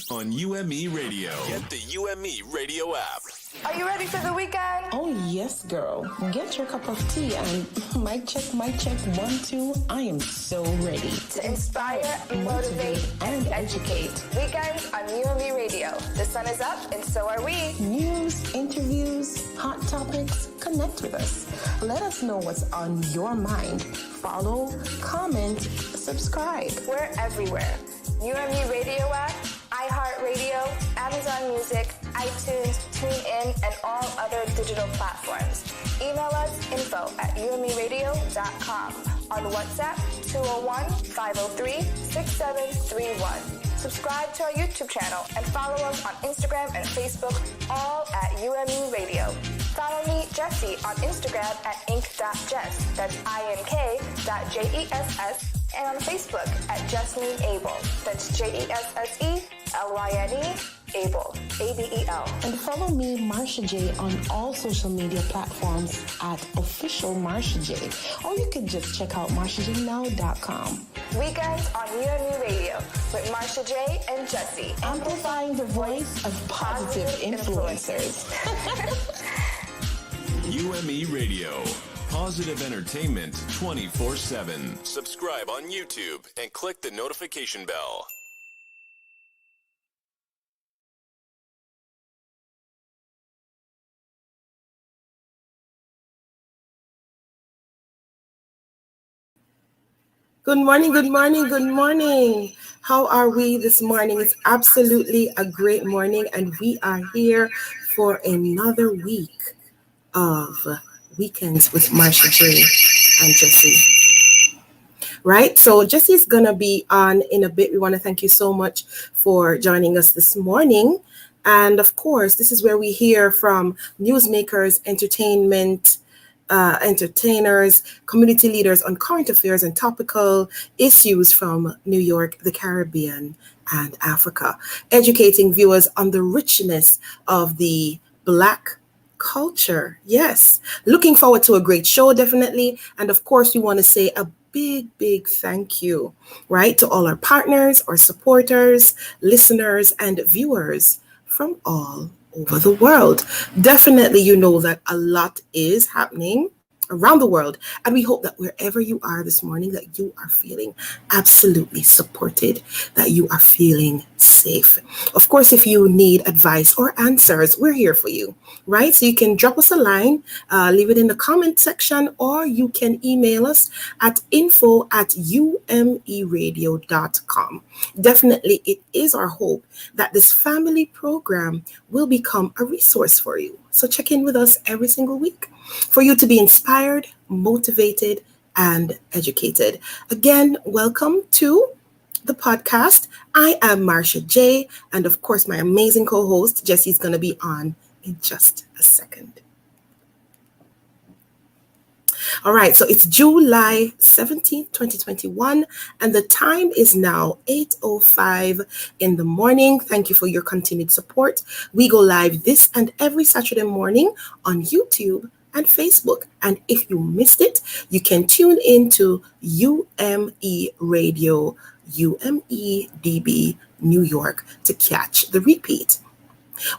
on UME Radio. Get the UME Radio app. Are you ready for the weekend? Oh, yes, girl. Get your cup of tea and mic check, 1, 2. I am so ready. To inspire, motivate, and educate. Weekends on UME Radio. The sun is up and so are we. News, interviews, hot topics. Connect with us. Let us know what's on your mind. Follow, comment, subscribe. We're everywhere. UME Radio app, iHeartRadio, Amazon Music, iTunes, TuneIn, and all other digital platforms. Email us info@umeradio.com. On WhatsApp, 201-503-6731. Subscribe to our YouTube channel and follow us on Instagram and Facebook, all at UME Radio. Follow me, Jessie, on Instagram at ink.jess, that's ink.jess, and on Facebook at Jesselyn Abel, that's JESSELYNE Abel, ABEL. And follow me, Marsha J, on all social media platforms at official Marsha J, or you can just check out marshajnow.com. Weekends on UME Radio with Marsha J and Jessie. Amplifying the voice of positive influencers. UME Radio. Positive entertainment 24/7. Subscribe on YouTube and click the notification bell. Good morning, good morning, good morning. How are we this morning? It's absolutely a great morning, and we are here for another week of Weekends with Marsha J and Jessie. Right? So Jessie's going to be on in a bit. We want to thank you so much for joining us this morning. And of course, this is where we hear from newsmakers, entertainers, community leaders on current affairs and topical issues from New York, the Caribbean, and Africa, educating viewers on the richness of the Black culture. Yes, looking forward to a great show, definitely. And of course, we want to say a big thank you, right, to all our partners, our supporters, listeners, and viewers from all over the world. Definitely, you know that a lot is happening around the world, and we hope that wherever you are this morning, that you are feeling absolutely supported, that you are feeling safe. Of course, if you need advice or answers, we're here for you, right? So you can drop us a line, leave it in the comment section, or you can email us at info@umeradio.com. Definitely, it is our hope that this family program will become a resource for you. So check in with us every single week for you to be inspired, motivated, and educated. Again, welcome to the podcast. I am Marsha J, and of course, my amazing co-host, Jessie's going to be on in just a second. All right, so it's July 17th, 2021, and the time is now 8:05 in the morning. Thank you for your continued support. We go live this and every Saturday morning on YouTube and Facebook. And if you missed it, you can tune into UME Radio, UMEDB, New York to catch the repeat.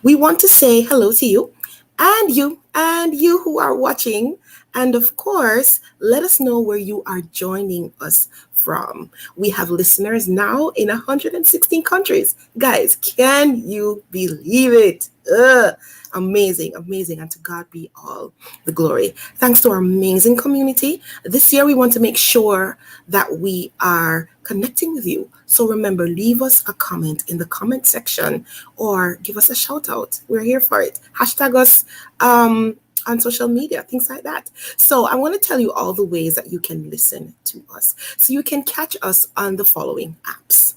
We want to say hello to you and you who are watching. And of course, let us know where you are joining us from. We have listeners now in 116 countries. Guys, can you believe it? Amazing. And to God be all the glory. Thanks to our amazing community. This year, we want to make sure that we are connecting with you. So remember, leave us a comment in the comment section or give us a shout out. We're here for it. Hashtag us on social media, things like that. So I want to tell you all the ways that you can listen to us. So you can catch us on the following apps: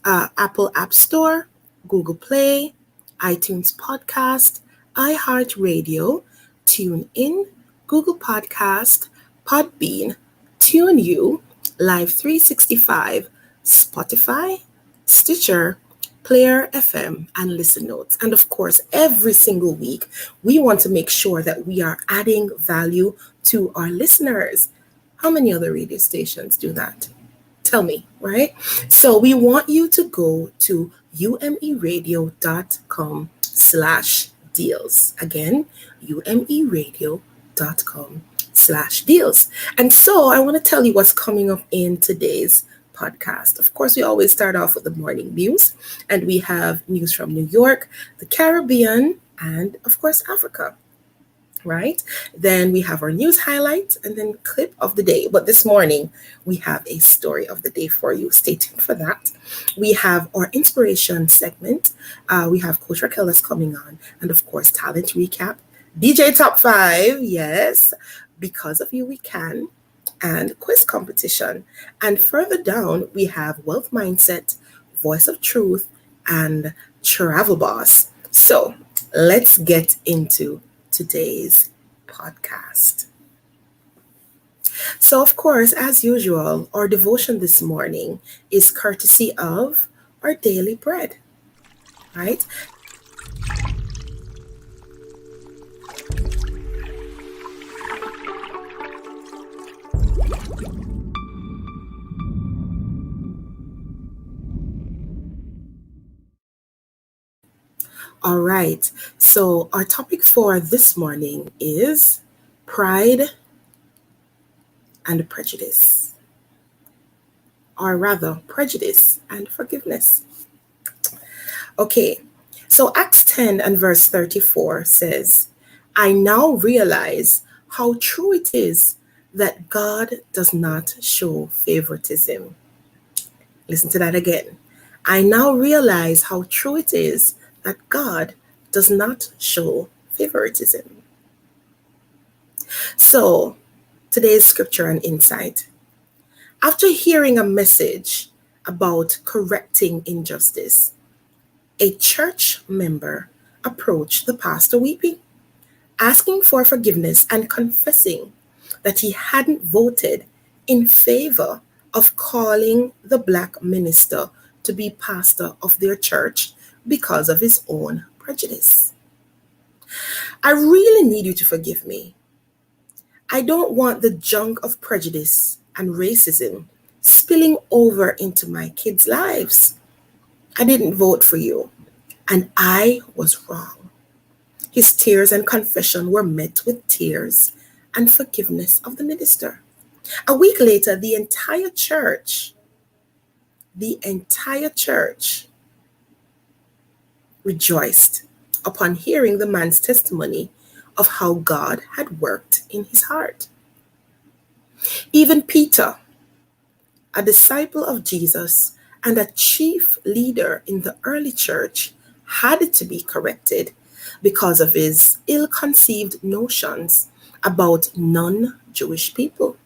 Apple App Store, Google Play, iTunes Podcast, iHeartRadio, TuneIn, Google Podcast, Podbean, TuneU, Live 365, Spotify, Stitcher, Player FM, and Listen Notes. And of course, every single week, we want to make sure that we are adding value to our listeners. How many other radio stations do that? Tell me, right? So we want you to go to umeradio.com/deals. Again, umeradio.com/deals. And so I want to tell you what's coming up in today's podcast. Of course, we always start off with the morning news, and we have news from New York, the Caribbean, and of course, Africa. Right? Then we have our news highlight and then clip of the day. But this morning, we have a story of the day for you. Stay tuned for that. We have our inspiration segment. We have Coach Racquel that's coming on. And of course, talent recap. DJ Top 5. Yes. Because of You, We Can. And quiz competition. And further down, we have Wealth Mindset, Voice of Truth, and Travel Boss. So let's get into today's podcast. So, of course, as usual, our devotion this morning is courtesy of our daily bread, right? All right, so our topic for this morning is pride and prejudice, or rather, prejudice and forgiveness. Okay, so Acts 10 and verse 34 says, I now realize how true it is that God does not show favoritism. Listen to that again. I now realize how true it is that God does not show favoritism. So, today's scripture and insight. After hearing a message about correcting injustice, a church member approached the pastor weeping, asking for forgiveness and confessing that he hadn't voted in favor of calling the Black minister to be pastor of their church because of his own prejudice. I really need you to forgive me. I don't want the junk of prejudice and racism spilling over into my kids' lives. I didn't vote for you, and I was wrong. His tears and confession were met with tears and forgiveness of the minister. A week later, the entire church rejoiced upon hearing the man's testimony of how God had worked in his heart. Even Peter, a disciple of Jesus and a chief leader in the early church, had to be corrected because of his ill-conceived notions about non-Jewish people,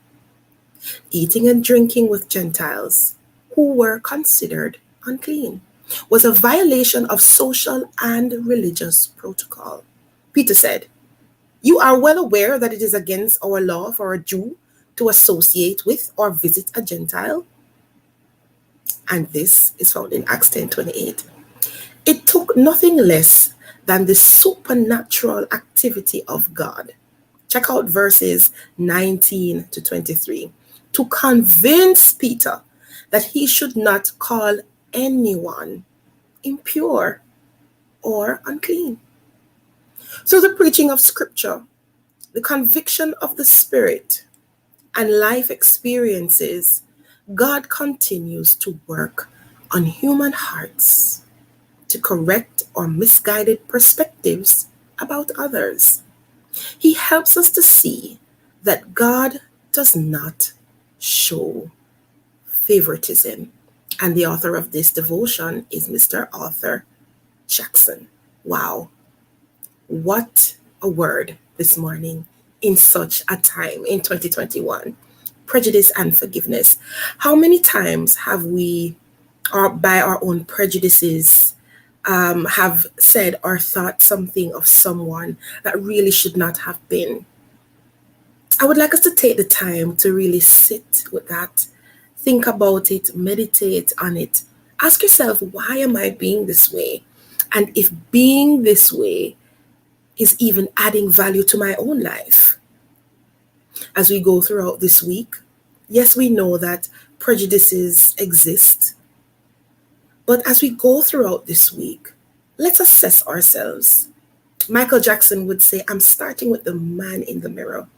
eating and drinking with Gentiles who were considered unclean was a violation of social and religious protocol. Peter said, you are well aware that it is against our law for a Jew to associate with or visit a Gentile. And this is found in Acts 10:28. It took nothing less than the supernatural activity of God. Check out verses 19 to 23 to convince Peter that he should not call anyone impure or unclean. Through the preaching of scripture, the conviction of the Spirit, and life experiences, God continues to work on human hearts to correct our misguided perspectives about others. He helps us to see that God does not show favoritism. And the author of this devotion is Mr. Arthur Jackson. Wow. What a word this morning in such a time in 2021. Prejudice and forgiveness. How many times have we, or by our own prejudices, have said or thought something of someone that really should not have been? I would like us to take the time to really sit with that. Think about it, meditate on it. Ask yourself, why am I being this way? And if being this way is even adding value to my own life. As we go throughout this week, yes, we know that prejudices exist, But as we go throughout this week, let's assess ourselves. Michael Jackson would say, I'm starting with the man in the mirror.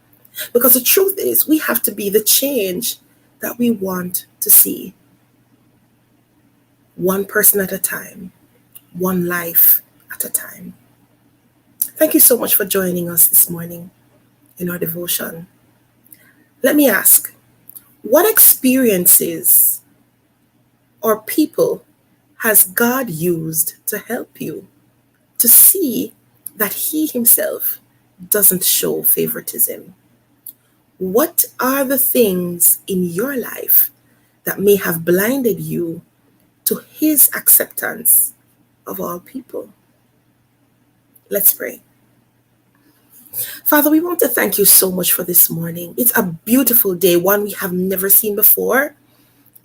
Because the truth is, we have to be the change that we want to see. One person at a time, one life at a time. Thank you so much for joining us this morning in our devotion. Let me ask, what experiences or people has God used to help you to see that He Himself doesn't show favoritism? What are the things in your life that may have blinded you to His acceptance of all people? Let's pray. Father, we want to thank you so much for this morning. It's a beautiful day, one we have never seen before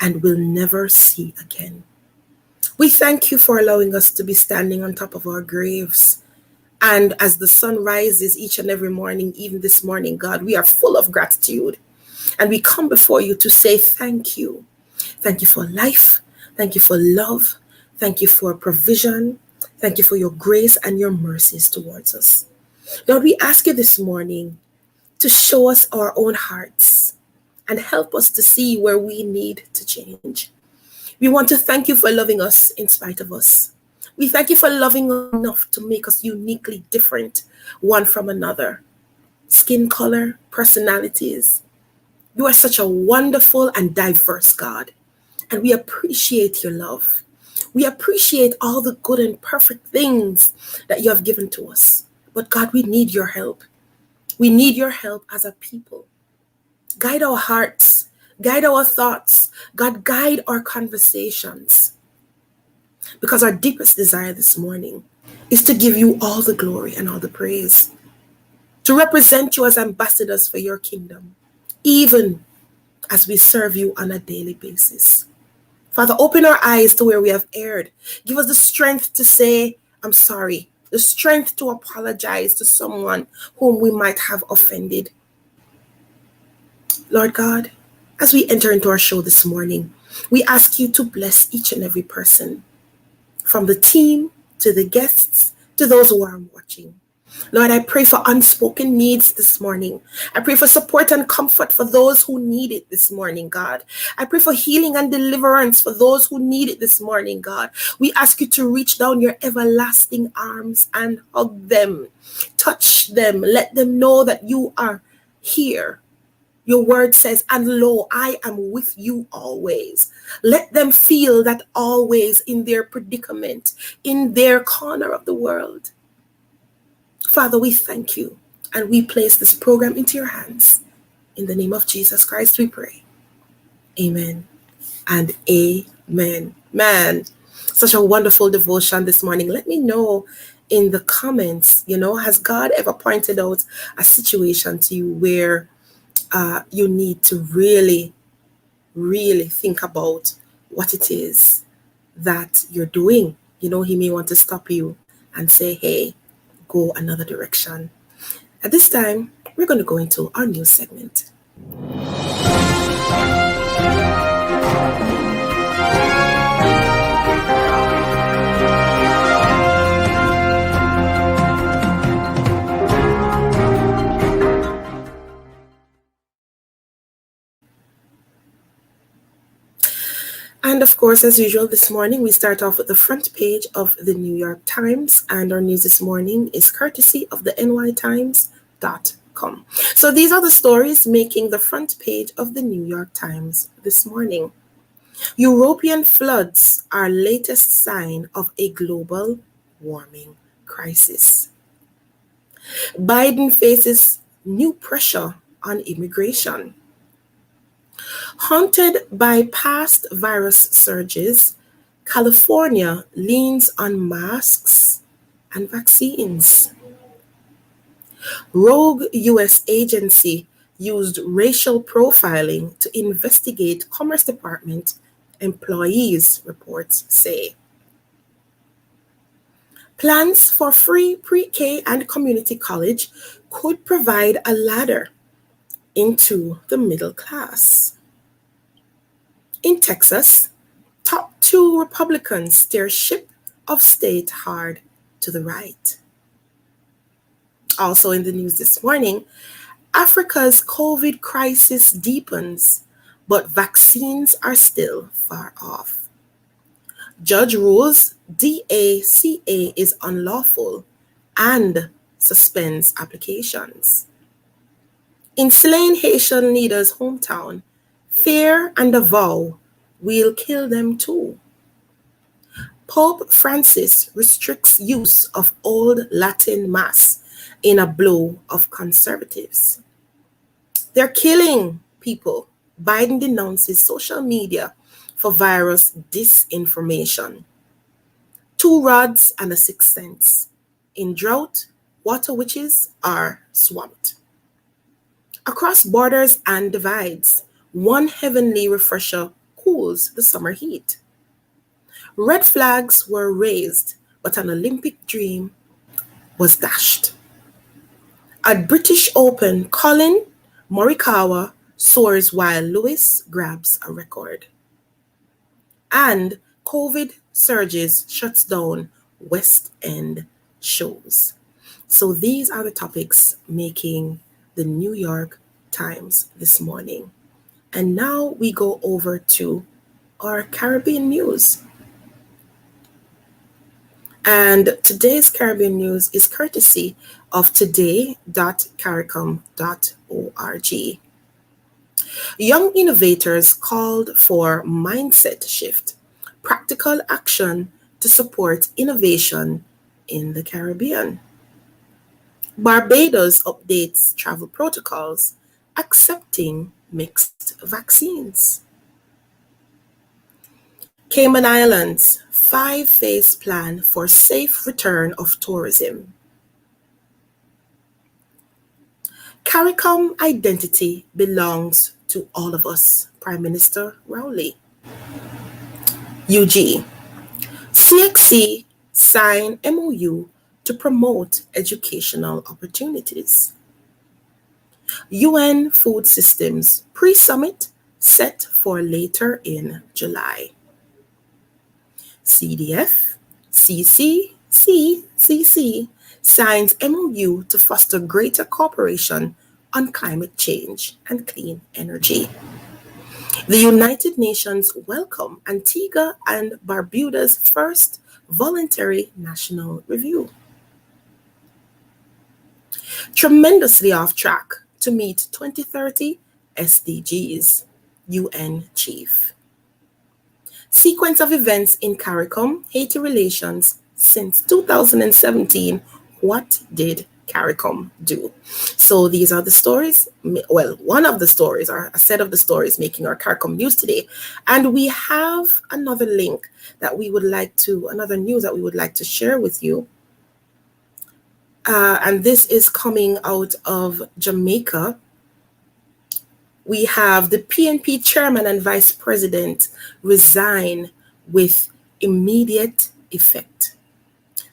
and will never see again. We thank you for allowing us to be standing on top of our graves. And as the sun rises each and every morning, even this morning, God, we are full of gratitude. And we come before you to say thank you. Thank you for life. Thank you for love. Thank you for provision. Thank you for your grace and your mercies towards us. Lord, we ask you this morning to show us our own hearts and help us to see where we need to change. We want to thank you for loving us in spite of us. We thank you for loving us enough to make us uniquely different one from another. Skin color, personalities. You are such a wonderful and diverse God, and we appreciate your love. We appreciate all the good and perfect things that you have given to us. But God, we need your help. We need your help as a people. Guide our hearts, guide our thoughts. God, guide our conversations. Because our deepest desire this morning is to give you all the glory and all the praise. To represent you as ambassadors for your kingdom, even as we serve you on a daily basis. Father, open our eyes to where we have erred. Give us the strength to say, I'm sorry. The strength to apologize to someone whom we might have offended. Lord God, as we enter into our show this morning, we ask you to bless each and every person, from the team to the guests to those who are watching. Lord, I pray for unspoken needs this morning. I pray for support and comfort for those who need it this morning, God. I pray for healing and deliverance for those who need it this morning, God. We ask you to reach down your everlasting arms and hug them. Touch them. Let them know that you are here. Your word says, and lo, I am with you always. Let them feel that always in their predicament, in their corner of the world. Father, we thank you, and we place this program into your hands. In the name of Jesus Christ, we pray. Amen and amen. Man, such a wonderful devotion this morning. Let me know in the comments, has God ever pointed out a situation to you where you need to really, really think about what it is that you're doing? He may want to stop you and say, hey, go another direction. At this time, we're going to go into our news segment. And of course, as usual, this morning, we start off with the front page of the New York Times. And our news this morning is courtesy of the nytimes.com. So these are the stories making the front page of the New York Times this morning. European floods are latest sign of a global warming crisis. Biden faces new pressure on immigration. Haunted by past virus surges, California leans on masks and vaccines. Rogue U.S. agency used racial profiling to investigate Commerce Department employees, reports say. Plans for free pre-K and community college could provide a ladder into the middle class. In Texas, top Two Republicans steer ship of state hard to the right. Also in the news this morning, Africa's COVID crisis deepens, but vaccines are still far off. Judge rules DACA is unlawful and suspends applications. In slain Haitian leader's hometown, fear and a vow will kill them too. Pope Francis restricts use of Old Latin Mass in a blow of conservatives. They're killing people. Biden denounces social media for virus disinformation. 2 rods and a 6 cents. In drought, water witches are swamped. Across borders and divides, one heavenly refresher cools the summer heat. Red flags were raised, but an Olympic dream was dashed. At British Open, Colin Morikawa soars while Lewis grabs a record. And COVID surges shuts down West End shows. So these are the topics making the New York Times this morning. And now we go over to our Caribbean news. And today's Caribbean news is courtesy of today.caricom.org. Young innovators called for mindset shift, practical action to support innovation in the Caribbean. Barbados updates travel protocols, accepting mixed vaccines. Cayman Islands, 5-phase plan for safe return of tourism. CARICOM identity belongs to all of us, Prime Minister Rowley. UG, CXC sign MOU to promote educational opportunities. UN Food Systems pre-summit set for later in July. CDF, CC signs MOU to foster greater cooperation on climate change and clean energy. The United Nations welcome Antigua and Barbuda's first voluntary national review. Tremendously off track to meet 2030 SDGs, UN Chief. Sequence of events in CARICOM, Haiti relations since 2017. What did CARICOM do? So these are the stories, well, one of the stories, or a set of the stories making our CARICOM news today. And we have another link that we would like to, another news that we would like to share with you. And this is coming out of Jamaica. We have the PNP chairman and vice president resign with immediate effect.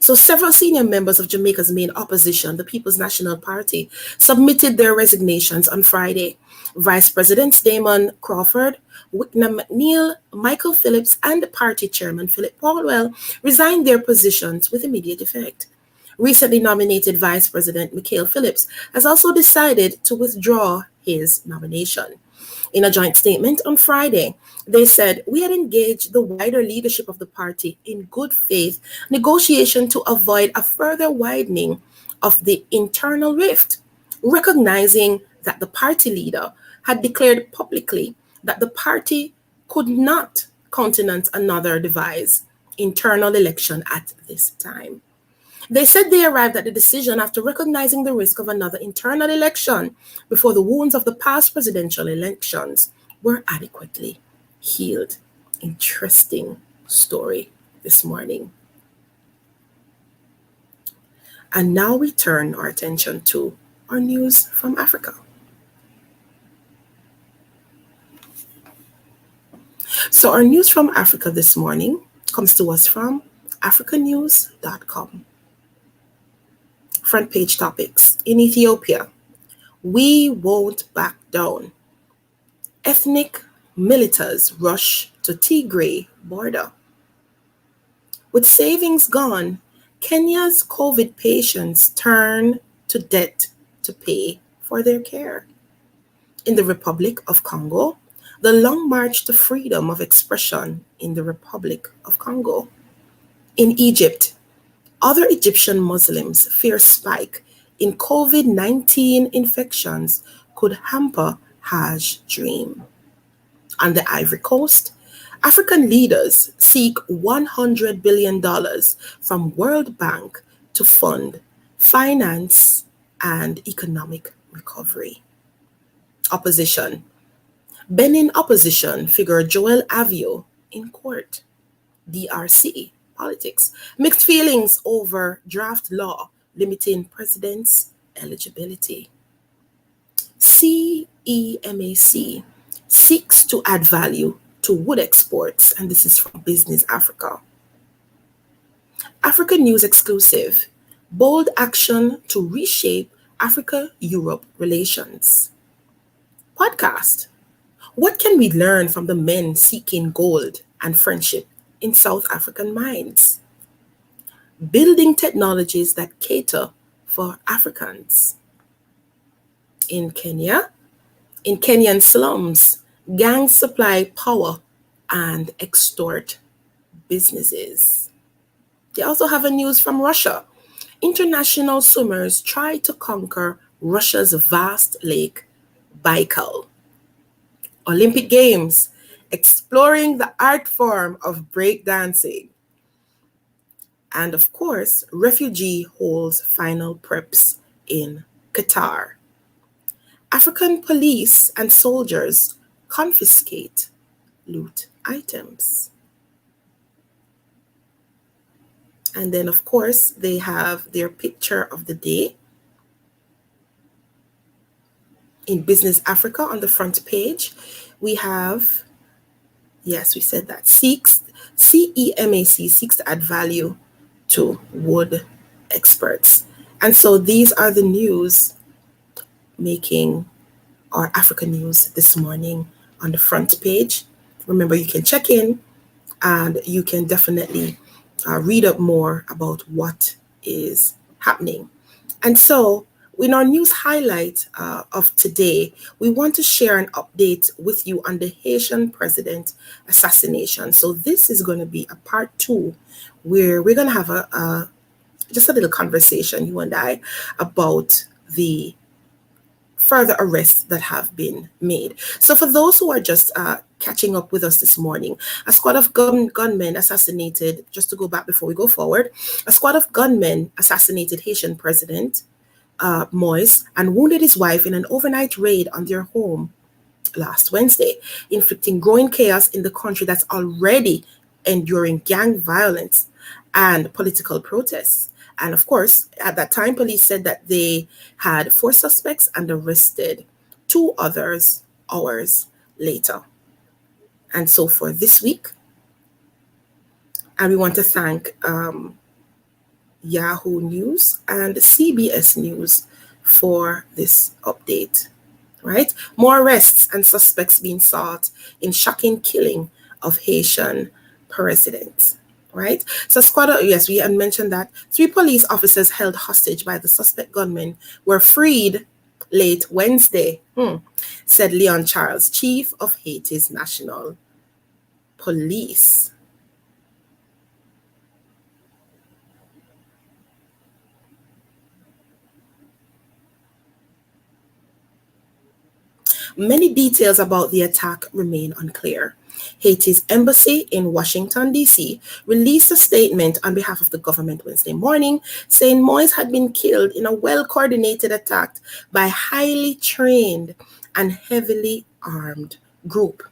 So several senior members of Jamaica's main opposition, the People's National Party, submitted their resignations on Friday. Vice Presidents Damon Crawford, Wicknam McNeil, Michael Phillips, and party chairman Philip Paulwell resigned their positions with immediate effect. Recently nominated Vice President Mikhail Phillips has also decided to withdraw his nomination. In a joint statement on Friday, they said, "We had engaged the wider leadership of the party in good faith negotiation to avoid a further widening of the internal rift, recognizing that the party leader had declared publicly that the party could not countenance another devised internal election at this time." They said they arrived at the decision after recognizing the risk of another internal election before the wounds of the past presidential elections were adequately healed. Interesting story this morning. And now we turn our attention to our news from Africa. So our news from Africa this morning comes to us from africanews.com. Front page topics. In Ethiopia, we won't back down. Ethnic militants rush to Tigray border. With savings gone, Kenya's COVID patients turn to debt to pay for their care. In the Republic of Congo, the long march to freedom of expression in the Republic of Congo. In Egypt, other Egyptian Muslims fear spike in COVID-19 infections could hamper Hajj dream. On the Ivory Coast, African leaders seek $100 billion from World Bank to fund finance and economic recovery. Opposition. Benin opposition figure Joel Avio in court. DRC politics. Mixed feelings over draft law limiting president's eligibility. CEMAC seeks to add value to wood exports, and this is from Business Africa. African News exclusive. Bold action to reshape Africa-Europe relations. Podcast. What can we learn from the men seeking gold and friendship in South African mines? Building technologies that cater for Africans. In Kenya, in Kenyan slums, gangs supply power and extort businesses. They also have a news from Russia. International swimmers try to conquer Russia's vast lake, Baikal. Olympic Games, exploring the art form of breakdancing. And of course, refugee holds final preps in Qatar. African police and soldiers confiscate loot items. And then, of course, they have their picture of the day in Business Africa on the front page. We have, yes, we said that, CEMAC seeks to add value to wood experts. And so these are the news making our African news this morning on the front page. Remember, you can check in and you can definitely read up more about what is happening. And so in our news highlight of today, we want to share an update with you on the Haitian president assassination. So this is going to be a part 2 where we're going to have just a little conversation, you and I, about the further arrests that have been made. So for those who are just catching up with us this morning, a squad of gunmen assassinated, just to go back before we go forward, a squad of gunmen assassinated Haitian President Moise and wounded his wife in an overnight raid on their home last Wednesday, inflicting growing chaos in the country that's already enduring gang violence and political protests. And of course, at that time, police said that they had 4 suspects and arrested 2 others hours later. And so for this week, and we want to thank Yahoo News and CBS News for this update, right? More arrests and suspects being sought in shocking killing of Haitian president. Right? So yes, we had mentioned that 3 police officers held hostage by the suspect gunmen were freed late Wednesday, said Leon Charles, chief of Haiti's National Police. Many details about the attack remain unclear. Haiti's embassy in Washington, D.C. released a statement on behalf of the government Wednesday morning, saying Moise had been killed in a well-coordinated attack by a highly trained and heavily armed group.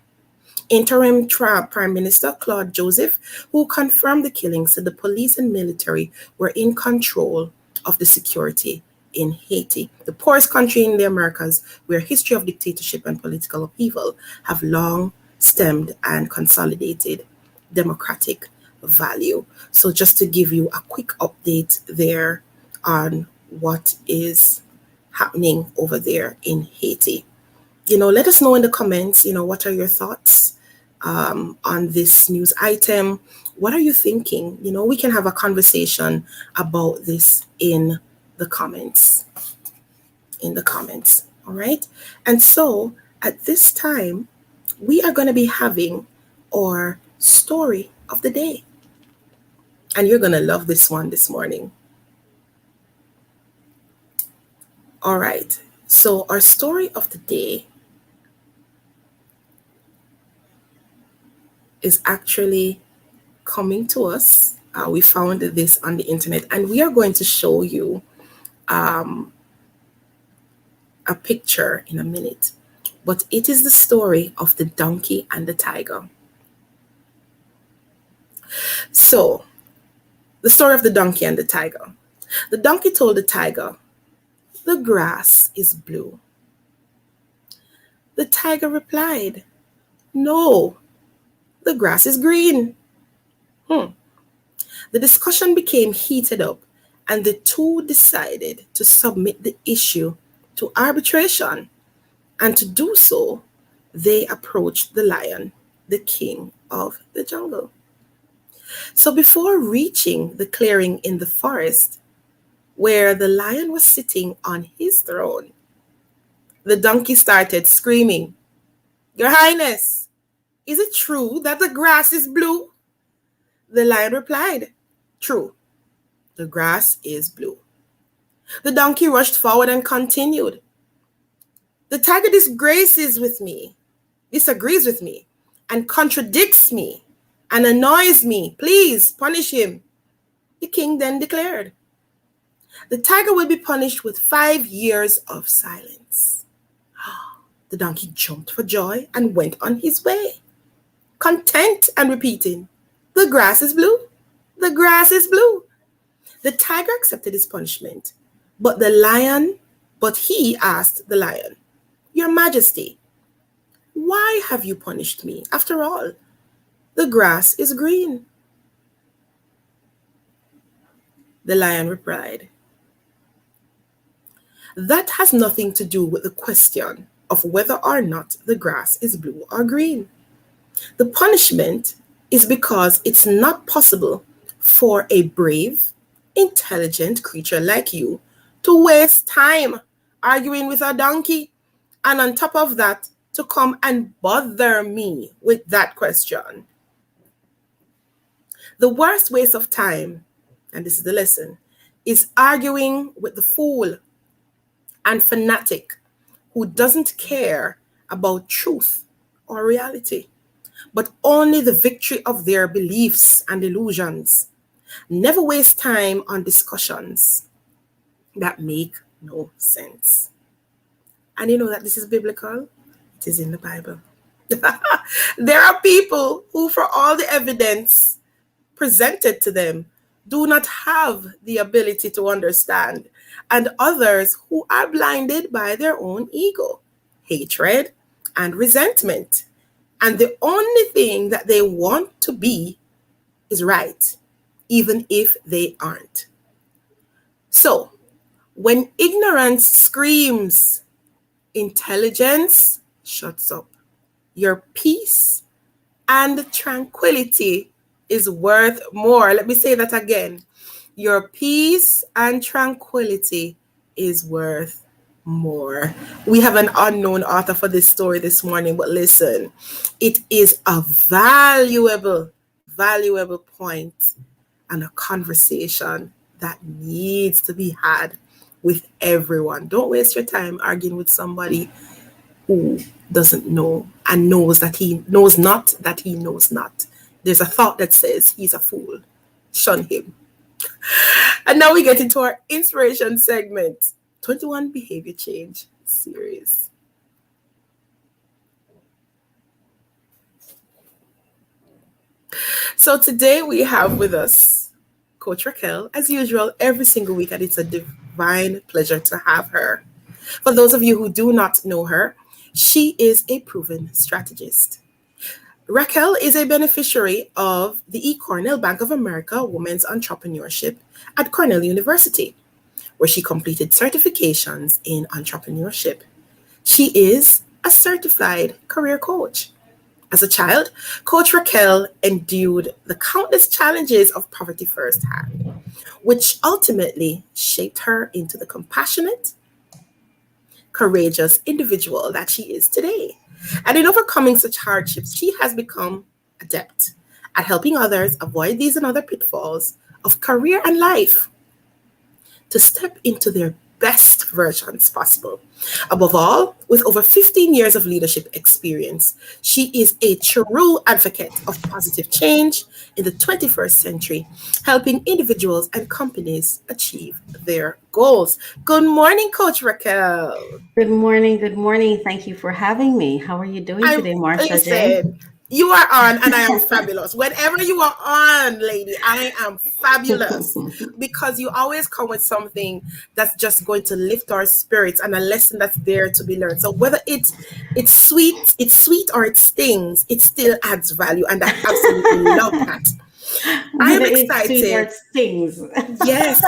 Interim Prime Minister Claude Joseph, who confirmed the killing, said the police and military were in control of the security in Haiti, the poorest country in the Americas, where history of dictatorship and political upheaval have long stemmed and consolidated democratic value. So just to give you a quick update there on what is happening over there in Haiti. Let us know in the comments, what are your thoughts on this news item. What are you thinking? We can have a conversation about this in the comments. All right. And so at this time, we are going to be having our story of the day. And you're going to love this one this morning. All right. So our story of the day is actually coming to us. We found this on the internet, and we are going to show you a picture in a minute. But it is the story of the donkey and the tiger. So, the story of the donkey and the tiger. The donkey told the tiger, "The grass is blue." The tiger replied, "No, the grass is green." The discussion became heated up, and the two decided to submit the issue to arbitration. And to do so, they approached the lion, the king of the jungle. So before reaching the clearing in the forest, where the lion was sitting on his throne, the donkey started screaming, "Your Highness, is it true that the grass is blue?" The lion replied, "True, the grass is blue." The donkey rushed forward and continued, "The tiger disagrees with me, and contradicts me, and annoys me. Please punish him." The king then declared, "The tiger will be punished with 5 years of silence." The donkey jumped for joy and went on his way, content and repeating, "The grass is blue, the grass is blue." The tiger accepted his punishment, but he asked the lion, "Your Majesty, why have you punished me? After all, the grass is green." The lion replied, "That has nothing to do with the question of whether or not the grass is blue or green. The punishment is because it's not possible for a brave, intelligent creature like you to waste time arguing with a donkey, and on top of that, to come and bother me with that question. The worst waste of time," and this is the lesson, "is arguing with the fool and fanatic who doesn't care about truth or reality, but only the victory of their beliefs and illusions. Never waste time on discussions that make no sense." And you know that this is biblical? It is in the Bible. There are people who, for all the evidence presented to them, do not have the ability to understand, and others who are blinded by their own ego, hatred, and resentment. And the only thing that they want to be is right, even if they aren't. So, when ignorance screams, intelligence shuts up. Your peace and tranquility is worth more. Let me say that again. Your peace and tranquility is worth more. We have an unknown author for this story this morning, but listen, it is a valuable point and a conversation that needs to be had with everyone. Don't waste your time arguing with somebody who doesn't know and knows that he knows not that he knows not. There's a thought that says he's a fool. Shun him. And now we get into our inspiration segment, 21 Behavior Change series. So today we have with us Coach Racquel, as usual, every single week, and it's a divine pleasure to have her. For those of you who do not know her, she is a proven strategist. Racquel is a beneficiary of the Cornell Bank of America Women's Entrepreneurship at Cornell University, where she completed certifications in entrepreneurship. She is a certified career coach, As a child, Coach Racquel endured the countless challenges of poverty firsthand, which ultimately shaped her into the compassionate, courageous individual that she is today. And in overcoming such hardships, she has become adept at helping others avoid these and other pitfalls of career and life to step into their best versions possible. Above all, with over 15 years of leadership experience, she is a true advocate of positive change in the 21st century, helping individuals and companies achieve their goals. Good morning, Coach Racquel. Good morning. Good morning. Thank you for having me. How are you doing today, Marsha J? You are on, and I am fabulous. Whenever you are on, lady, I am fabulous because you always come with something that's just going to lift our spirits and a lesson that's there to be learned. So whether it's sweet or it stings, it still adds value, and I absolutely love that. I am excited. It stings. Yes.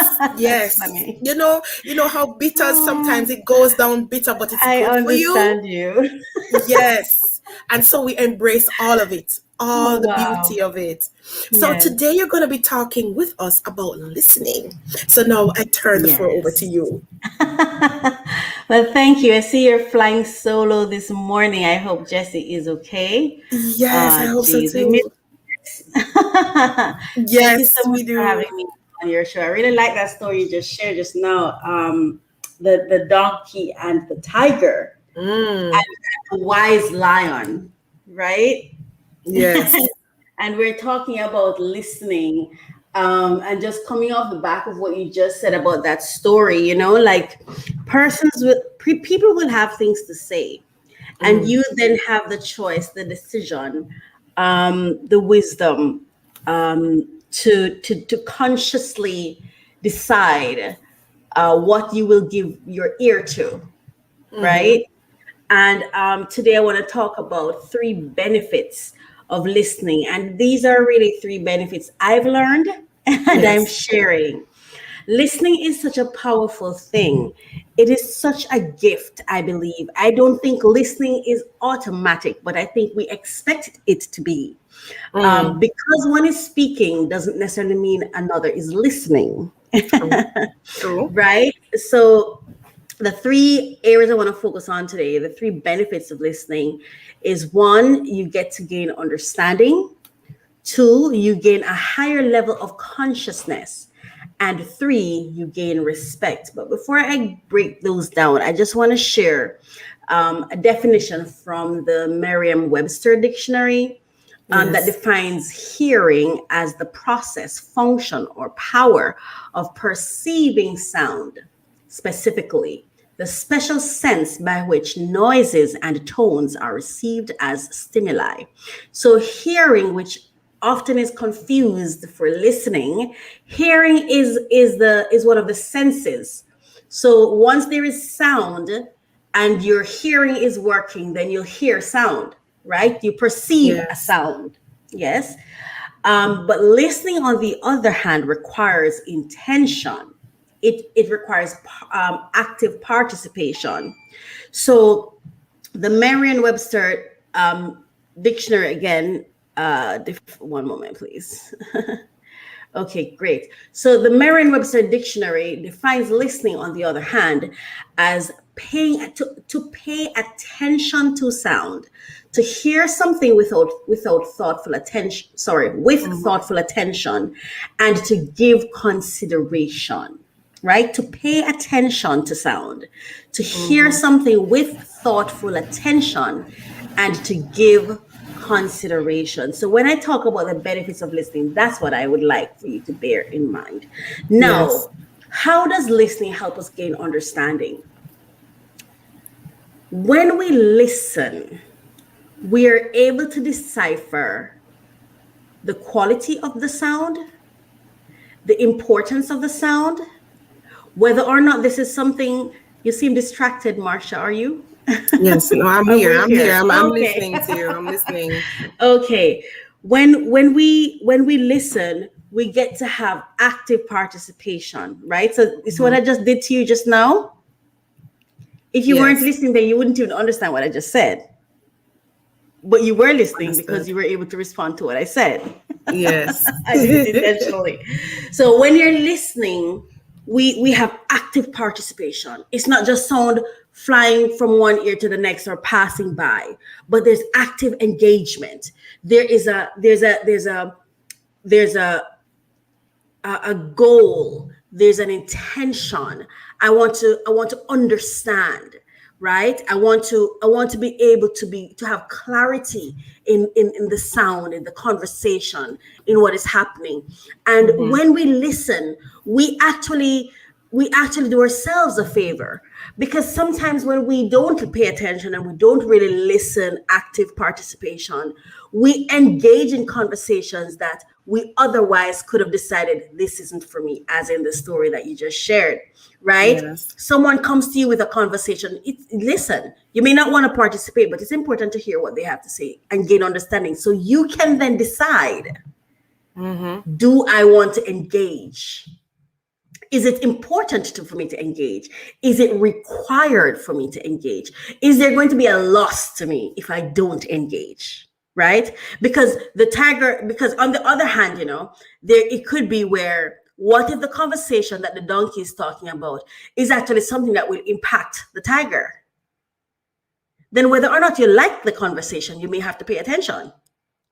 You know how bitter sometimes it goes down bitter, but it's good for you. I understand you. Yes. And so we embrace all of it, the beauty of it. So today you're going to be talking with us about listening. So now I turn the floor over to you. Well, thank you. I see you're flying solo this morning. I hope Jessie is okay. Yes, I hope so too. Thank you so much for having me on your show. I really like that story you just shared just now. The donkey and the tiger. And a wise lion, right? Yes. And we're talking about listening, and just coming off the back of what you just said about that story, like people will have things to say, and you then have the choice, the decision, the wisdom, to consciously decide what you will give your ear to, right? And today I want to talk about 3 benefits of listening. And these are really 3 benefits I've learned and I'm sharing. Listening is such a powerful thing. It is such a gift, I believe. I don't think listening is automatic, but I think we expect it to be. Because one is speaking doesn't necessarily mean another is listening. True. Right? So the 3 areas I want to focus on today, the 3 benefits of listening is 1, you get to gain understanding. 2, you gain a higher level of consciousness. And 3, you gain respect. But before I break those down, I just want to share a definition from the Merriam-Webster dictionary that defines hearing as the process, function, or power of perceiving sound, specifically the special sense by which noises and tones are received as stimuli. So hearing, which often is confused for listening, hearing is one of the senses. So once there is sound and your hearing is working, then you'll hear sound, right? You perceive a sound, yes. But listening, on the other hand, requires intention. It requires active participation. So the Merriam-Webster dictionary again, one moment, please. Okay, great. So the Merriam-Webster dictionary defines listening, on the other hand, as to pay attention to sound, to hear something without thoughtful attention. Thoughtful attention, and to give consideration. Right? To pay attention to sound, to hear something with thoughtful attention, and to give consideration. So when I talk about the benefits of listening, that's what I would like for you to bear in mind. Now, how does listening help us gain understanding? When we listen, we are able to decipher the quality of the sound, the importance of the sound, whether or not this is something. You seem distracted, Marsha. Are you? Yes, no, I'm here. I'm here. I'm listening to you. I'm listening. Okay. When we listen, we get to have active participation, right? So it's what I just did to you just now. If you weren't listening, then you wouldn't even understand what I just said. But you were listening Understood. because you were able to respond to what I said. Yes. I did it intentionally. So when you're listening, we have active participation. It's not just sound flying from one ear to the next or passing by, but there's active engagement. There's a goal. There's an intention. I want to understand, right? I want to be able to have clarity in the sound, in the conversation, in what is happening. And when we listen, we actually do ourselves a favor, because sometimes when we don't pay attention and we don't really listen, active participation, we engage in conversations that we otherwise could have decided this isn't for me, as in the story that you just shared, right? Yes. Someone comes to you with a conversation. Listen, you may not want to participate, but it's important to hear what they have to say and gain understanding. So you can then decide, do I want to engage? Is it important for me to engage? Is it required for me to engage? Is there going to be a loss to me if I don't engage? Right? Because on the other hand, it could be where, what if the conversation that the donkey is talking about is actually something that will impact the tiger? Then whether or not you like the conversation, you may have to pay attention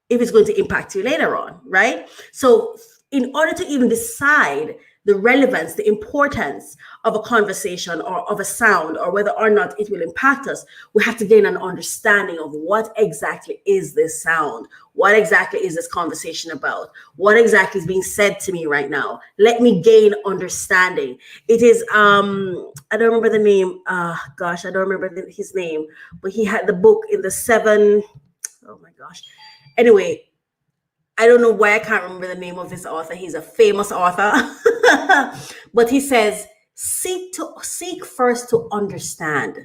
if it's going to impact you later on, right? So in order to even decide the relevance, the importance of a conversation or of a sound, or whether or not it will impact us, we have to gain an understanding of what exactly is this sound? What exactly is this conversation about? What exactly is being said to me right now? Let me gain understanding. It is, I don't remember the name. I don't remember his name, but he had the book in the 7, oh my gosh. Anyway, I don't know why I can't remember the name of this author. He's a famous author. But he says, seek first to understand,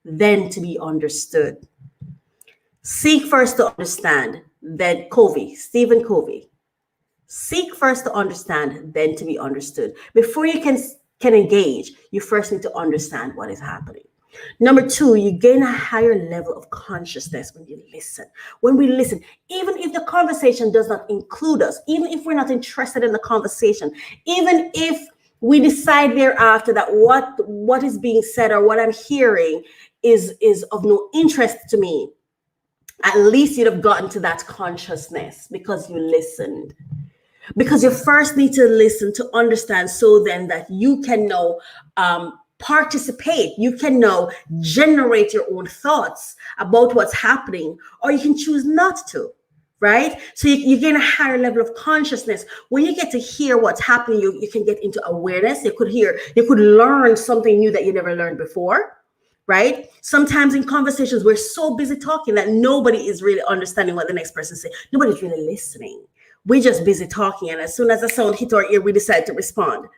then to be understood. Seek first to understand, then Stephen Covey. Seek first to understand, then to be understood. Before you can engage, you first need to understand what is happening. Number 2, you gain a higher level of consciousness when you listen. When we listen, even if the conversation does not include us, even if we're not interested in the conversation, even if we decide thereafter that what is being said or what I'm hearing is of no interest to me, at least you'd have gotten to that consciousness because you listened. Because you first need to listen to understand, so then that you can know participate. You can now generate your own thoughts about what's happening, or you can choose not to, right? So you gain a higher level of consciousness. When you get to hear what's happening, you can get into awareness. You could learn something new that you never learned before, right? Sometimes in conversations, we're so busy talking that nobody is really understanding what the next person is saying. Nobody's really listening. We're just busy talking, and as soon as the sound hit our ear, we decide to respond.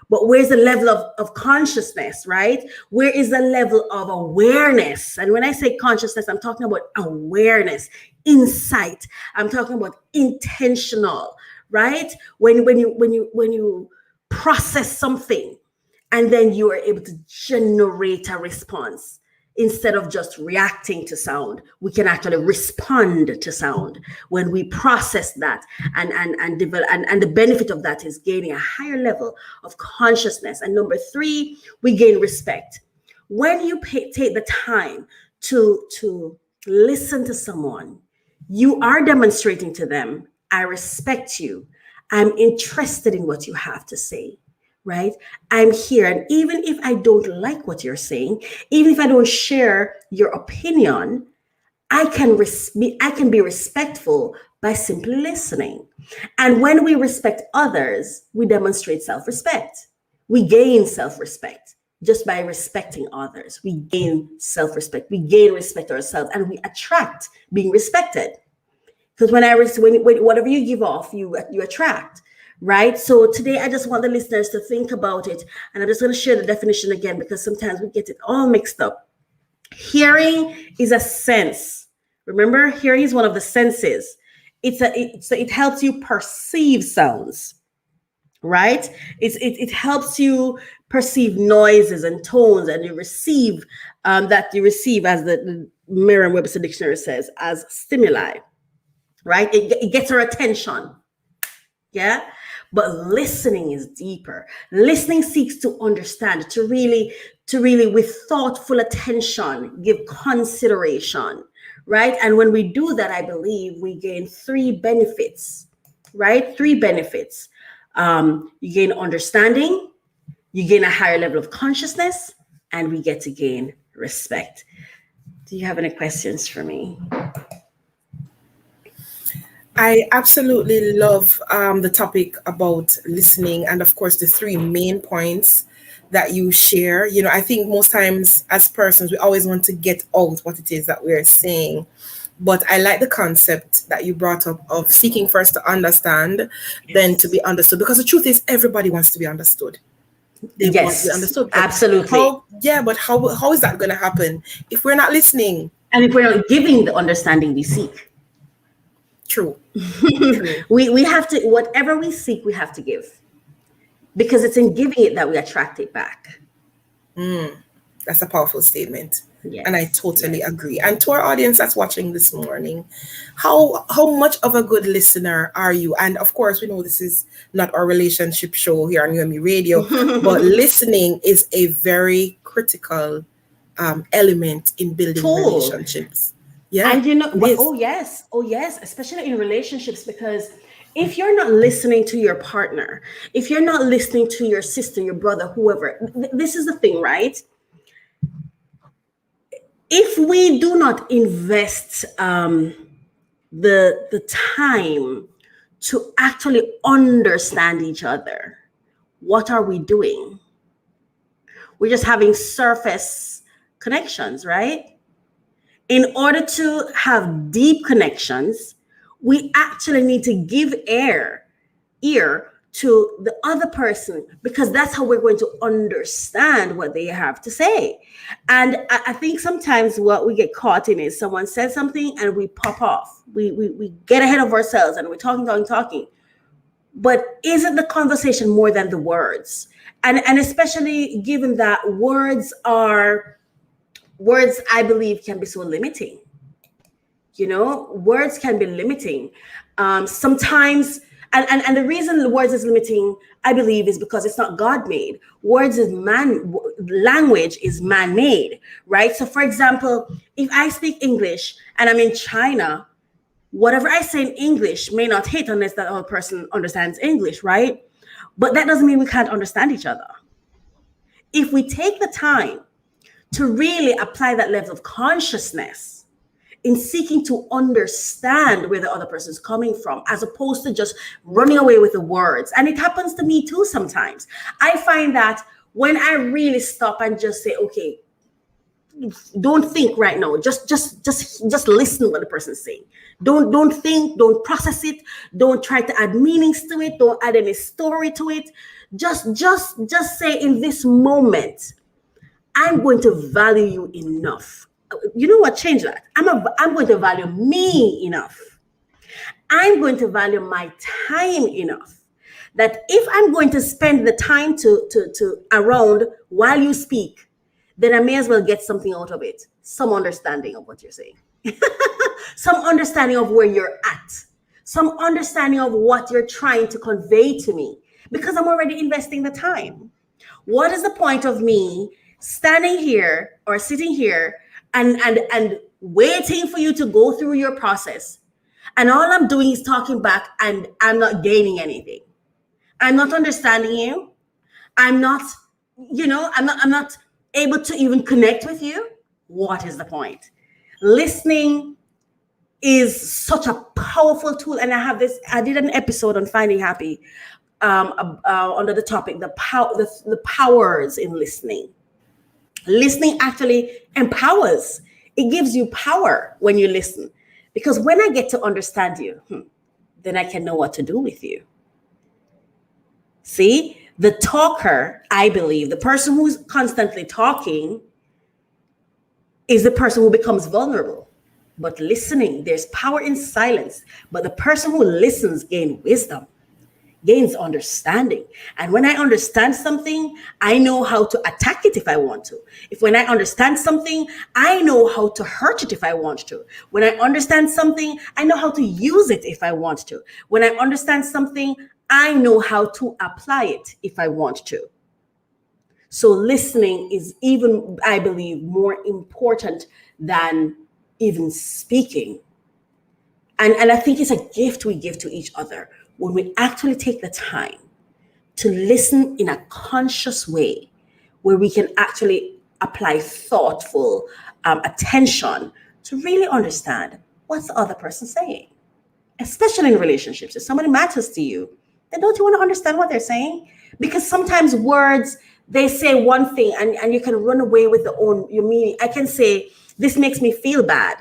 But where's the level of consciousness, right? Where is the level of awareness? And when I say consciousness, I'm talking about awareness, insight. I'm talking about intentional, right? When you process something and then you are able to generate a response. Instead of just reacting to sound, we can actually respond to sound when we process that and develop. And the benefit of that is gaining a higher level of consciousness. And number 3, we gain respect. When you take the time to listen to someone, you are demonstrating to them, I respect you. I'm interested in what you have to say. Right? I'm here. And even if I don't like what you're saying, even if I don't share your opinion, I can be respectful by simply listening. And when we respect others, we demonstrate self-respect. We gain self-respect just by respecting others. We gain self-respect. We gain respect ourselves, and we attract being respected. Because when whatever you give off, you attract. Right? So today, I just want the listeners to think about it. And I'm just going to share the definition again, because sometimes we get it all mixed up. Hearing is a sense. Remember, hearing is one of the senses. It helps you perceive sounds, right? It helps you perceive noises and tones, and you receive as the Merriam-Webster dictionary says, as stimuli, right? It gets our attention. Yeah. But listening is deeper. Listening seeks to understand, to really, with thoughtful attention, give consideration, right? And when we do that, I believe we gain 3 benefits, right? 3 benefits. You gain understanding, you gain a higher level of consciousness, and we get to gain respect. Do you have any questions for me? I absolutely love the topic about listening, and of course the 3 main points that you share. You know, I think most times as persons, we always want to get out what it is that we're saying. But I like the concept that you brought up of seeking first to understand, then to be understood. Because the truth is, everybody wants to be understood. They want to be understood. But Absolutely. How is that going to happen if we're not listening? And if we're not giving the understanding we seek? True. We have to, whatever we seek, we have to give, because it's in giving it that we attract it back. That's a powerful statement. Yes. And I totally agree. And to our audience that's watching this morning, how much of a good listener are you? And of course, we know this is not our relationship show here on UME Radio, but listening is a very critical element in building relationships. Yeah. And oh yes, especially in relationships, because if you're not listening to your partner, if you're not listening to your sister, your brother, whoever, this is the thing, right? If we do not invest the time to actually understand each other, what are we doing? We're just having surface connections, right? In order to have deep connections, we actually need to give ear to the other person, because that's how we're going to understand what they have to say. And I think sometimes what we get caught in is someone says something and we pop off. We get ahead of ourselves and we're talking. But isn't the conversation more than the words? And especially given that words, I believe, can be so limiting. Words can be limiting. Sometimes, and the reason the words is limiting, I believe, is because it's not God-made. Language is man-made, right? So for example, if I speak English and I'm in China, whatever I say in English may not hit unless that other person understands English, right? But that doesn't mean we can't understand each other. If we take the time to really apply that level of consciousness in seeking to understand where the other person's coming from, as opposed to just running away with the words. And it happens to me too sometimes. I find that when I really stop and just say, okay, don't think right now, just listen to what the person's saying. Don't think, don't process it, don't try to add meanings to it, don't add any story to it. Just say, in this moment, I'm going to value you enough. You know what? Change that. I'm going to value me enough. I'm going to value my time enough that if I'm going to spend the time to around while you speak, then I may as well get something out of it. Some understanding of what you're saying. Some understanding of where you're at. Some understanding of what you're trying to convey to me, because I'm already investing the time. What is the point of me standing here or sitting here and waiting for you to go through your process, and all I'm doing is talking back and I'm not gaining anything? I'm not understanding you. I'm not able to even connect with you. What is the point? Listening is such a powerful tool. And I did an episode on Finding Happy under the topic, the powers in listening. Listening actually empowers. It gives you power when you listen, because when I get to understand you, then I can know what to do with you. See, the talker, I believe, the person who's constantly talking is the person who becomes vulnerable. But listening, there's power in silence. But the person who listens gains wisdom, gains understanding. And when I understand something, I know how to attack it if I want to. When I understand something, I know how to hurt it if I want to. When I understand something, I know how to use it if I want to. When I understand something, I know how to apply it if I want to. So listening is even, I believe, more important than even speaking. And I think it's a gift we give to each other when we actually take the time to listen in a conscious way, where we can actually apply thoughtful attention to really understand what's the other person saying, especially in relationships. If somebody matters to you, then don't you want to understand what they're saying? Because sometimes words, they say one thing and you can run away with your meaning. I can say, this makes me feel bad.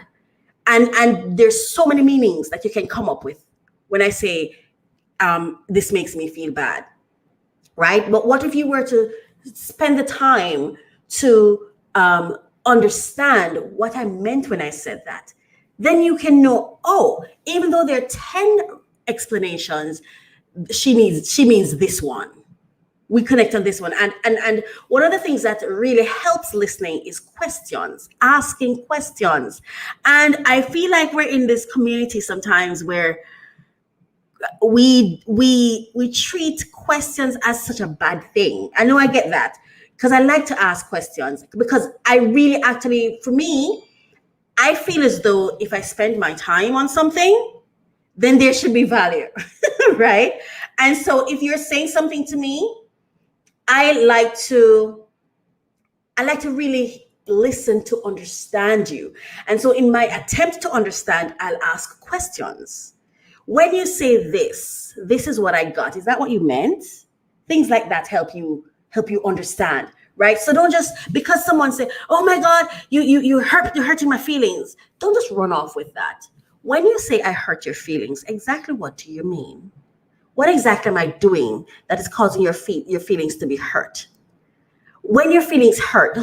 And there's so many meanings that you can come up with when I say, this makes me feel bad, right? But what if you were to spend the time to understand what I meant when I said that? Then you can know, oh, even though there are 10 explanations, she means this one. We connect on this one. And one of the things that really helps listening is questions, asking questions. And I feel like we're in this community sometimes where we treat questions as such a bad thing. I know I get that, because I like to ask questions, because I really actually, for me, I feel as though if I spend my time on something, then there should be value, right? And so if you're saying something to me, I like to really listen to understand you. And so in my attempt to understand, I'll ask questions. When you say this is what I got. Is that what you meant? Things like that help you understand, right? So don't just, because someone say, oh my God, you're hurting my feelings. Don't just run off with that. When you say I hurt your feelings, exactly what do you mean? What exactly am I doing that is causing your feelings to be hurt? When your feelings hurt,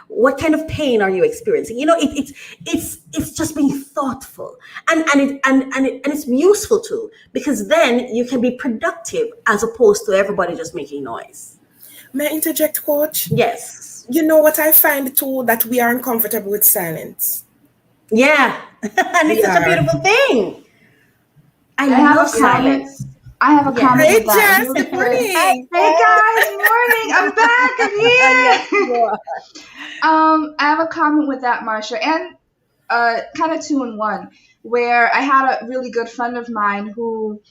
what kind of pain are you experiencing? It's just being thoughtful, and it's useful too, because then you can be productive as opposed to everybody just making noise. May I interject, Coach? Yes. You know what I find too, that we are uncomfortable with silence. Yeah, and it's such a beautiful thing. I love silence. I have a comment. Hey, with that. Jess, good morning. Hey guys, morning. I'm back. I'm here. I have a comment with that, Marsha, and kind of 2 in 1, where I had a really good friend of mine who,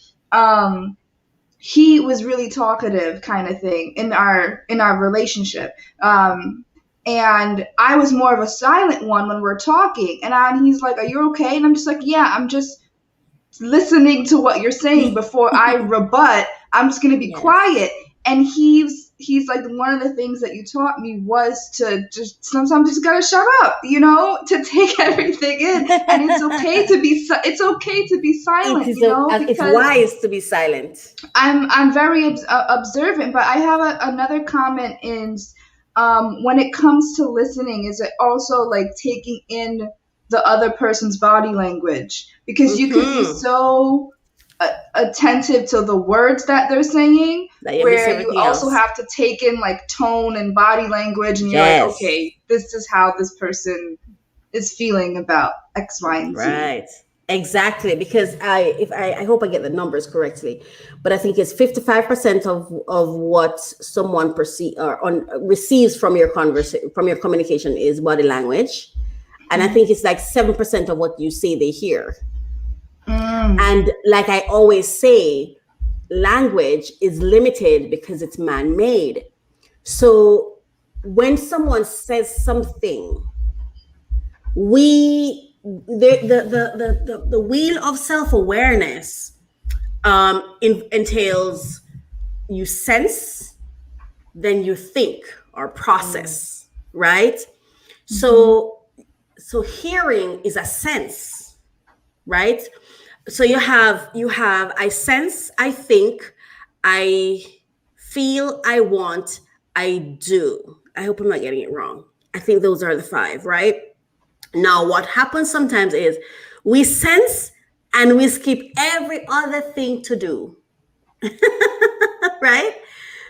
he was really talkative, kind of thing, in our relationship. And I was more of a silent one when we're talking, and he's like, "Are you okay?" And I'm just like, "Yeah, I'm just listening to what you're saying before I rebut. I'm just going to be quiet." And he's like, one of the things that you taught me was to just sometimes just gotta shut up, to take everything in. And it's okay to be silent. It's wise to be silent. I'm very observant, but I have another comment in when it comes to listening, is it also like taking in the other person's body language, because you could be so attentive to the words that they're saying, where you also have to take in like tone and body language, and you're like, okay, this is how this person is feeling about X, Y, and Z. Right. Exactly. Because I hope I get the numbers correctly, but I think it's 55% of what someone receives from your communication is body language. And I think it's like 7% of what you say they hear. And like I always say, language is limited because it's man-made. So when someone says something, the wheel of self-awareness entails you sense, then you think or process, right? So hearing is a sense, right? So you have I sense, I think, I feel, I want, I do. I hope I'm not getting it wrong. I think those are the 5, right? Now, what happens sometimes is we sense and we skip every other thing to do. right?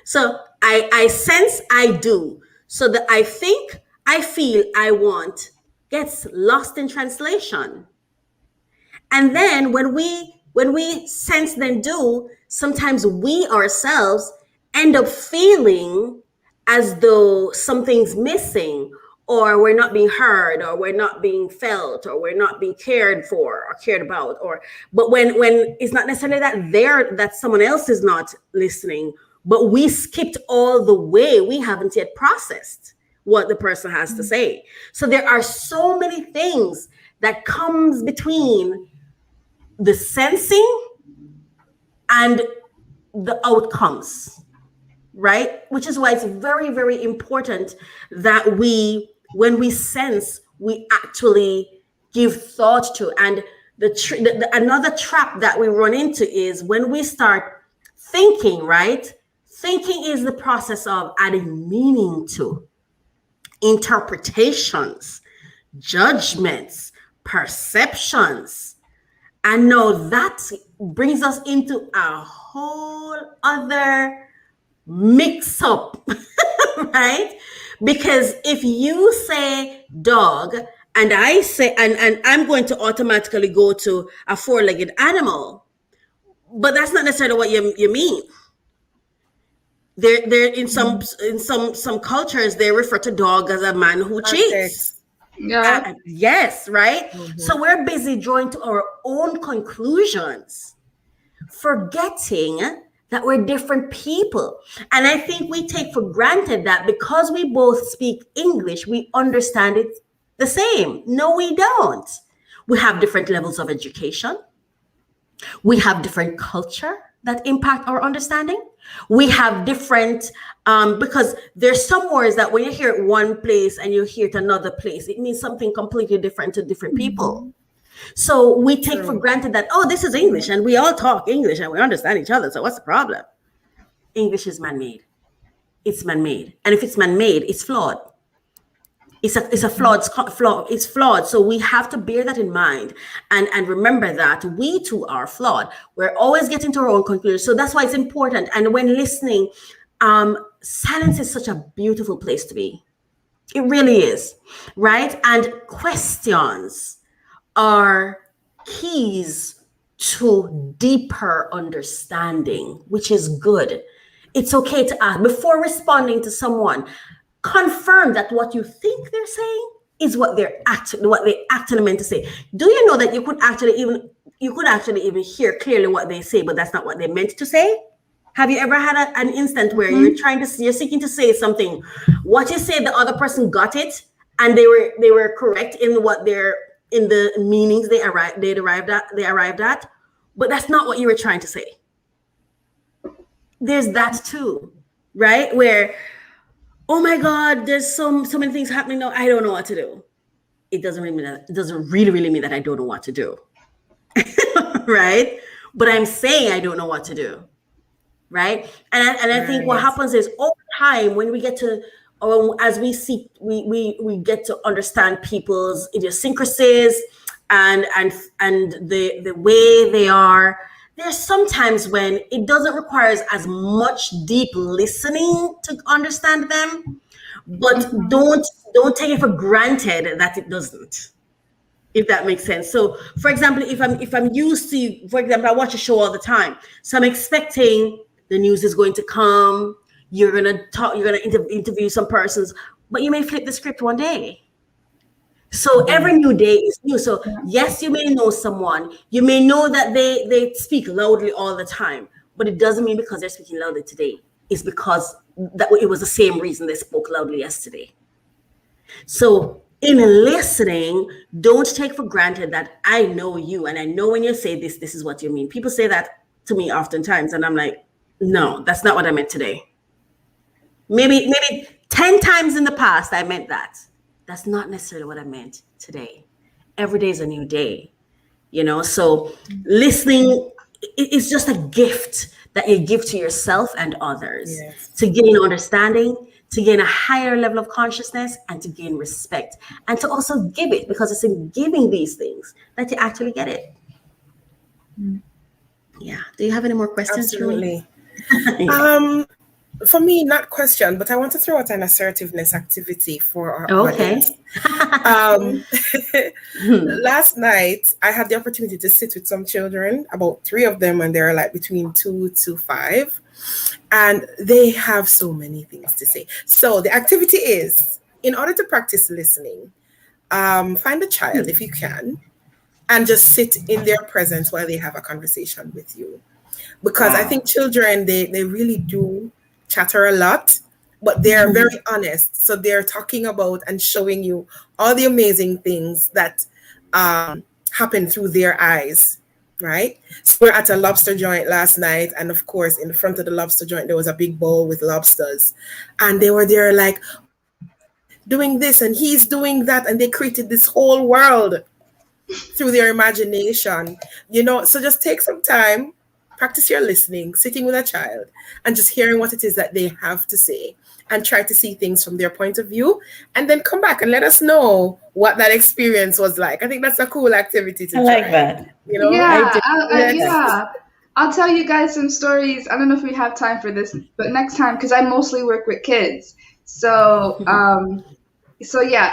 So I sense, I do. So the I think, I feel, I want gets lost in translation. And then when we sense then do, sometimes we ourselves end up feeling as though something's missing, or we're not being heard, or we're not being felt, or we're not being cared for or cared about. Or but when it's not necessarily that someone else is not listening, but we skipped all the way. We haven't yet processed what the person has to say. So there are so many things that comes between the sensing and the outcomes, right? Which is why it's very, very important that when we sense, we actually give thought to. And another trap that we run into is when we start thinking, right? Thinking is the process of adding meaning to interpretations, judgments, perceptions. And now that brings us into a whole other mix up, right? Because if you say dog and I say, and I'm going to automatically go to a four-legged animal, but that's not necessarily what you mean. There in some cultures, they refer to dog as a man who cheats. Yeah. Yes, right? So we're busy drawing to our own conclusions, forgetting that we're different people. And I think we take for granted that because we both speak English, we understand it the same. No, we don't. We have different levels of education. We have different culture that impact our understanding. We have different, because there's some words that when you hear it one place and you hear it another place, it means something completely different to different people. So we take for granted that, oh, this is English and we all talk English and we understand each other. So what's the problem? English is man-made. It's man-made. And if it's man-made, it's flawed. It's flawed. So we have to bear that in mind and remember that we too are flawed. We're always getting to our own conclusions. So that's why it's important. And when listening, silence is such a beautiful place to be. It really is, right? And questions are keys to deeper understanding, which is good. It's okay to ask before responding to someone. Confirm that what you think they're saying is what they actually meant to say. Do you know that you could actually even hear clearly what they say, but that's not what they meant to say? Have you ever had an instant where you're seeking to say something, what you say, the other person got it, and they were correct in the meanings they arrived at, but that's not what you were trying to say. There's that too, right? Where, oh my God, there's so many things happening now, I don't know what to do. It doesn't really mean that I don't know what to do. Right? But I'm saying I don't know what to do. Right? And I think what happens is over time, when we get to, as we see, we get to understand people's idiosyncrasies and the way they are. There's sometimes when it doesn't require as much deep listening to understand them, but don't take it for granted that it doesn't, if that makes sense. So, for example, if I'm used to, for example, I watch a show all the time, so I'm expecting the news is going to come. You're gonna interview some persons, but you may flip the script one day. So every new day is new. So yes, you may know someone. You may know that they speak loudly all the time, but it doesn't mean because they're speaking loudly today. It's because that it was the same reason they spoke loudly yesterday. So in listening, don't take for granted that I know you and I know when you say this is what you mean. People say that to me oftentimes, and I'm like, no, that's not what I meant today. Maybe 10 times in the past I meant that. That's not necessarily what I meant today. Every day is a new day, so listening is just a gift that you give to yourself and others to gain understanding, to gain a higher level of consciousness, and to gain respect, and to also give it, because it's in giving these things that you actually get it. Yeah. Do you have any more questions for me? Absolutely. For me, not question, but I want to throw out an assertiveness activity for our audience. Last night, I had the opportunity to sit with some children, about 3 of them, and they're like between 2 to 5. And they have so many things to say. So the activity is, in order to practice listening, find a child if you can, and just sit in their presence while they have a conversation with you. Because I think children, they really do chatter a lot, but they're very honest. So they're talking about and showing you all the amazing things that happen through their eyes, right? So we're at a lobster joint last night, and of course, in the front of the lobster joint, there was a big bowl with lobsters, and they were there like doing this, and he's doing that, and they created this whole world through their imagination, So just take some time, practice your listening, sitting with a child, and just hearing what it is that they have to say, and try to see things from their point of view, and then come back and let us know what that experience was like. I think that's a cool activity to try. I like that. Yeah, I'll tell you guys some stories. I don't know if we have time for this, but next time, because I mostly work with kids. So, yeah,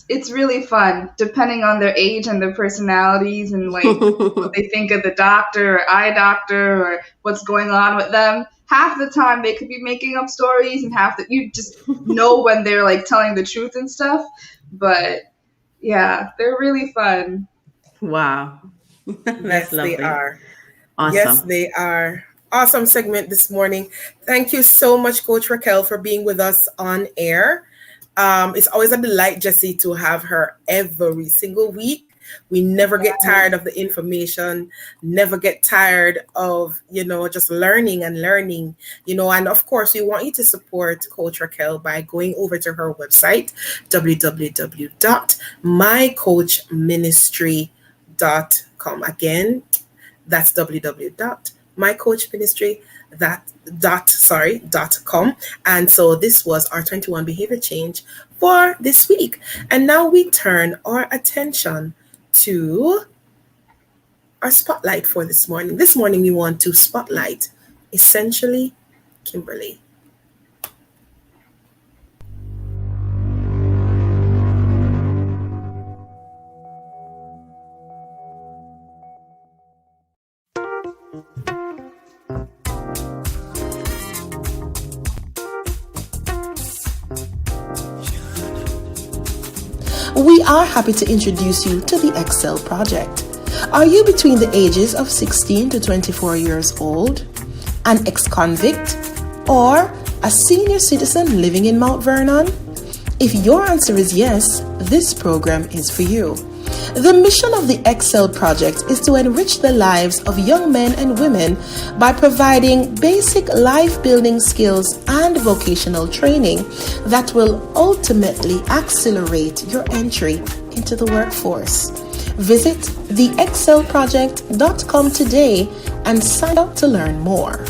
it's really fun, depending on their age and their personalities and like what they think of the doctor or eye doctor or what's going on with them. Half the time they could be making up stories, and half that you just know when they're like telling the truth and stuff. But yeah, they're really fun. Wow. That's lovely. They are. Awesome. Yes, they are. Awesome segment this morning. Thank you so much, Coach Racquel, for being with us on air. It's always a delight, Jessie, to have her every single week. We never get tired of the information, never get tired of, just learning and learning, and of course, we want you to support Coach Racquel by going over to her website, www.mycoachministry.com. Again, that's www.mycoachministry.com. And so this was our 21 behavior change for this week. And now we turn our attention to our spotlight for this morning. This morning we want to spotlight essentially Kimberly. We are happy to introduce you to the Excel Project. Are you between the ages of 16 to 24 years old, an ex-convict, or a senior citizen living in Mount Vernon? If your answer is yes, this program is for you. The mission of the Excel Project is to enrich the lives of young men and women by providing basic life-building skills and vocational training that will ultimately accelerate your entry into the workforce. Visit theexcelproject.com today and sign up to learn more.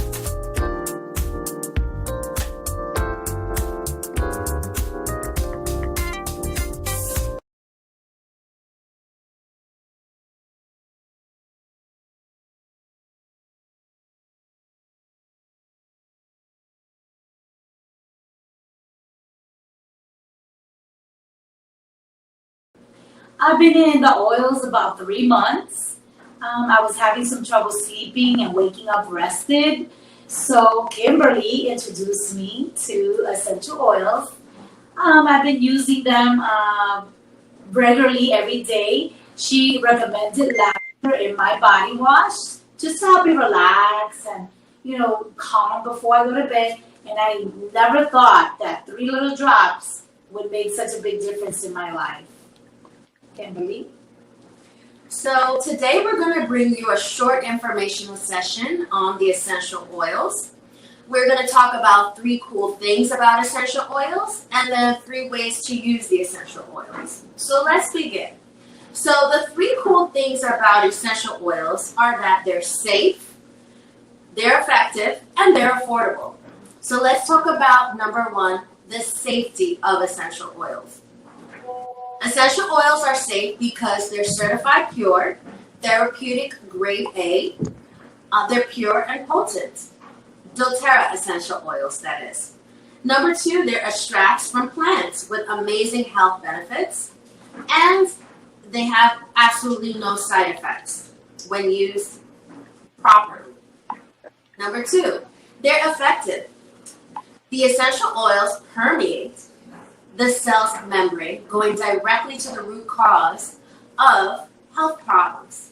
I've been in the oils about 3 months. I was having some trouble sleeping and waking up rested. So Kimberly introduced me to essential oils. I've been using them regularly every day. She recommended lavender in my body wash just to help me relax and, calm before I go to bed. And I never thought that 3 little drops would make such a big difference in my life. Kimberly? So today we're going to bring you a short informational session on the essential oils. We're going to talk about 3 cool things about essential oils and then 3 ways to use the essential oils. So let's begin. So the 3 cool things about essential oils are that they're safe, they're effective, and they're affordable. So let's talk about number 1, the safety of essential oils. Essential oils are safe because they're certified pure, therapeutic grade A, They're pure and potent. doTERRA essential oils, that is. Number 2, they're extracts from plants with amazing health benefits, and they have absolutely no side effects when used properly. Number 2, they're effective. The essential oils permeate the cell's membrane, going directly to the root cause of health problems.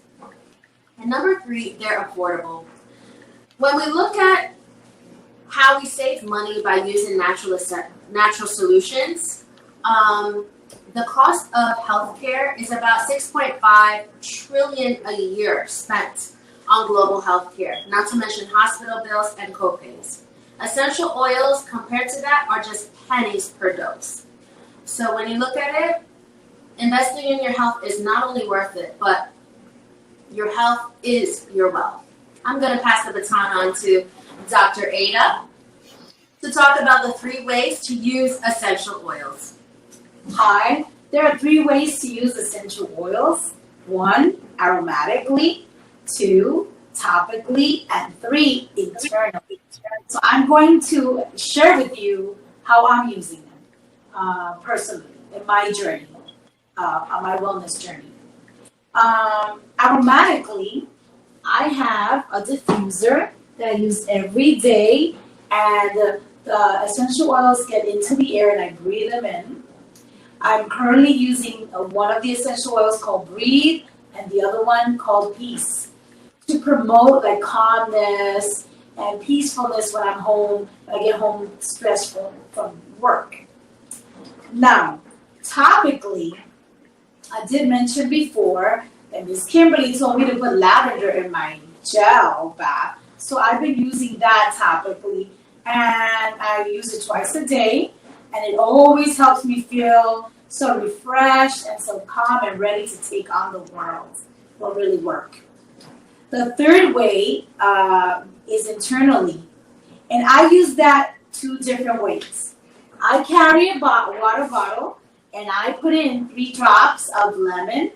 And number 3, they're affordable. When we look at how we save money by using natural solutions, the cost of healthcare is about $6.5 trillion a year spent on global healthcare, not to mention hospital bills and copays. Essential oils, compared to that, are just pennies per dose. So when you look at it, investing in your health is not only worth it, but your health is your wealth. I'm going to pass the baton on to Dr. Ada to talk about the 3 ways to use essential oils. Hi, there are 3 ways to use essential oils. 1, aromatically. 2, topically. And 3, internally. So I'm going to share with you how I'm using them personally in my journey, on my wellness journey. Aromatically, I have a diffuser that I use every day, and the essential oils get into the air and I breathe them in. I'm currently using one of the essential oils called Breathe and the other one called Peace to promote like calmness and peacefulness when I'm home, when I get home stressed from work. Now, topically, I did mention before that Miss Kimberly told me to put lavender in my gel bath. So I've been using that topically, and I use it twice a day, and it always helps me feel so refreshed and so calm and ready to take on the world. Will really work. The 3rd way is internally, and I use that 2 different ways. I carry a water bottle, and I put in 3 drops of lemon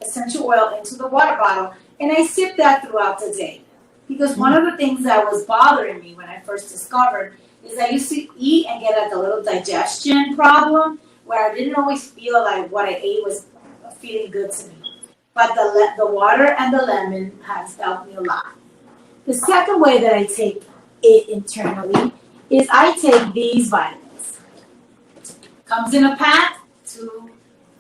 essential oil into the water bottle, and I sip that throughout the day. Because one of the things that was bothering me when I first discovered is I used to eat and get like a little digestion problem where I didn't always feel like what I ate was feeling good to me. But the water and the lemon has helped me a lot. The second way that I take it internally is I take these vitamins. Comes in a pack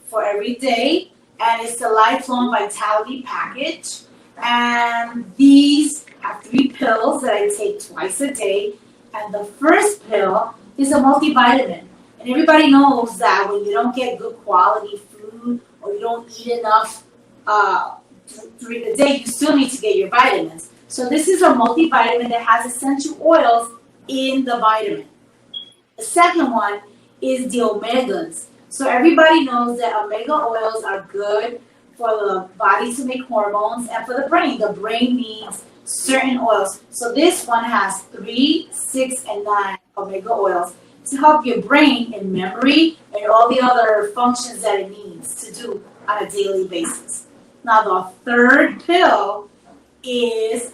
for every day, and it's the Lifelong Vitality package. And these have 3 pills that I take twice a day. And the first pill is a multivitamin. And everybody knows that when you don't get good quality food or you don't eat enough during the day, you still need to get your vitamins. So this is a multivitamin that has essential oils in the vitamin. The second one is the omegas. So everybody knows that omega oils are good for the body to make hormones and for the brain. The brain needs certain oils. So this one has 3, 6, and 9 omega oils to help your brain in memory and all the other functions that it needs to do on a daily basis. Now the 3rd pill is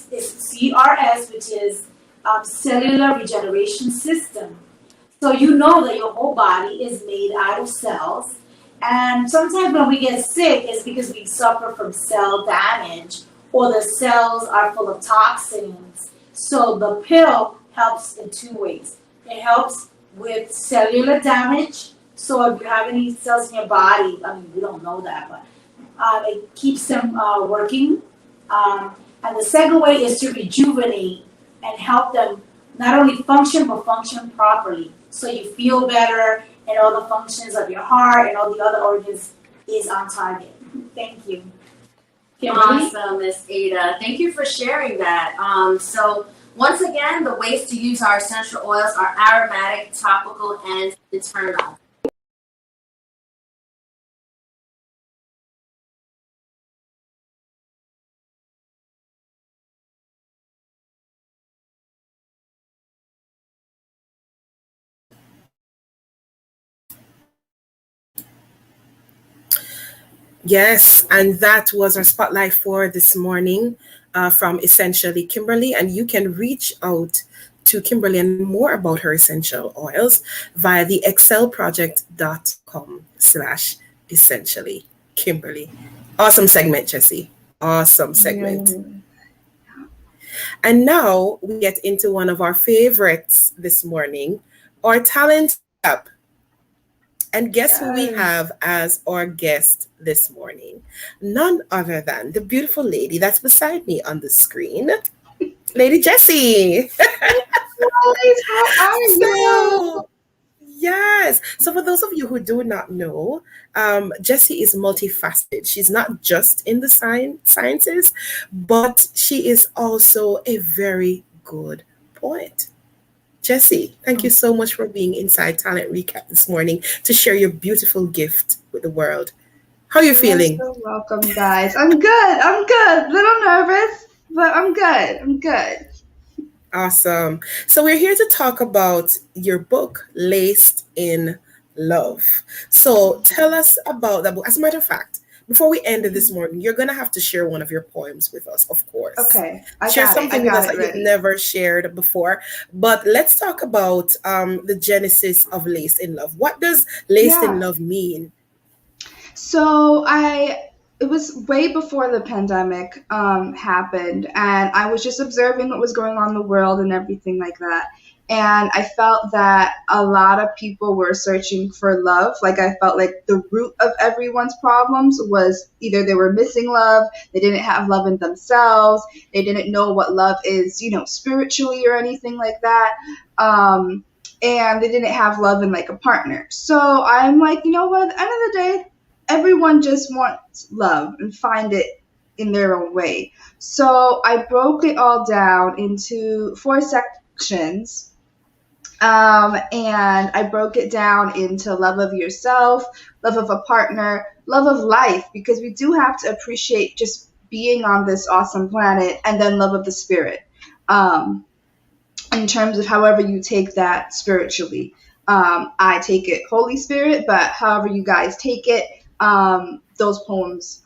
CRS, which is cellular regeneration system. So you know that your whole body is made out of cells. And sometimes when we get sick, it's because we suffer from cell damage or the cells are full of toxins. So the pill helps in 2 ways. It helps with cellular damage. So if you have any cells in your body, I mean, we don't know that, but it keeps them working. And the second way is to rejuvenate and help them not only function, but function properly. So you feel better and all the functions of your heart and all the other organs is on target. Thank you. Kimberly? Awesome, Miss Ada. Thank you for sharing that. So once again, the ways to use our essential oils are aromatic, topical, and internal. Yes, and that was our spotlight for this morning. from Essentially Kimberly, and you can reach out to Kimberly and more about her essential oils via the excelproject.com/essentially Kimberly. Awesome segment, Jessie. Awesome segment. And now we get into one of our favorites this morning, our talent up. And guess who we have as our guest this morning? None other than the beautiful lady that's beside me on the screen, Lady Jessie. How are you? Yes. So for those of you who do not know, Jessie is multifaceted. She's not just in the sciences, but she is also a very good poet. Jessie, thank you so much for being inside Talent Recap this morning to share your beautiful gift with the world. How are you feeling? You're so welcome, guys. I'm good. Little nervous, but I'm good. Awesome. So we're here to talk about your book, Laced in Love. So tell us about that book. As a matter of fact, before we end it this morning, you're going to have to share one of your poems with us, of course. Okay. Share something with us that you've never shared before. But let's talk about the genesis of Laced in Love. What does Laced in Love mean? So it was way before the pandemic happened, and I was just observing what was going on in the world and everything like that. And I felt that a lot of people were searching for love. Like, I felt like the root of everyone's problems was either they were missing love, they didn't have love in themselves, they didn't know what love is, spiritually or anything like that. And they didn't have love in like a partner. So I'm like, you know what, at the end of the day, everyone just wants love and find it in their own way. So I broke it all down into 4 sections. And I broke it down into love of yourself, love of a partner, love of life, because we do have to appreciate just being on this awesome planet, and then love of the spirit, in terms of however you take that spiritually. I take it Holy Spirit, but however you guys take it, those poems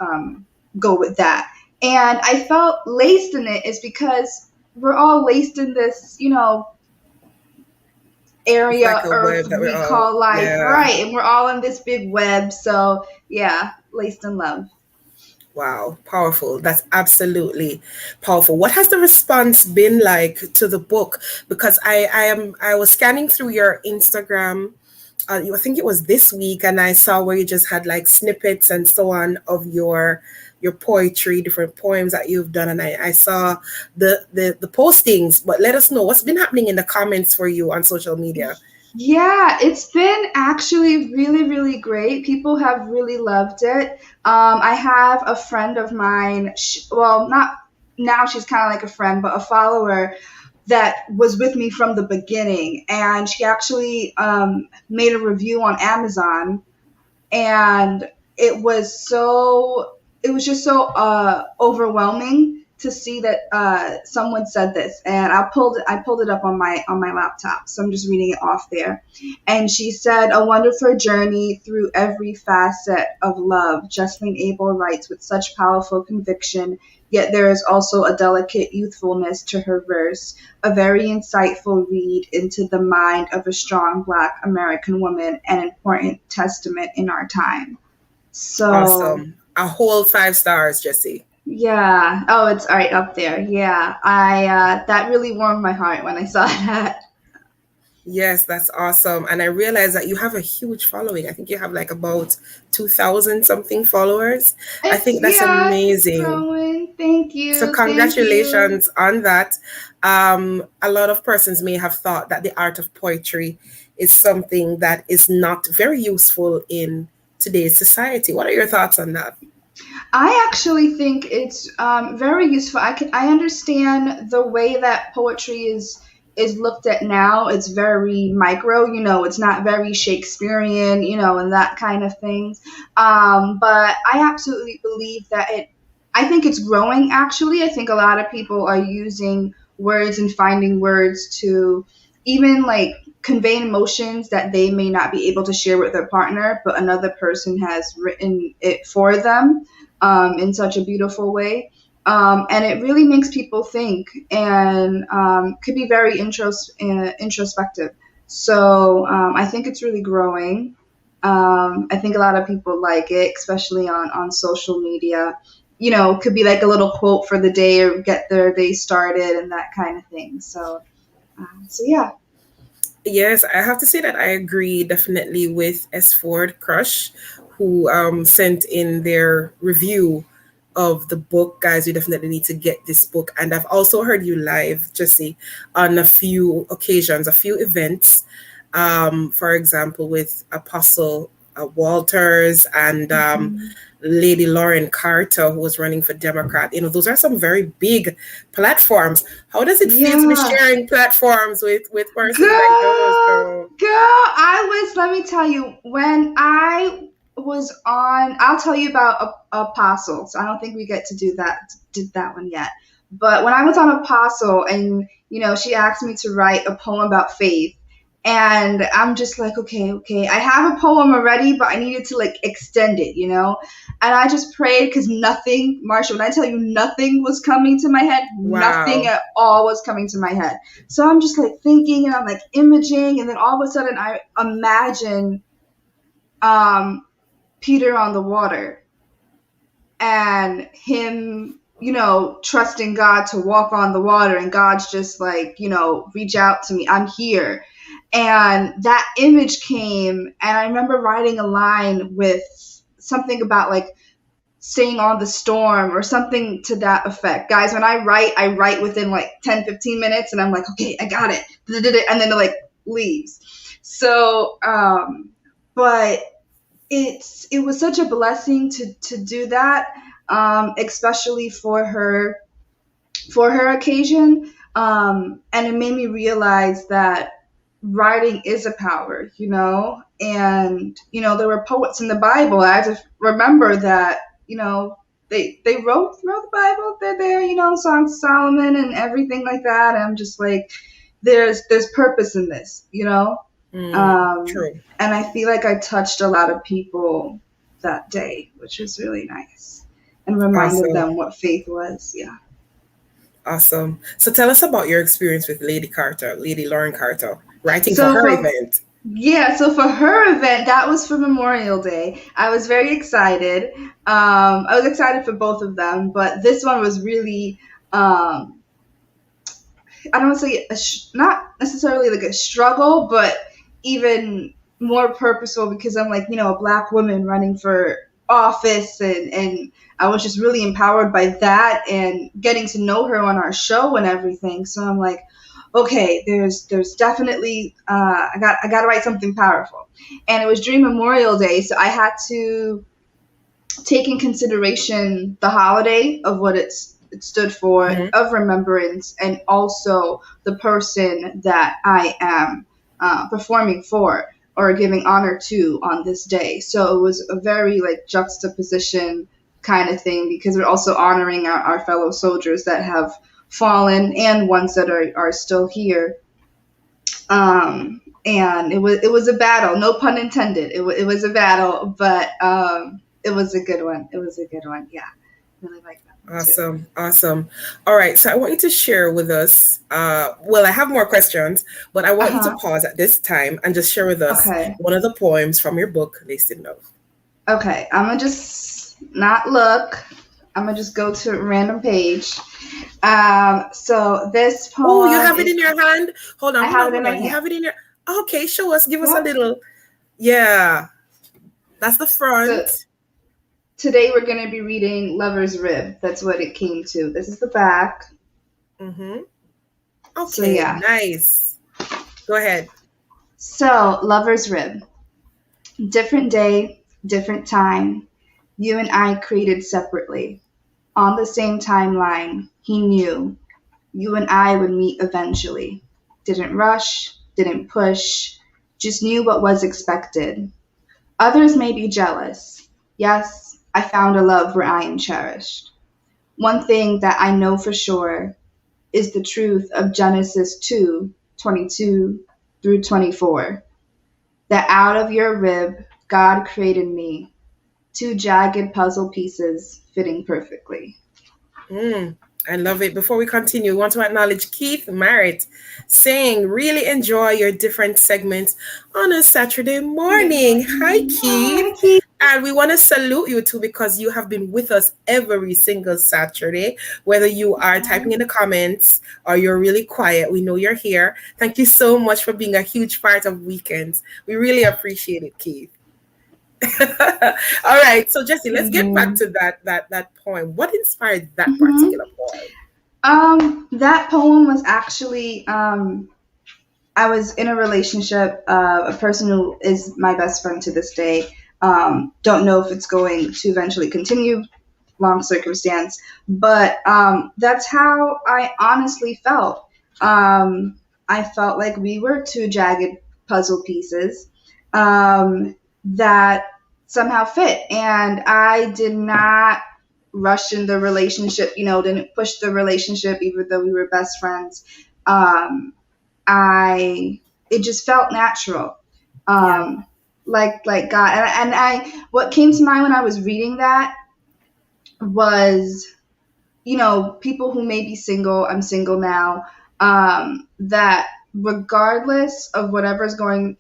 go with that. And I felt laced in it is because we're all laced in this, area like Earth we call life, right? And we're all in this big web. So yeah, laced in love. Wow, powerful. That's absolutely powerful. What has the response been like to the book? Because I was scanning through your Instagram, I think it was this week, and I saw where you just had like snippets and so on of your poetry, different poems that you've done, and I saw the postings. But let us know what's been happening in the comments for you on social media. Yeah, it's been actually really, really great. People have really loved it. I have a friend of mine, not now, she's kind of like a friend, but a follower that was with me from the beginning, and she actually made a review on Amazon, and it was just so overwhelming to see that someone said this. And I pulled it up on my laptop, so I'm just reading it off there. And she said, "A wonderful journey through every facet of love. Jocelyn Abel writes with such powerful conviction, yet there is also a delicate youthfulness to her verse, a very insightful read into the mind of a strong Black American woman, an important testament in our time." So awesome. A whole 5 stars, Jessie. Yeah. Oh, it's right up there. Yeah. That really warmed my heart when I saw that. Yes, that's awesome. And I realized that you have a huge following. I think you have like about 2,000 something followers. I think that's amazing. Growing. Thank you. So congratulations on that. A lot of persons may have thought that the art of poetry is something that is not very useful in today's society. What are your thoughts on that? I actually think it's very useful. I understand the way that poetry is looked at now. It's very micro, it's not very Shakespearean, and that kind of things. But I absolutely believe that I think it's growing, actually. I think a lot of people are using words and finding words to even like convey emotions that they may not be able to share with their partner, but another person has written it for them in such a beautiful way. And it really makes people think and could be very introspective. So I think it's really growing. I think a lot of people like it, especially on social media. You know, could be like a little quote for the day or get their day started and that kind of thing. So yeah. Yes, I have to say that I agree definitely with S. Ford Crush, who sent in their review of the book. Guys, you definitely need to get this book. And I've also heard you live, Jesse, on a few occasions, a few events. For example, with Apostle Walters and Lady Lauren Carter, who was running for Democrat. You know, those are some very big platforms. How does it feel to be sharing platforms with persons like those? Girl, let me tell you, when I was on, I'll tell you about Apostles. I don't think we get to did that one yet. But when I was on Apostle and, you know, she asked me to write a poem about faith. And I'm just like, okay. I have a poem already, but I needed to like extend it, you know? And I just prayed because nothing, Marsha, when I tell you nothing was coming to my head, nothing at all was coming to my head. So I'm just like thinking and I'm like imaging. And then all of a sudden I imagine Peter on the water and him, you know, trusting God to walk on the water. And God's just like, you know, reach out to me. I'm here. And that image came, and I remember writing a line with something about like staying on the storm or something to that effect. Guys, when I write within like 10, 15 minutes and I'm like, okay, I got it. And then it like leaves. So, but it was such a blessing to do that, especially for her occasion. And it made me realize that writing is a power, you know, and, you know, there were poets in the Bible. I just remember that, you know, they wrote the Bible. They're there, you know, Songs of Solomon and everything like that. And I'm just like, there's purpose in this, you know? True. And I feel like I touched a lot of people that day, which was really nice, and reminded them what faith was. Yeah. Awesome. So tell us about your experience with Lady Lauren Carter, writing for her event. Yeah, so for her event, that was for Memorial Day. I was very excited. I was excited for both of them, but this one was really, I don't want to say, not necessarily like a struggle, but even more purposeful because I'm like, you know, a Black woman running for office and I was just really empowered by that and getting to know her on our show and everything. So I'm like, okay, there's definitely I got to write something powerful. And it was during Memorial Day, so I had to take in consideration the holiday of what it stood for, of remembrance, and also the person that I am performing for or giving honor to on this day. So it was a very like juxtaposition kind of thing because we're also honoring our fellow soldiers that have fallen and ones that are still here. And it was a battle, no pun intended. It was a battle, but it was a good one. Yeah, really like that. Awesome. All right, so I want you to share with us. Well, I have more questions, but I want you to pause at this time and just share with us one of the poems from your book, Laced in Love. Okay, I'm gonna just not look. I'm gonna just go to a random page. So this poem. Oh, you have it in your hand? Hold on. I have it in my hand. You have it in your. Okay, show us. Give us a little. Yeah, that's the front. So, today we're gonna be reading Lover's Rib. That's what it came to. This is the back. Okay. So, yeah. Nice. Go ahead. So, Lover's Rib. Different day, different time. You and I created separately. On the same timeline, he knew you and I would meet eventually. Didn't rush, didn't push, just knew what was expected. Others may be jealous. Yes, I found a love where I am cherished. One thing that I know for sure is the truth of Genesis 2:22 through 24. That out of your rib, God created me, two jagged puzzle pieces fitting perfectly. I love it. Before we continue, we want to acknowledge Keith Merritt saying, really enjoy your different segments on a Saturday morning. Hi, Keith. And we want to salute you too, because you have been with us every single Saturday, whether you are typing in the comments or you're really quiet. We know you're here. Thank you so much for being a huge part of Weekends. We really appreciate it, Keith. All right, so Jessie, let's get back to that poem. What inspired that particular poem? That poem was actually I was in a relationship, a person who is my best friend to this day. Don't know if it's going to eventually continue, long circumstance, but that's how I honestly felt. I felt like we were two jagged puzzle pieces that somehow fit, and I did not rush in the relationship, didn't push the relationship even though we were best friends. It just felt natural. Like God. And what came to mind when I was reading that was, people who may be single, I'm single now, that regardless of whatever's going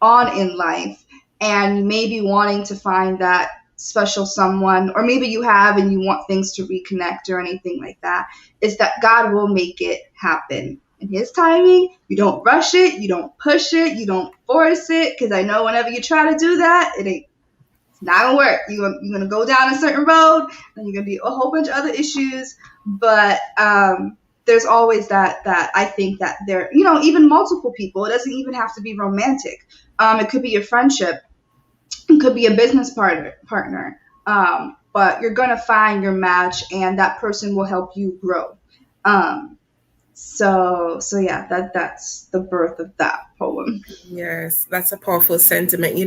on in life, and you may be wanting to find that special someone, or maybe you have and you want things to reconnect or anything like that, is that God will make it happen in His timing. You don't rush it, you don't push it, you don't force it, because I know whenever you try to do that, it's not gonna work. You're gonna go down a certain road, and you're gonna be a whole bunch of other issues. But there's always that I think that there, even multiple people. It doesn't even have to be romantic. It could be a friendship. It could be a business partner. But you're gonna find your match, and that person will help you grow. So yeah, that's the birth of that poem. Yes, that's a powerful sentiment,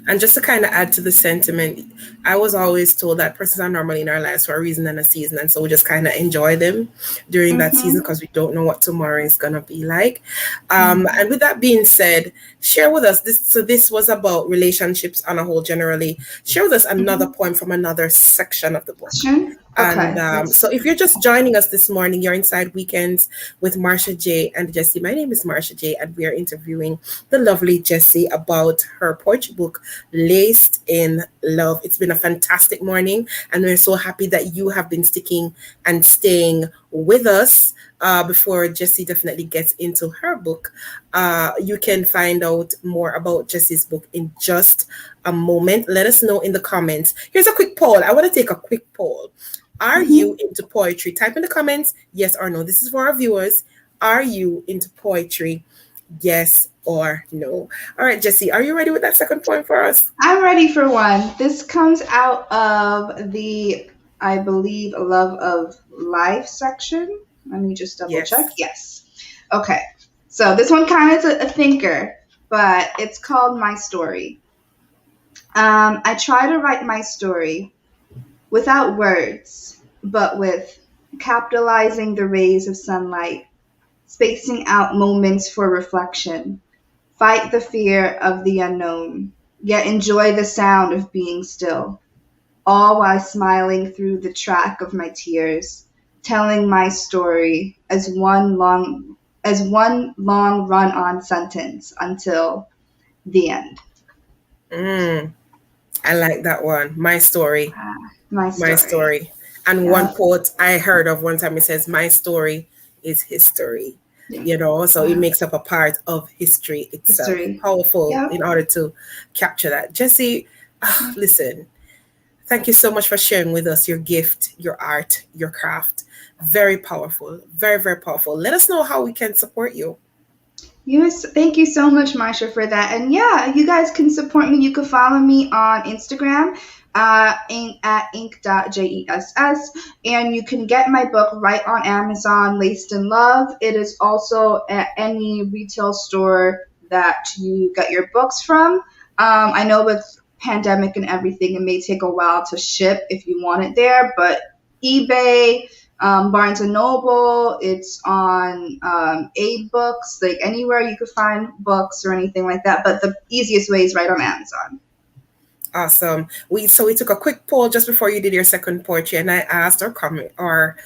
and just to kind of add to the sentiment, I was always told that persons are normally in our lives for a reason and a season, and so we just kind of enjoy them during that season, because we don't know what tomorrow is gonna be like. And with that being said, share with us this was about relationships on a whole generally. Share with us another poem from another section of the book. Sure. Okay. And so if you're just joining us this morning, you're inside Weekends with Marsha J and Jessie. My name is Marsha J, and we are interviewing the lovely Jessie about her poetry book, Laced in Love. It's been a fantastic morning, and we're so happy that you have been sticking and staying with us. Before Jessie definitely gets into her book, you can find out more about Jessie's book in just a moment. Let us know in the comments. Here's a quick poll. I want to take a quick poll. Are you into poetry? Type in the comments, yes or no. This is for our viewers. Are you into poetry? Yes or no. All right, Jessie, are you ready with that second poem for us? I'm ready for one. This comes out of the, I believe, Love of Life section. Let me just double check. Yes. Okay. So this one kind of is a thinker, but it's called My Story. I try to write my story without words, but with capitalizing the rays of sunlight, spacing out moments for reflection, fight the fear of the unknown, yet enjoy the sound of being still, all while smiling through the track of my tears, telling my story as one long run-on sentence until the end. I like that one. My story. My story. And one quote I heard of one time, it says, my story is history. So it makes up a part of history itself. Powerful in order to capture that. Jessie, listen, thank you so much for sharing with us your gift, your art, your craft. Very powerful. Very, very powerful. Let us know how we can support you. Yes, thank you so much, Marsha, for that. And yeah, you guys can support me. You can follow me on Instagram at ink.jess, and you can get my book right on Amazon, Laced in Love. It is also at any retail store that you get your books from. I know with pandemic and everything, it may take a while to ship if you want it there, but eBay, Barnes & Noble, it's on A-Books, like anywhere you could find books or anything like that. But the easiest way is right on Amazon. Awesome. We took a quick poll just before you did your second poetry, and I asked our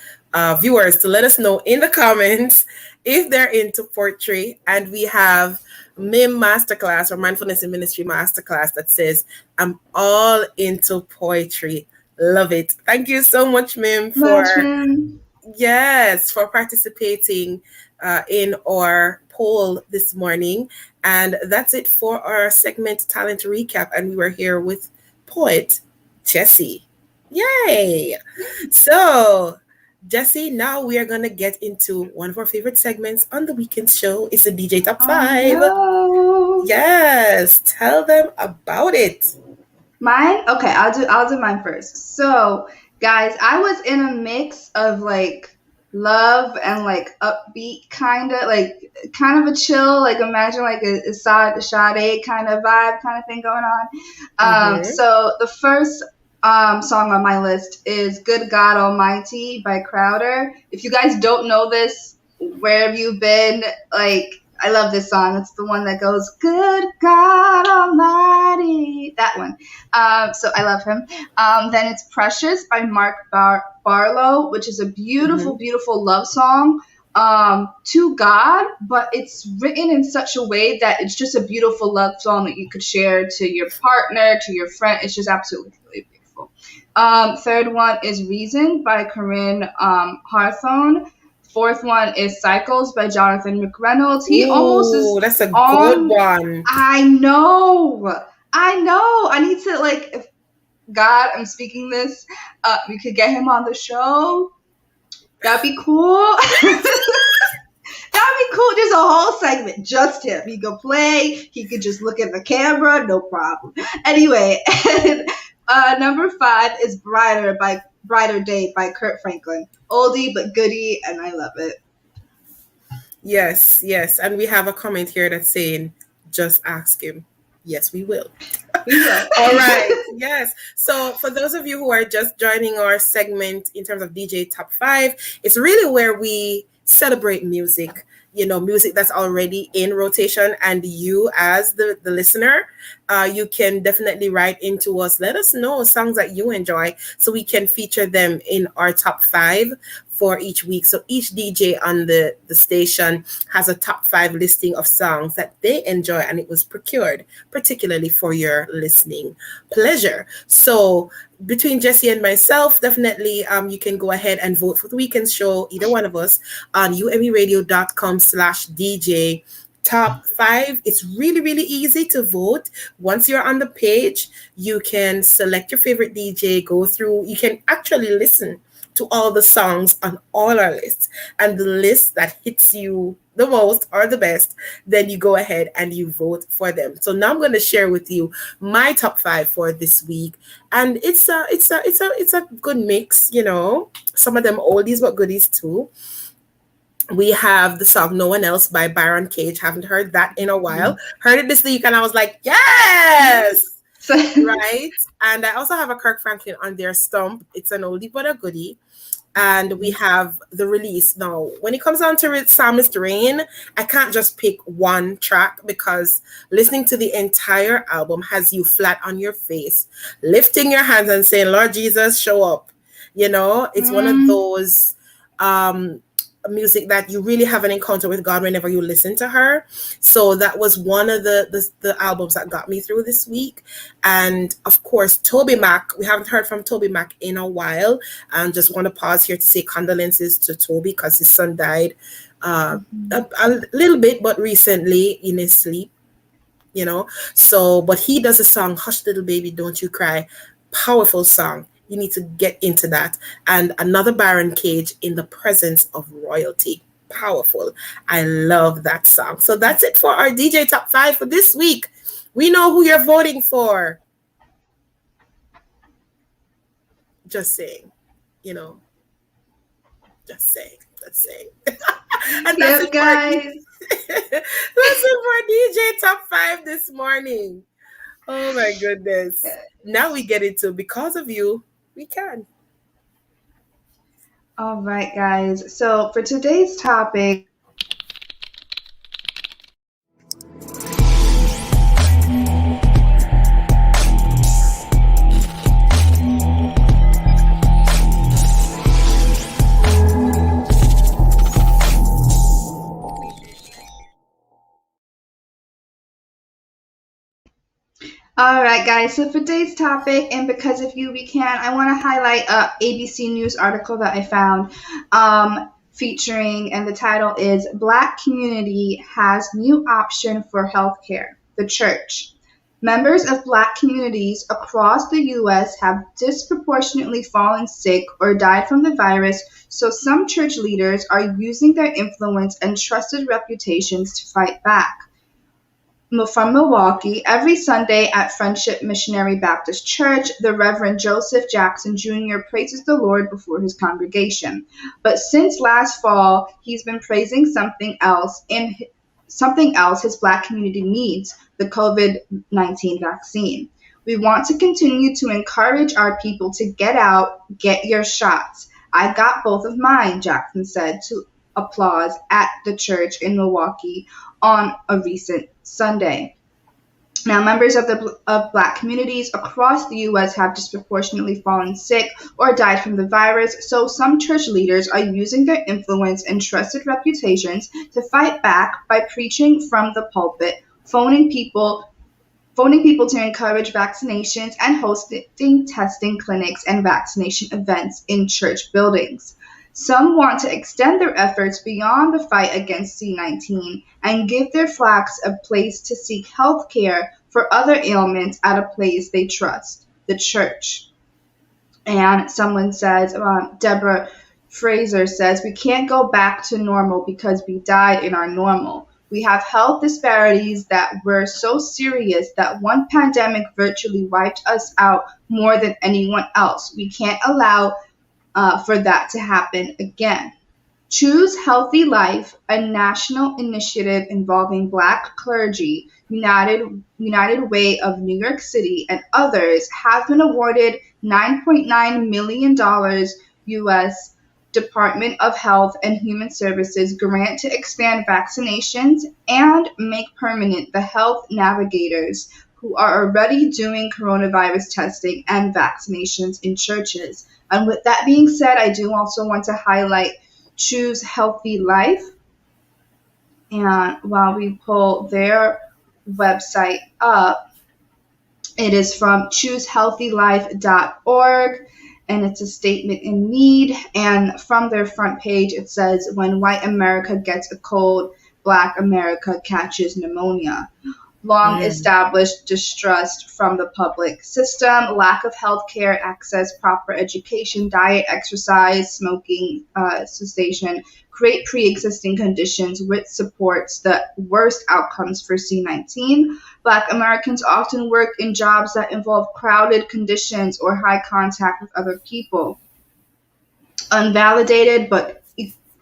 viewers to let us know in the comments if they're into poetry. And we have MIM Masterclass, or Mindfulness in Ministry Masterclass, that says, I'm all into poetry. Love it. Thank you so much, MIM, for participating in our poll this morning. And that's it for our segment Talent Recap. And we were here with poet Jessie. Yay! So, Jessie, now we are going to get into one of our favorite segments on the weekend show. It's the DJ Top 5. Oh, no. Yes, tell them about it. Mine? Okay, I'll do mine first. So, guys, I was in a mix of like love and like upbeat kind of a chill, like imagine like a Sade kind of vibe kind of thing going on. So the first song on my list is Good God Almighty by Crowder. If you guys don't know this, where have you been? Like, I love this song. It's the one that goes, Good God Almighty. That one. So I love him. Then it's Precious by Mark Barlow, which is a beautiful, beautiful love song to God, but it's written in such a way that it's just a beautiful love song that you could share to your partner, to your friend. It's just absolutely beautiful. Third one is Reason by Corinne Hawthorne. Fourth one is Cycles by Jonathan McReynolds. That's a good one. I know. I need to, like, if God, I'm speaking this, we could get him on the show. That'd be cool. That'd be cool. There's a whole segment, just him. He could play. He could just look at the camera. No problem. Anyway, number 5 is Brighter Day by Kurt Franklin. Oldie but goodie, and I love it. Yes. And we have a comment here that's saying, just ask him. Yes, we will. We will. All right. Yes. So for those of you who are just joining our segment in terms of DJ Top 5, it's really where we celebrate music, music that's already in rotation. And you, as the listener, you can definitely write into us. Let us know songs that you enjoy so we can feature them in our top 5 for each week. So each DJ on the station has a top 5 listing of songs that they enjoy, and it was procured particularly for your listening pleasure. So between Jessie and myself, definitely you can go ahead and vote for the weekend show, either one of us, on umeradio.com/DJ Top 5. It's really, really easy to vote. Once you're on the page, you can select your favorite DJ, go through. You can actually listen to all the songs on all our lists, and the list that hits you the most or the best, then you go ahead and you vote for them. So now I'm going to share with you my top 5 for this week, and it's a good mix. Some of them oldies but goodies too. We have the song No One Else by Byron Cage. Haven't heard that in a while. Heard it this week and I was like, yes! Right? And I also have a Kirk Franklin on their Stump. It's an oldie but a goodie. And we have the release. Now, when it comes down to Psalmist Rain, I can't just pick one track, because listening to the entire album has you flat on your face, lifting your hands and saying, Lord Jesus, show up. It's one of those music that you really have an encounter with God whenever you listen to her. So that was one of the albums that got me through this week. And of course, Toby Mac. We haven't heard from Toby Mac in a while, and just want to pause here to say condolences to Toby, because his son died a little bit, but recently in his sleep, so, but he does a song, Hush Little Baby Don't You Cry. Powerful song. You need to get into that. And another Byron Cage, In the Presence of Royalty. Powerful. I love that song. So that's it for our DJ Top 5 for this week. We know who you're voting for. Just saying. Just saying. And that's it, guys. That's it for DJ Top 5 this morning. Oh my goodness. Now we get into Because of You, We Can. All right, guys. So for today's topic, All right, guys. So for today's topic, and because of you, we can. I want to highlight a ABC News article that I found, featuring, and the title is "Black Community Has New Option for Healthcare: The Church." Members of Black communities across the U.S. have disproportionately fallen sick or died from the virus, so some church leaders are using their influence and trusted reputations to fight back. From Milwaukee, every Sunday at Friendship Missionary Baptist Church, the Reverend Joseph Jackson Jr. praises the Lord before his congregation. But since last fall, he's been praising something else his Black community needs: the COVID-19 vaccine. We want to continue to encourage our people to get out, get your shots. I got both of mine, Jackson said to applause at the church in Milwaukee on a recent Sunday. Now, members of Black communities across the U.S. have disproportionately fallen sick or died from the virus, so some church leaders are using their influence and trusted reputations to fight back by preaching from the pulpit, phoning people to encourage vaccinations, and hosting testing clinics and vaccination events in church buildings. Some want to extend their efforts beyond the fight against C-19 and give their flocks a place to seek health care for other ailments at a place they trust: the church. And someone says, Deborah Fraser says, "We can't go back to normal because we died in our normal. We have health disparities that were so serious that one pandemic virtually wiped us out more than anyone else. We can't allow for that to happen again." Choose Healthy Life, a national initiative involving Black clergy, United Way of New York City, and others, have been awarded $9.9 million U.S. Department of Health and Human Services grant to expand vaccinations and make permanent the health navigators who are already doing coronavirus testing and vaccinations in churches. And with that being said, I do also want to highlight Choose Healthy Life. And while we pull their website up, it is from choosehealthylife.org, and it's a statement in need. And from their front page, it says, "When white America gets a cold, Black America catches pneumonia." Long established distrust from the public system, lack of health care access, proper education, diet, exercise, smoking cessation create pre-existing conditions which supports the worst outcomes for C-19. Black Americans often work in jobs that involve crowded conditions or high contact with other people. Unvalidated but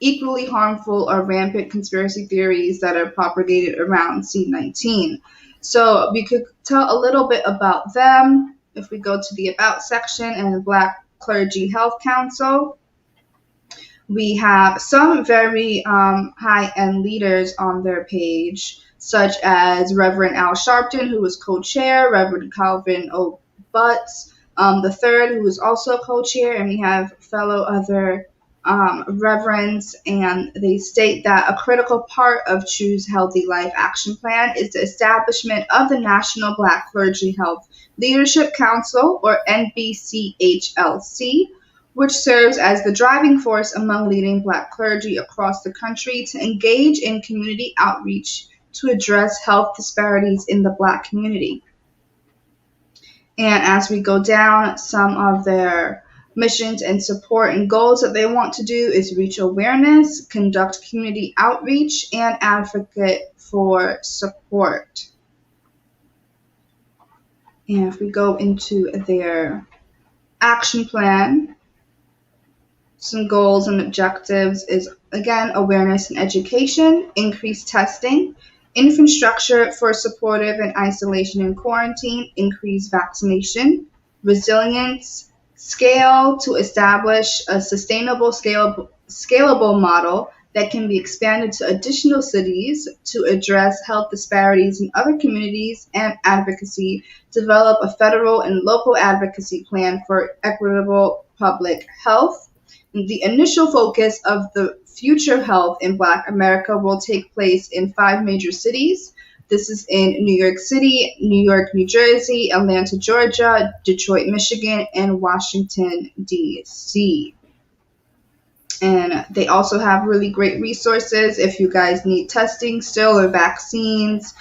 equally harmful are rampant conspiracy theories that are propagated around C-19. So we could tell a little bit about them if we go to the About section and the Black Clergy Health Council. We have some very high-end leaders on their page, such as Reverend Al Sharpton, who was co-chair, Reverend Calvin O. Butts, the third, who is also co-chair, and we have fellow other reverends, and they state that a critical part of Choose Healthy Life Action Plan is the establishment of the National Black Clergy Health Leadership Council, or NBCHLC, which serves as the driving force among leading Black clergy across the country to engage in community outreach to address health disparities in the Black community. And as we go down, some of their missions and support and goals that they want to do is reach awareness, conduct community outreach, and advocate for support. And if we go into their action plan, some goals and objectives is, again, awareness and education, increased testing, infrastructure for supportive and isolation and quarantine, increased vaccination, resilience, scale to establish a sustainable, scalable model that can be expanded to additional cities to address health disparities in other communities, and advocacy, develop a federal and local advocacy plan for equitable public health. The initial focus of the future health in Black America will take place in 5 major cities. This is in New York City, New York, New Jersey, Atlanta, Georgia, Detroit, Michigan, and Washington, D.C. And they also have really great resources if you guys need testing still or vaccines.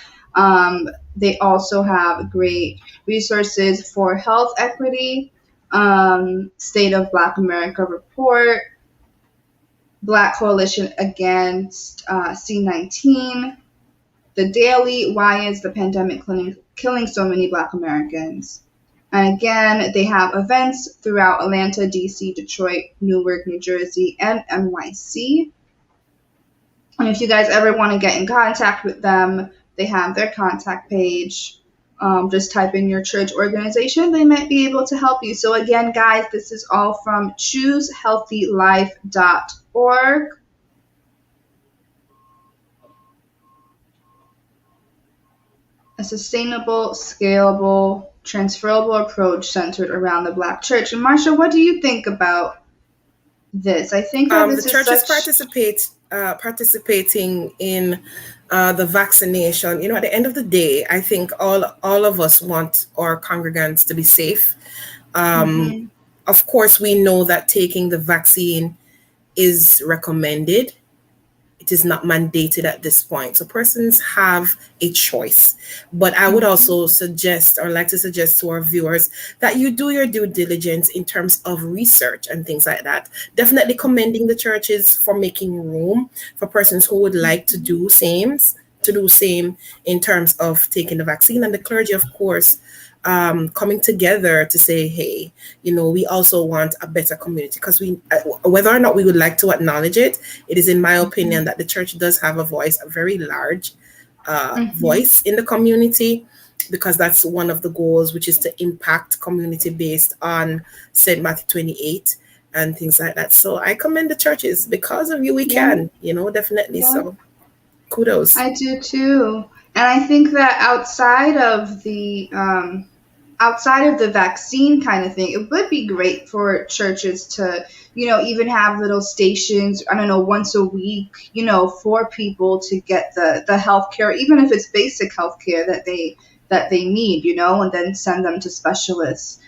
They also have great resources for health equity, State of Black America Report, Black Coalition Against C-19, The Daily, Why is the Pandemic Killing So Many Black Americans? And again, they have events throughout Atlanta, D.C., Detroit, Newark, New Jersey, and NYC. And if you guys ever want to get in contact with them, they have their contact page. Just type in your church organization. They might be able to help you. So again, guys, this is all from choosehealthylife.org. A sustainable, scalable, transferable approach centered around the Black church. And Marsha, what do you think about this? I think that this the church is participating in the vaccination. You know, at the end of the day, I think all of us want our congregants to be safe. Of course, we know that taking the vaccine is recommended. It is not mandated at this point. So persons have a choice. But I would also suggest, or like to suggest to our viewers, that you do your due diligence in terms of research and things like that. Definitely commending the churches for making room for persons who would like to do same in terms of taking the vaccine, and the clergy, of course, coming together to say, hey, you know, we also want a better community, because we, whether or not we would like to acknowledge it, it is in my opinion that the church does have a voice, a very large voice in the community, because that's one of the goals, which is to impact community based on St. Matthew 28 and things like that. So I commend the churches. Because of you, we can, you know, definitely. So kudos. I do too. And I think that outside of the vaccine kind of thing, it would be great for churches to, you know, even have little stations, I don't know, once a week, you know, for people to get the healthcare, even if it's basic healthcare that they need, you know, and then send them to specialists.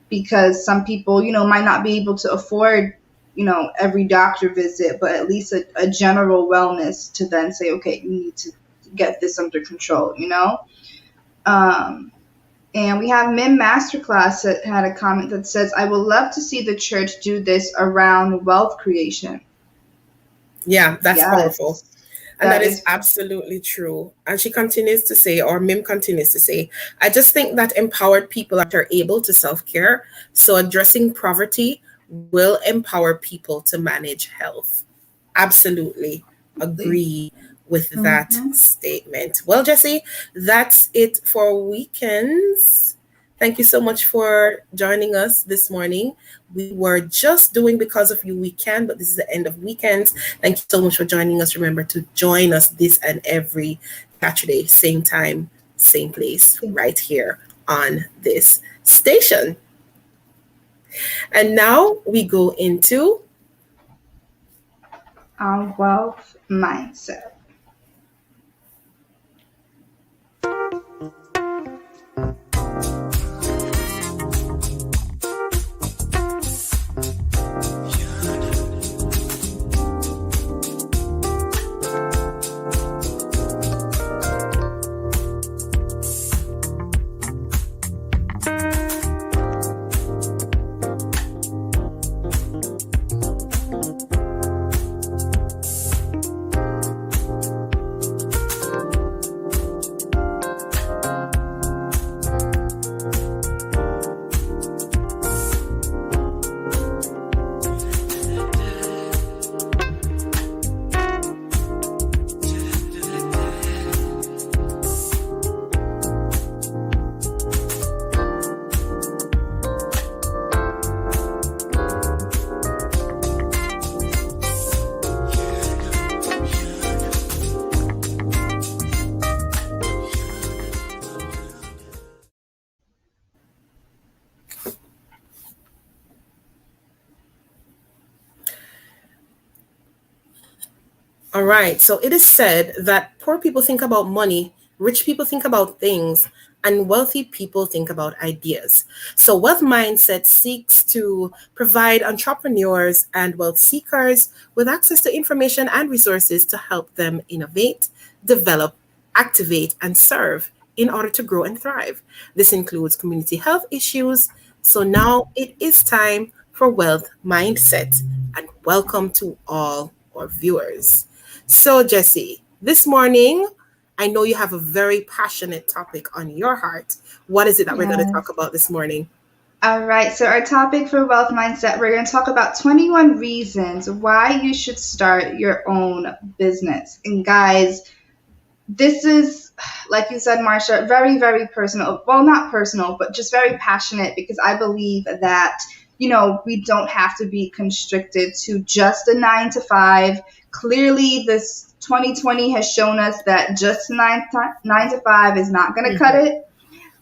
Because some people, you know, might not be able to afford, you know, every doctor visit, but at least a general wellness to then say, okay, you need to get this under control, you know? And we have Mim Masterclass that had a comment that says, I would love to see the church do this around wealth creation. Yeah, that's powerful. And that is absolutely true. And she continues to say, or Mim continues to say, I just think that empowered people are able to self-care. So addressing poverty will empower people to manage health. Absolutely agree with that statement. Well, Jessie, that's it for weekends. Thank you so much for joining us this morning. We were just doing Because of You Weekend, but this is the end of weekends. Thank you so much for joining us. Remember to join us this and every Saturday, same time, same place, right here on this station. And now we go into our wealth mindset. All right. So it is said that poor people think about money, rich people think about things, and wealthy people think about ideas. So wealth mindset seeks to provide entrepreneurs and wealth seekers with access to information and resources to help them innovate, develop, activate, and serve in order to grow and thrive. This includes community health issues. So now it is time for wealth mindset. And welcome to all our viewers. So, Jesse, this morning, I know you have a very passionate topic on your heart. What is it that we're going to talk about this morning? All right, so our topic for Wealth Mindset, we're going to talk about 21 reasons why you should start your own business. And guys, this is, like you said, Marsha, very, very personal. Well, not personal, but just very passionate, because I believe that, you know, we don't have to be constricted to just a 9 to 5. Clearly, this 2020 has shown us that just 9 to 5 is not going to cut it.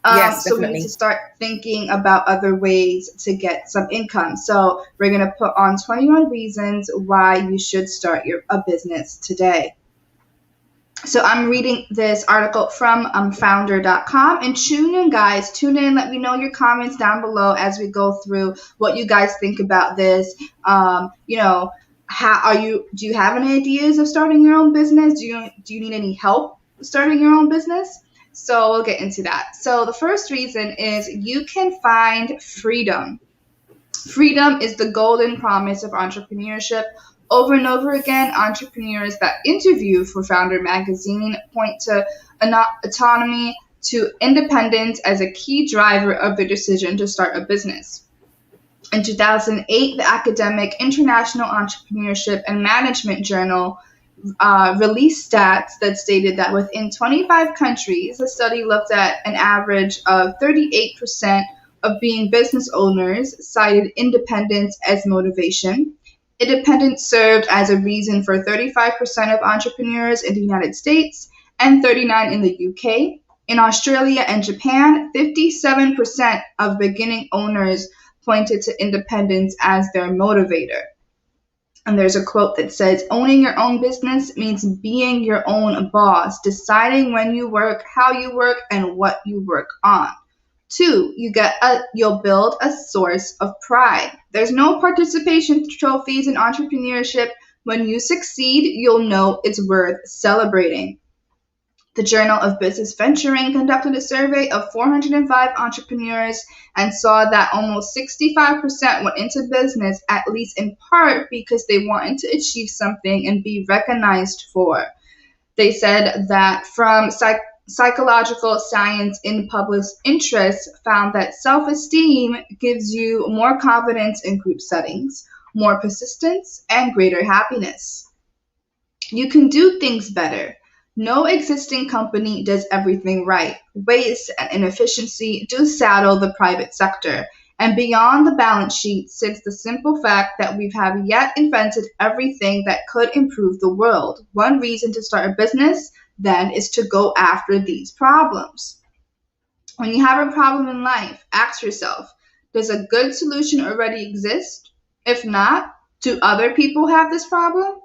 Yes, so we need to start thinking about other ways to get some income. So we're going to put on 21 reasons why you should start a business today. So I'm reading this article from founder.com, and tune in, guys. Tune in. Let me know your comments down below as we go through what you guys think about this. You know, do you have any ideas of starting your own business? Do you need any help starting your own business? So we'll get into that. So the first reason is you can find freedom. Freedom is the golden promise of entrepreneurship. Over and over again, entrepreneurs that interview for Founder magazine point to autonomy, to independence as a key driver of their decision to start a business. In 2008, the academic International Entrepreneurship and Management Journal released stats that stated that within 25 countries, the study looked at an average of 38% of being business owners cited independence as motivation. Independence served as a reason for 35% of entrepreneurs in the United States and 39% in the UK. In Australia and Japan, 57% of beginning owners pointed to independence as their motivator. And there's a quote that says, owning your own business means being your own boss, deciding when you work, how you work, and what you work on. 2, you'll build a source of pride. There's no participation trophies in entrepreneurship. When you succeed, you'll know it's worth celebrating. The Journal of Business Venturing conducted a survey of 405 entrepreneurs and saw that almost 65% went into business, at least in part because they wanted to achieve something and be recognized for. They said that from psychological science in public interest found that self-esteem gives you more confidence in group settings, more persistence, and greater happiness. You can do things better. No existing company does everything right. Waste and inefficiency do saddle the private sector. And beyond the balance sheet sits the simple fact that we have yet invented everything that could improve the world. One reason to start a business, then, is to go after these problems. When you have a problem in life, ask yourself, does a good solution already exist? If not, do other people have this problem?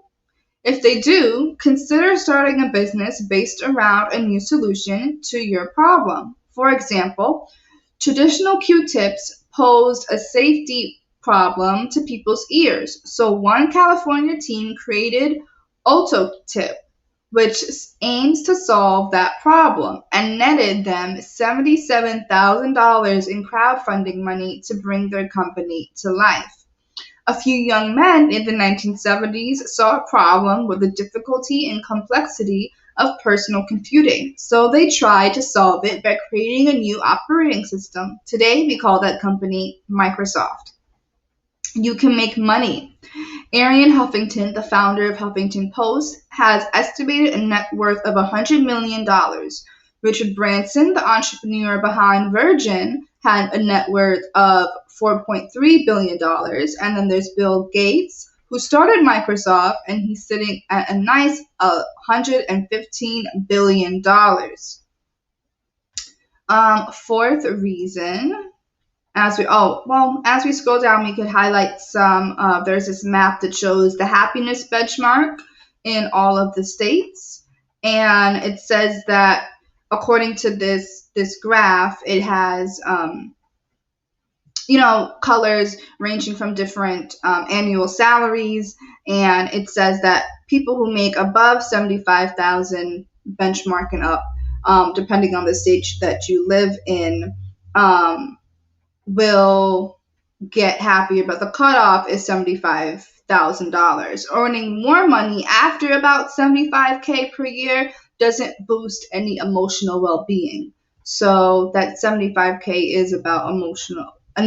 If they do, consider starting a business based around a new solution to your problem. For example, traditional Q-tips posed a safety problem to people's ears. So one California team created Auto-Tip, which aims to solve that problem, and netted them $77,000 in crowdfunding money to bring their company to life. A few young men in the 1970s saw a problem with the difficulty and complexity of personal computing, so they tried to solve it by creating a new operating system. Today, we call that company Microsoft. You can make money. Arian Huffington, the founder of Huffington Post, has estimated a net worth of $100 million. Richard Branson, the entrepreneur behind Virgin, had a net worth of $4.3 billion. And then there's Bill Gates, who started Microsoft, and he's sitting at a nice $115 billion. Fourth reason, as we scroll down, we could highlight some. There's this map that shows the happiness benchmark. in all of the states. And it says that according to this graph, it has colors ranging from different annual salaries, and it says that people who make above 75,000 benchmark and up, depending on the state that you live in, will get happier, but the cutoff is $75,000. Earning more money after about 75K per year doesn't boost any emotional well-being. So that 75K is about an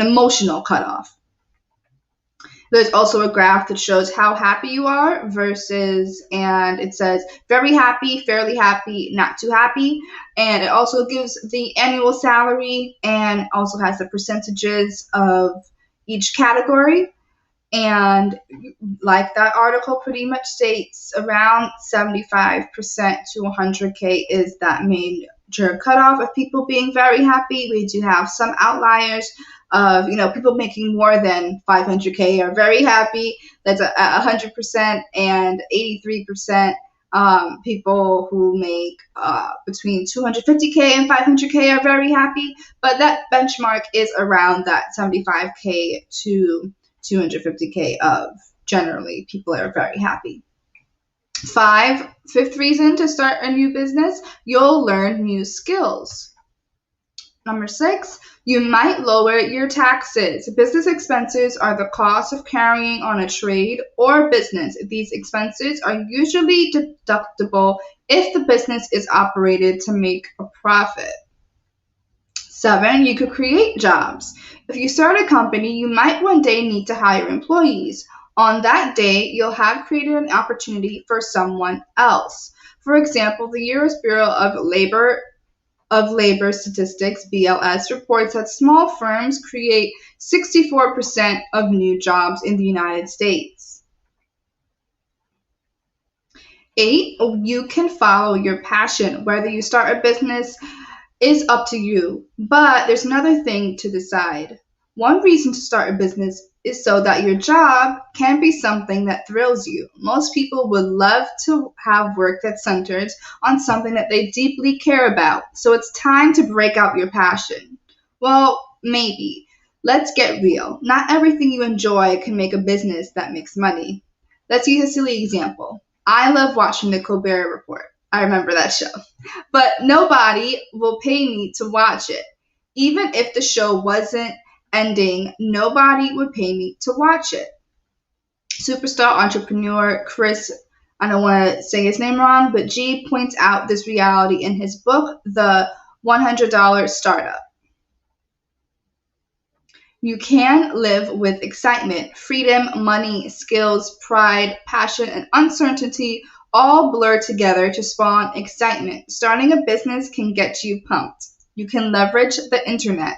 emotional cutoff. There's also a graph that shows how happy you are versus, and it says very happy, fairly happy, not too happy. And it also gives the annual salary and also has the percentages of each category. And like that article pretty much states, around 75% to 100K is that major cutoff of people being very happy. We do have some outliers of, people making more than 500K are very happy. That's 100%, and 83% people who make between 250K and 500K are very happy. But that benchmark is around that 75K to 250K of generally people are very happy. Fifth reason to start a new business, you'll learn new skills. Number 6, you might lower your taxes. Business expenses are the cost of carrying on a trade or business. These expenses are usually deductible if the business is operated to make a profit. 7, you could create jobs. If you start a company, you might one day need to hire employees. On that day, you'll have created an opportunity for someone else. For example, the U.S. Bureau of Labor Statistics, BLS, reports that small firms create 64% of new jobs in the United States. 8, you can follow your passion. Whether you start a business is up to you, but there's another thing to decide. One reason to start a business is so that your job can be something that thrills you. Most people would love to have work that centers on something that they deeply care about. So it's time to break out your passion. Well, maybe. Let's get real. Not everything you enjoy can make a business that makes money. Let's use a silly example. I love watching the Colbert Report. I remember that show. But nobody will pay me to watch it. Even if the show wasn't ending, nobody would pay me to watch it. Superstar entrepreneur Chris, I don't want to say his name wrong, but G points out this reality in his book, The $100 Startup. You can live with excitement, freedom, money, skills, pride, passion, and uncertainty all blur together to spawn excitement. Starting a business can get you pumped. You can leverage the internet.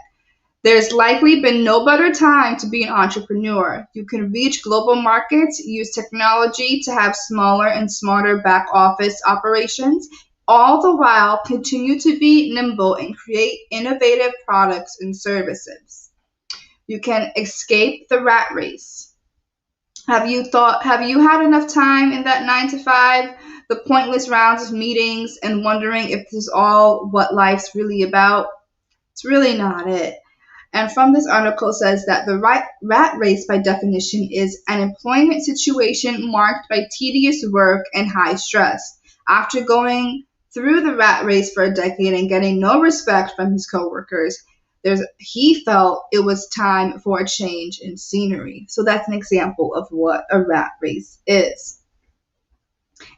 There's likely been no better time to be an entrepreneur. You can reach global markets, use technology to have smaller and smarter back office operations, all the while continue to be nimble and create innovative products and services. You can escape the rat race. Have you had enough time in that 9 to 5, the pointless rounds of meetings and wondering if this is all what life's really about? It's really not it. And from this article says that the rat race by definition is an employment situation marked by tedious work and high stress. After going through the rat race for a decade and getting no respect from his coworkers, he felt it was time for a change in scenery. So that's an example of what a rat race is.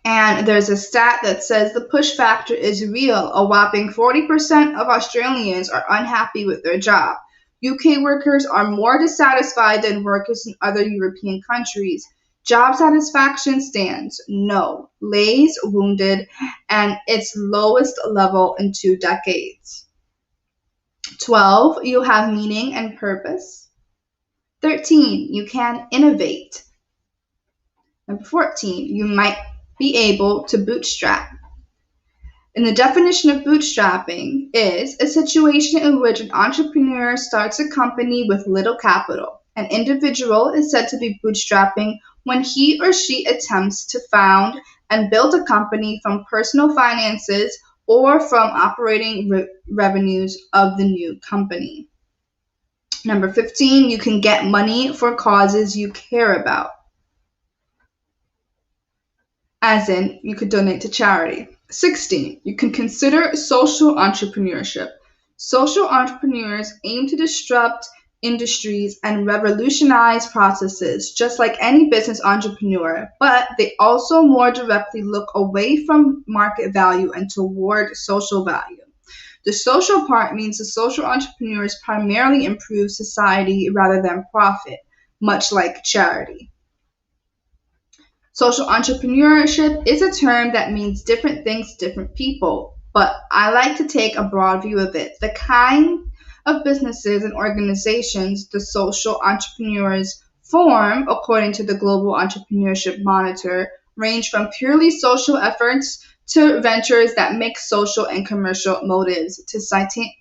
And there's a stat that says the push factor is real. A whopping 40% of Australians are unhappy with their job. UK workers are more dissatisfied than workers in other European countries. Job satisfaction stands no, lays wounded, and its lowest level in 2 decades. 12, you have meaning and purpose. 13, you can innovate. Number 14, you might be able to bootstrap. And the definition of bootstrapping is a situation in which an entrepreneur starts a company with little capital. An individual is said to be bootstrapping when he or she attempts to found and built a company from personal finances or from operating revenues of the new company. Number 15, you can get money for causes you care about. As in, you could donate to charity. 16, you can consider social entrepreneurship. Social entrepreneurs aim to disrupt industries and revolutionize processes, just like any business entrepreneur, but they also more directly look away from market value and toward social value. The social part means the social entrepreneurs primarily improve society rather than profit, much like charity. Social entrepreneurship is a term that means different things to different people, but I like to take a broad view of it. The kind of businesses and organizations the social entrepreneurs form, according to the Global Entrepreneurship Monitor, range from purely social efforts to ventures that mix social and commercial motives to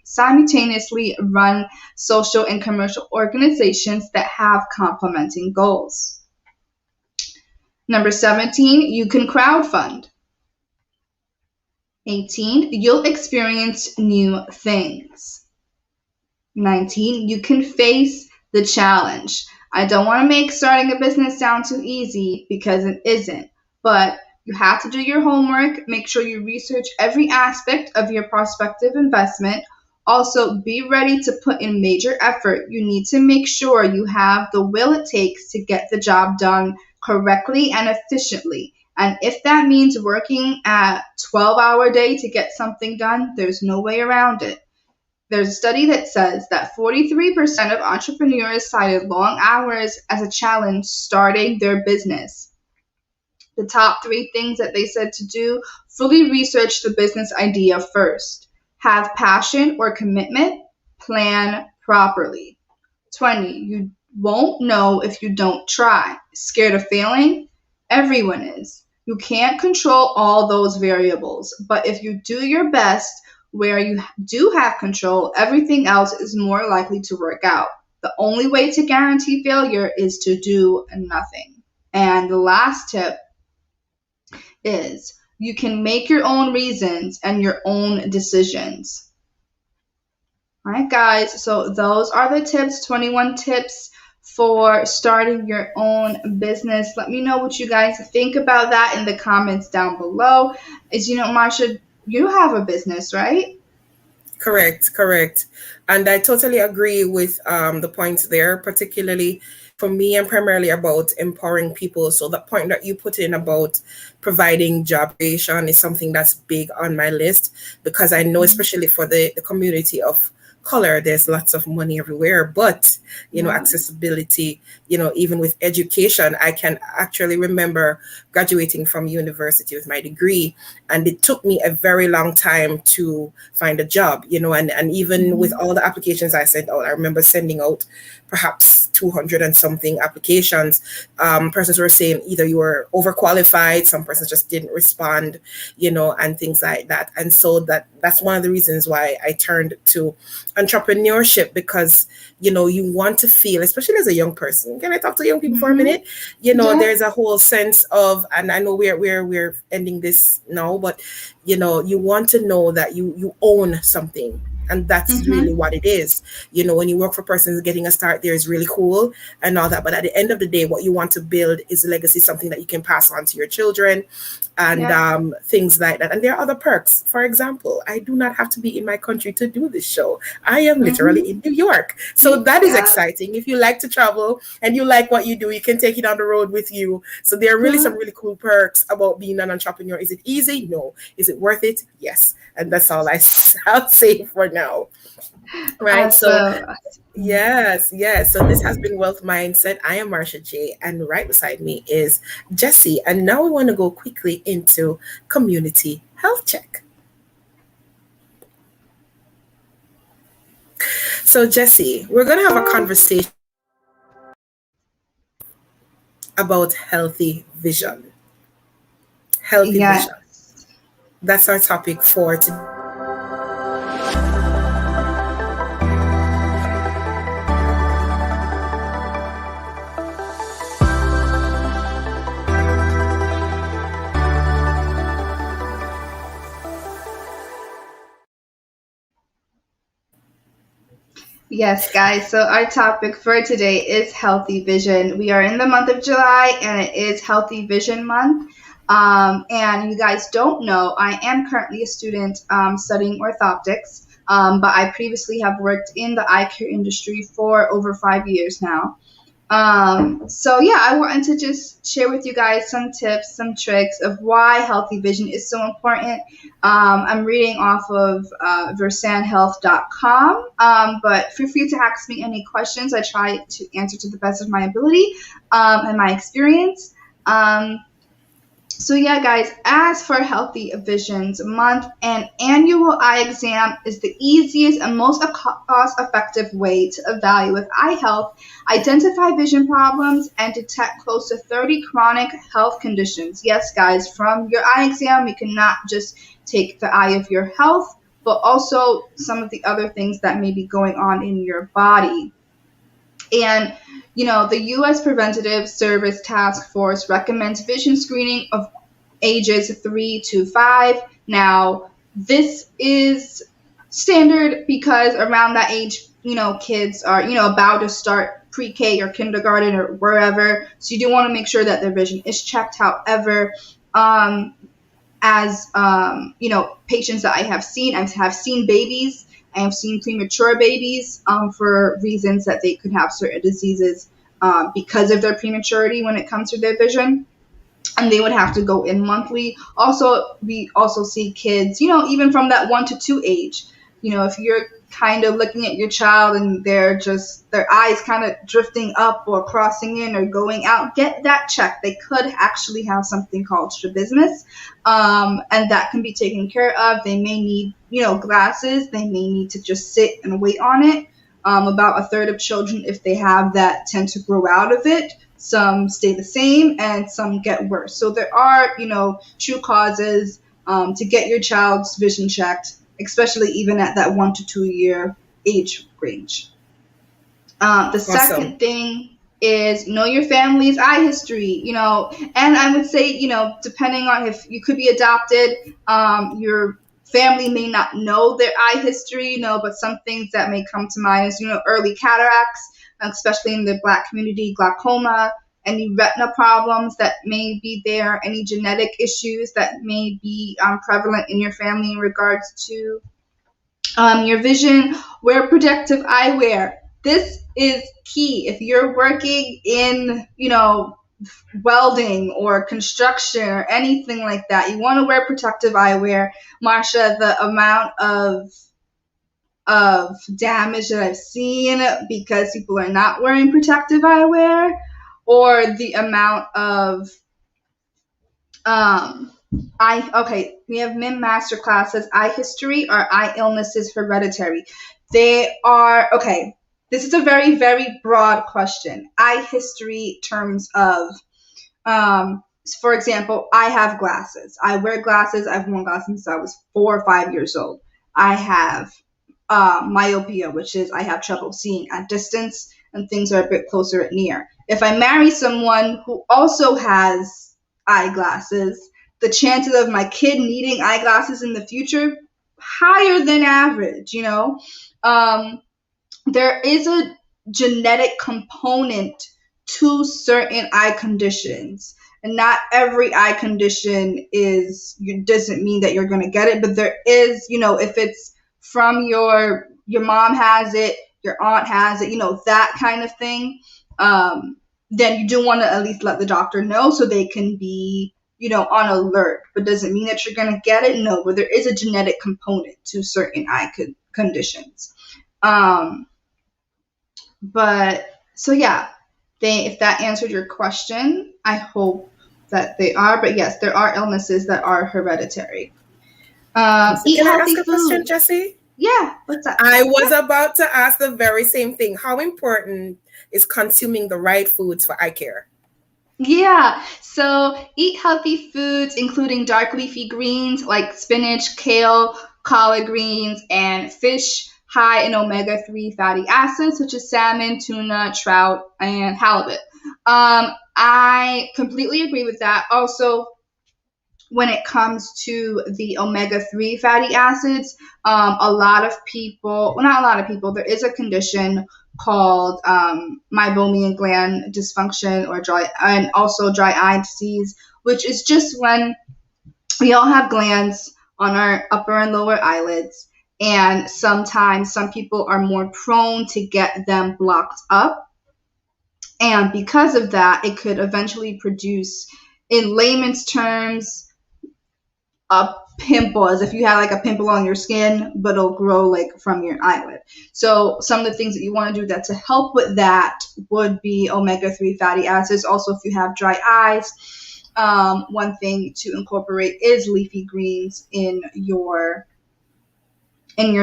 simultaneously run social and commercial organizations that have complementing goals. Number 17, you can crowdfund. 18, you'll experience new things. 19, you can face the challenge. I don't want to make starting a business sound too easy because it isn't, but you have to do your homework, make sure you research every aspect of your prospective investment. Also, be ready to put in major effort. You need to make sure you have the will it takes to get the job done correctly and efficiently. And if that means working a 12-hour day to get something done, there's no way around it. There's a study that says that 43% of entrepreneurs cited long hours as a challenge starting their business. The top 3 things that they said to do: fully research the business idea first, have passion or commitment, plan properly. 20, you won't know if you don't try. Scared of failing? Everyone is. You can't control all those variables, but if you do your best where you do have control, everything else is more likely to work out. The only way to guarantee failure is to do nothing. And the last tip is you can make your own reasons and your own decisions. All right, guys, so those are the tips, 21 tips for starting your own business. Let me know what you guys think about that in the comments down below. As you know, Marsha, you have a business, right? Correct. And I totally agree with the points there, particularly for me, I'm primarily about empowering people. So the point that you put in about providing job creation is something that's big on my list, because I know, especially for the community of color, there's lots of money everywhere, but accessibility, even with education, I can actually remember graduating from university with my degree, and it took me a very long time to find a job, and even with all the applications I sent out, I remember sending out perhaps 200 and something applications. Persons were saying either you were overqualified, some persons just didn't respond, and things like that. And so that's one of the reasons why I turned to entrepreneurship, because you want to feel, especially as a young person, can I talk to young people for a minute? There's a whole sense of, and I know we're ending this now, but you want to know that you own something. And that's really what it is. When you work for persons, getting a start there is really cool and all that. But at the end of the day, what you want to build is a legacy, something that you can pass on to your children and things like that. And there are other perks. For example, I do not have to be in my country to do this show. I am literally in New York. So that is exciting. If you like to travel and you like what you do, you can take it on the road with you. So there are really some really cool perks about being an entrepreneur. Is it easy? No. Is it worth it? Yes. And that's all I'll say for now. Right. So yes. So this has been Wealth Mindset. I am Marsha J, and right beside me is Jessie. And now we want to go quickly into community health check. So Jessie, we're going to have a conversation about healthy vision. Healthy vision. That's our topic for today. Yes, guys. So our topic for today is healthy vision. We are in the month of July, and it is Healthy Vision Month. And you guys don't know, I am currently a student studying orthoptics, but I previously have worked in the eye care industry for over 5 years now. So yeah, I wanted to just share with you guys some tips, some tricks of why healthy vision is so important. I'm reading off of versanhealth.com, but feel free to ask me any questions. I try to answer to the best of my ability and my experience. So yeah, guys, as for Healthy Visions Month, an annual eye exam is the easiest and most cost-effective way to evaluate eye health, identify vision problems, and detect close to 30 chronic health conditions. Yes, guys, from your eye exam, we cannot just take the eye of your health, but also some of the other things that may be going on in your body. And the U.S. Preventative Service Task Force recommends vision screening of ages 3 to 5. Now, this is standard because around that age, kids are, about to start pre-K or kindergarten or wherever. So you do want to make sure that their vision is checked. However, as patients that I have seen babies. I have seen premature babies for reasons that they could have certain diseases because of their prematurity when it comes to their vision, and they would have to go in monthly. Also, we also see kids, even from that 1 to 2 age. If you're kind of looking at your child and their eyes kind of drifting up or crossing in or going out, get that checked. They could actually have something called strabismus, and that can be taken care of. They may need, glasses. They may need to just sit and wait on it. About a third of children, if they have that, tend to grow out of it. Some stay the same and some get worse. So there are, true causes to get your child's vision checked, especially even at that 1 to 2 year age range. The second thing is know your family's eye history, and I would say, depending on if you could be adopted, your family may not know their eye history, but some things that may come to mind is, early cataracts, especially in the Black community, glaucoma, any retina problems that may be there, any genetic issues that may be prevalent in your family in regards to your vision. Wear protective eyewear. This is key. If you're working in, welding or construction or anything like that, you want to wear protective eyewear. Marsha, the amount of damage that I've seen because people are not wearing protective eyewear, or the amount of we have MIM master classes, eye history or eye illnesses hereditary. They are this is a very, very broad question. Eye history terms of for example, I have glasses. I wear glasses. I've worn glasses since I was 4 or 5 years old. I have myopia, which is I have trouble seeing at distance and things are a bit closer at near. If I marry someone who also has eyeglasses, the chances of my kid needing eyeglasses in the future, higher than average, there is a genetic component to certain eye conditions. And not every eye condition doesn't mean that you're going to get it, but there is, if it's from your mom has it, your aunt has it, that kind of thing, then you do want to at least let the doctor know so they can be, on alert. But doesn't mean that you're going to get it. No, but there is a genetic component to certain eye conditions. But so yeah, if that answered your question, I hope that they are. But yes, there are illnesses that are hereditary. Eat Can I healthy ask a food. question, Jessie? Yeah, what's up? I was about to ask the very same thing. How important is consuming the right foods for eye care? Yeah, so eat healthy foods, including dark leafy greens like spinach, kale, collard greens, and fish high in omega-3 fatty acids, such as salmon, tuna, trout, and halibut. I completely agree with that. Also, when it comes to the omega-3 fatty acids. A lot of people, well, not a lot of people, there is a condition called meibomian gland dysfunction or dry eye disease, which is just when we all have glands on our upper and lower eyelids, and sometimes some people are more prone to get them blocked up. And because of that, it could eventually produce, in layman's terms, a pimple, as if you had like a pimple on your skin, but it'll grow like from your eyelid. So some of the things that you want to do that to help with that would be omega-3 fatty acids. Also, if you have dry eyes, one thing to incorporate is leafy greens in your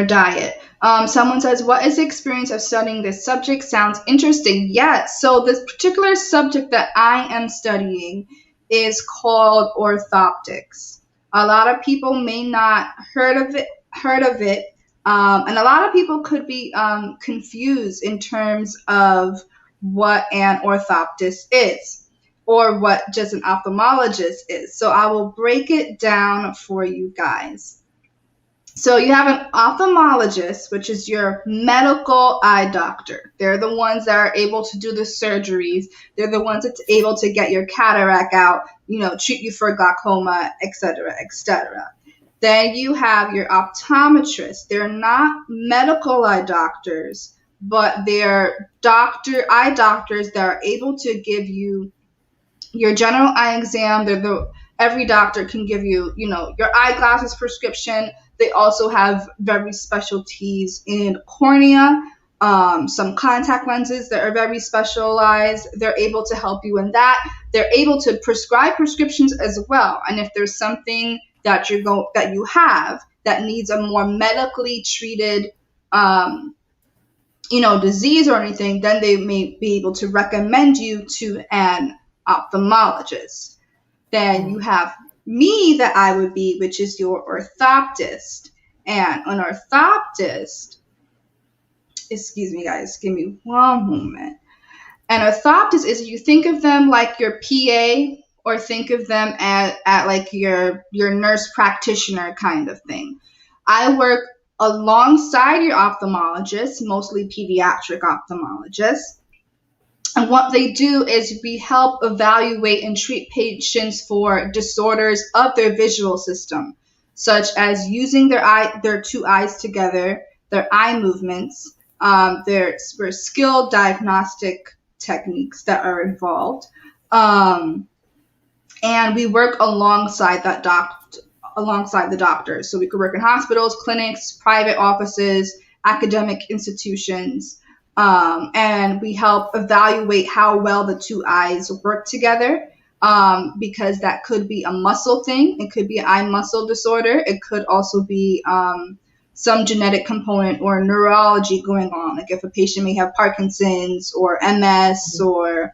diet. Someone says, what is the experience of studying this subject? Sounds interesting. Yes. So this particular subject that I am studying is called orthoptics. A lot of people may not heard of it, and a lot of people could be confused in terms of what an orthoptist is, or what just an ophthalmologist is. So I will break it down for you guys. So you have an ophthalmologist, which is your medical eye doctor. They're the ones that are able to do the surgeries. They're the ones that's able to get your cataract out, treat you for glaucoma, etc., etc. Then you have your optometrist. They're not medical eye doctors, but they're eye doctors that are able to give you your general eye exam. Every doctor can give you, your eyeglasses prescription. They also have very specialties in cornea, some contact lenses that are very specialized. They're able to help you in that. They're able to prescribe prescriptions as well. And if there's something that you have that needs a more medically treated, disease or anything, then they may be able to recommend you to an ophthalmologist. Then you have me that I would be, which is your orthoptist. And an orthoptist, excuse me guys, give me one moment. An orthoptist is, you think of them like your PA, or think of them at like your nurse practitioner kind of thing. I work alongside your ophthalmologist, mostly pediatric ophthalmologists. And what they do is we help evaluate and treat patients for disorders of their visual system, such as using their two eyes together, their eye movements, their skilled diagnostic techniques that are involved. And we work alongside the doctors. So we could work in hospitals, clinics, private offices, academic institutions. And we help evaluate how well the two eyes work together, because that could be a muscle thing. It could be an eye muscle disorder. It could also be some genetic component or neurology going on, like if a patient may have Parkinson's or MS or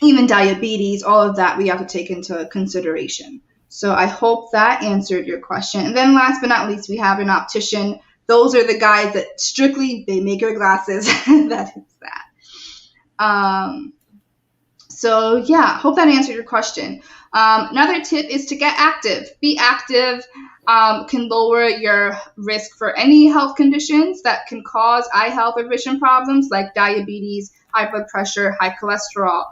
even diabetes. All of that we have to take into consideration. So I hope that answered your question. And then last but not least, we have an optician. Those are the guys that strictly, they make your glasses. That is that. So yeah, hope that answered your question. Another tip is to get active. Be active can lower your risk for any health conditions that can cause eye health or vision problems, like diabetes, high blood pressure, high cholesterol.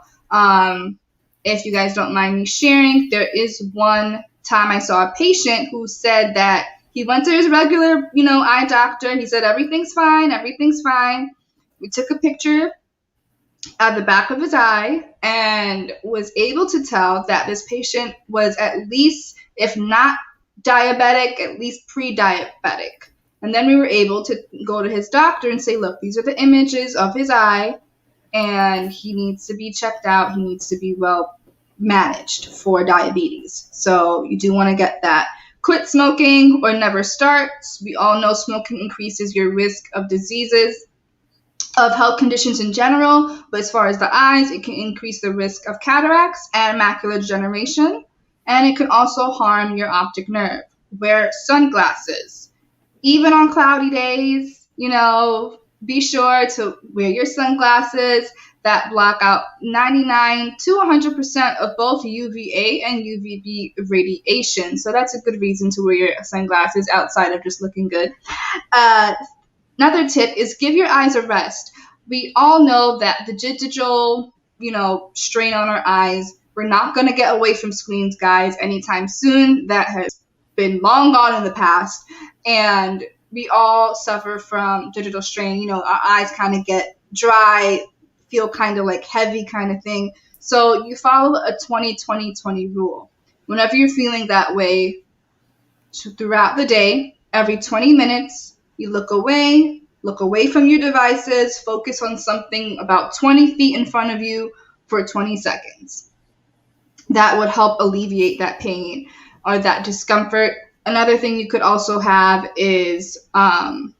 If you guys don't mind me sharing, there is one time I saw a patient who said that he went to his regular, eye doctor. He said, everything's fine. We took a picture at the back of his eye and was able to tell that this patient was at least, if not diabetic, at least pre-diabetic. And then we were able to go to his doctor and say, look, these are the images of his eye, and he needs to be checked out. He needs to be well managed for diabetes. So you do want to get that. Quit smoking or never start. We all know smoking increases your risk of diseases, of health conditions in general, but as far as the eyes, it can increase the risk of cataracts and macular degeneration, and it can also harm your optic nerve. Wear sunglasses. Even on cloudy days, be sure to wear your sunglasses. that block out 99 to 100% of both UVA and UVB radiation. So that's a good reason to wear your sunglasses outside of just looking good. Another tip is give your eyes a rest. We all know that the digital, strain on our eyes, we're not going to get away from screens, guys, anytime soon. That has been long gone in the past. And we all suffer from digital strain. Our eyes kind of get dry, feel kind of like heavy kind of thing. So you follow a 20-20-20 rule. Whenever you're feeling that way throughout the day, every 20 minutes, you look away from your devices, focus on something about 20 feet in front of you for 20 seconds. That would help alleviate that pain or that discomfort. Another thing you could also have is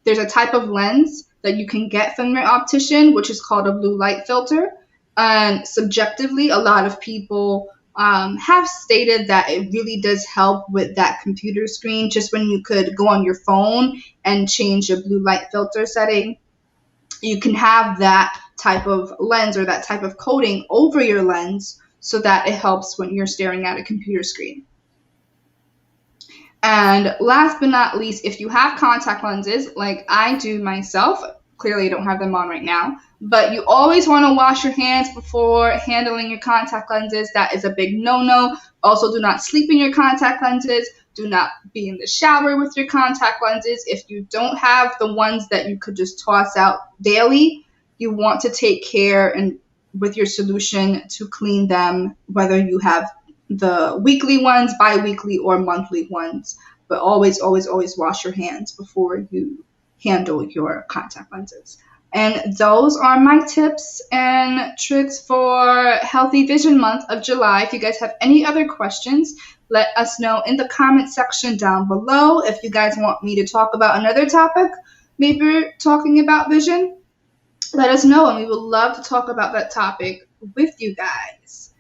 there's a type of lens that you can get from your optician, which is called a blue light filter. And subjectively, a lot of people have stated that it really does help with that computer screen. Just when you could go on your phone and change your blue light filter setting, you can have that type of lens or that type of coating over your lens so that it helps when you're staring at a computer screen. And last but not least, if you have contact lenses, like I do myself, clearly I don't have them on right now, but you always want to wash your hands before handling your contact lenses. That is a big no-no. Also, do not sleep in your contact lenses. Do not be in the shower with your contact lenses. If you don't have the ones that you could just toss out daily, you want to take care and with your solution to clean them, whether you have the weekly ones, bi-weekly, or monthly ones. But always, always, always wash your hands before you handle your contact lenses. And those are my tips and tricks for Healthy Vision Month of July. If you guys have any other questions, let us know in the comment section down below. If you guys want me to talk about another topic, maybe talking about vision, let us know, and we would love to talk about that topic with you guys.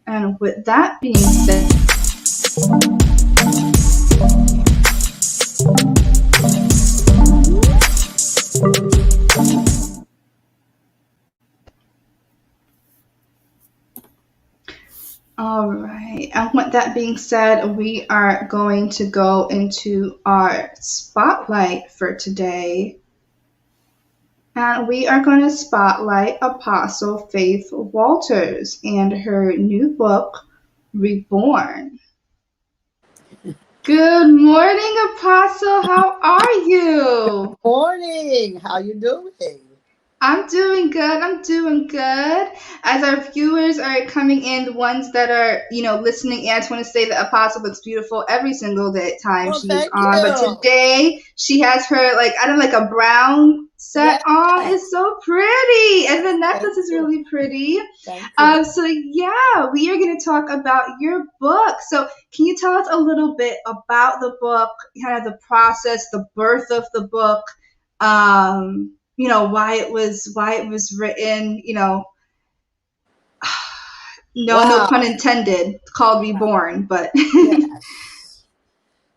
And with that being said, all right, and with that being said, we are going to go into our spotlight for today. And we are going to spotlight Apostle Faith Walters and her new book, Reborn. Good morning, Apostle. How are you? Good morning. How you doing? I'm doing good. As our viewers are coming in, the ones that are, listening, and I just want to say that Apostle looks beautiful every single time she's on. But today she has her a brown set on. It's so pretty, and the necklace is really pretty. So yeah, we are going to talk about your book. So can you tell us a little bit about the book, kind of the process, the birth of the book? Why it was written, no pun intended, called Reborn, but yes.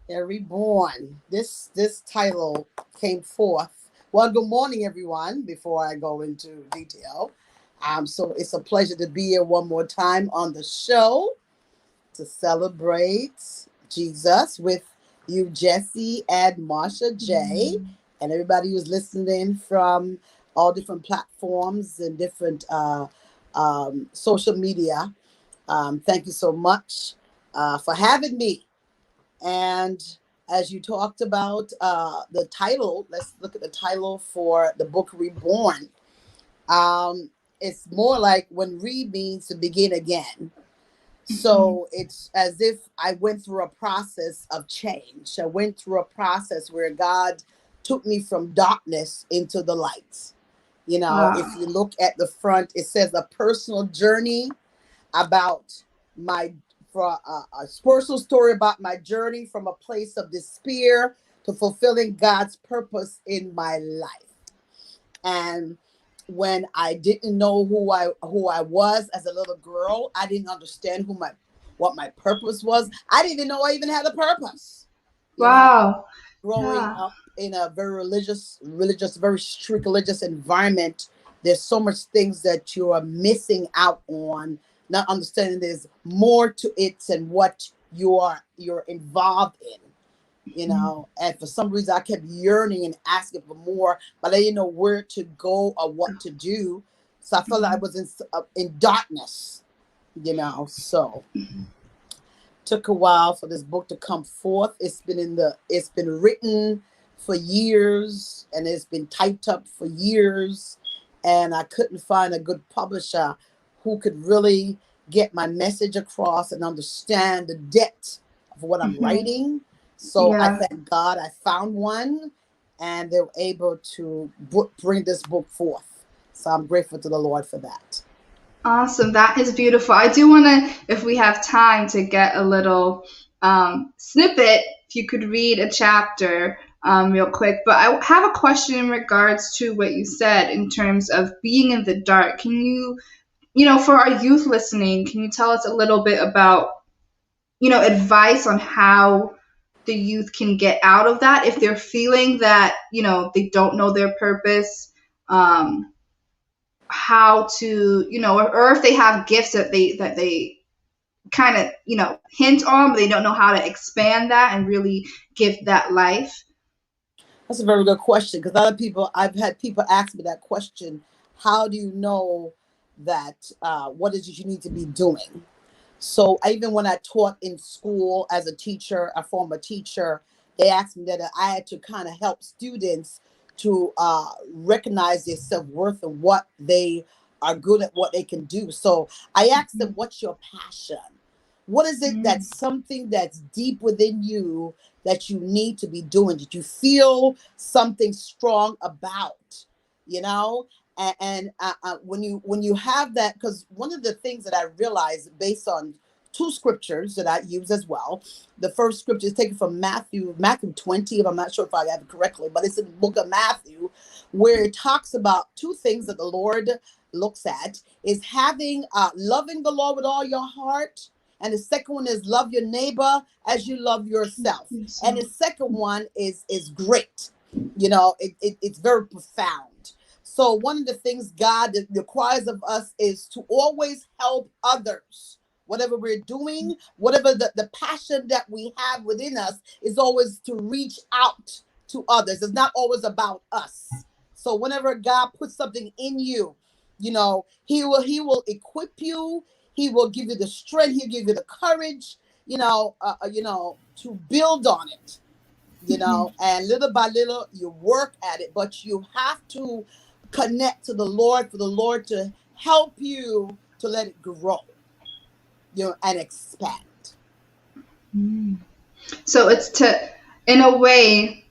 Yeah, Reborn. This title came forth. Well, good morning, everyone, before I go into detail. So it's a pleasure to be here one more time on the show to celebrate Jesus with you, Jesse and Marsha J. And everybody who's listening from all different platforms and different social media. Thank you so much for having me. And as you talked about the title, let's look at the title for the book Reborn. It's more like when re means to begin again. So it's as if I went through a process of change. I went through a process where God took me from darkness into the light. If you look at the front, it says a personal journey about a personal story about my journey from a place of despair to fulfilling God's purpose in my life. And when I didn't know who I was as a little girl, I didn't understand what my purpose was. I didn't even know I even had a purpose. Growing up in a very religious, very strict religious environment there's so much things that you are missing out on, not understanding there's more to it than what you're involved in. And for some reason I kept yearning and asking for more, but I didn't know where to go or what to do. So I felt like I was in darkness, so took a while for this book to come forth. It's been written for years, and it's been typed up for years, and I couldn't find a good publisher who could really get my message across and understand the depth of what I'm writing. So I thank God I found one, and they were able to bring this book forth. So I'm grateful to the Lord for that. Awesome. That is beautiful. I do want to, if we have time, to get a little snippet, if you could read a chapter real quick. But I have a question in regards to what you said in terms of being in the dark. Can you, for our youth listening, can you tell us a little bit about, advice on how the youth can get out of that if they're feeling that, they don't know their purpose? How to, or if they have gifts that they kind of, hint on, but they don't know how to expand that and really give that life? That's a very good question, because I've had people ask me that question. How do you know that what is it you need to be doing? So even when I taught in school as a teacher, a former teacher, they asked me that I had to kind of help students to recognize their self-worth and what they are good at, what they can do. So I asked them, what's your passion? What is it that's something that's deep within you that you need to be doing, that you feel something strong about, And when you have that, because one of the things that I realized based on two scriptures that I use as well. The first scripture is taken from Matthew 20, if I'm not sure if I have it correctly, but it's in the book of Matthew, where it talks about two things that the Lord looks at, is having loving the Lord with all your heart. And the second one is love your neighbor as you love yourself. And the second one is great. It's very profound. So one of the things God requires of us is to always help others. Whatever we're doing, whatever the passion that we have within us is always to reach out to others. It's not always about us. So whenever God puts something in you, he will equip you. He will give you the strength. He'll give you the courage, to build on it, and little by little you work at it, but you have to connect to the Lord for the Lord to help you to let it grow. And expand. So it's in a way,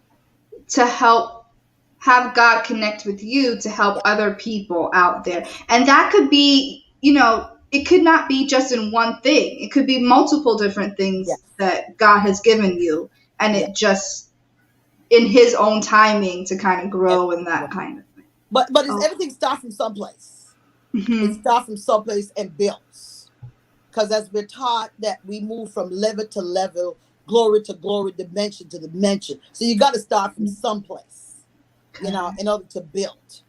to have God connect with you to help other people out there. And that could be, it could not be just in one thing. It could be multiple different things that God has given you. And it just, in his own timing, to kind of grow in that kind of thing. But everything starts from someplace. It starts from someplace and builds. Because as we're taught that we move from level to level, glory to glory, dimension to dimension. So you got to start from someplace, in order to build.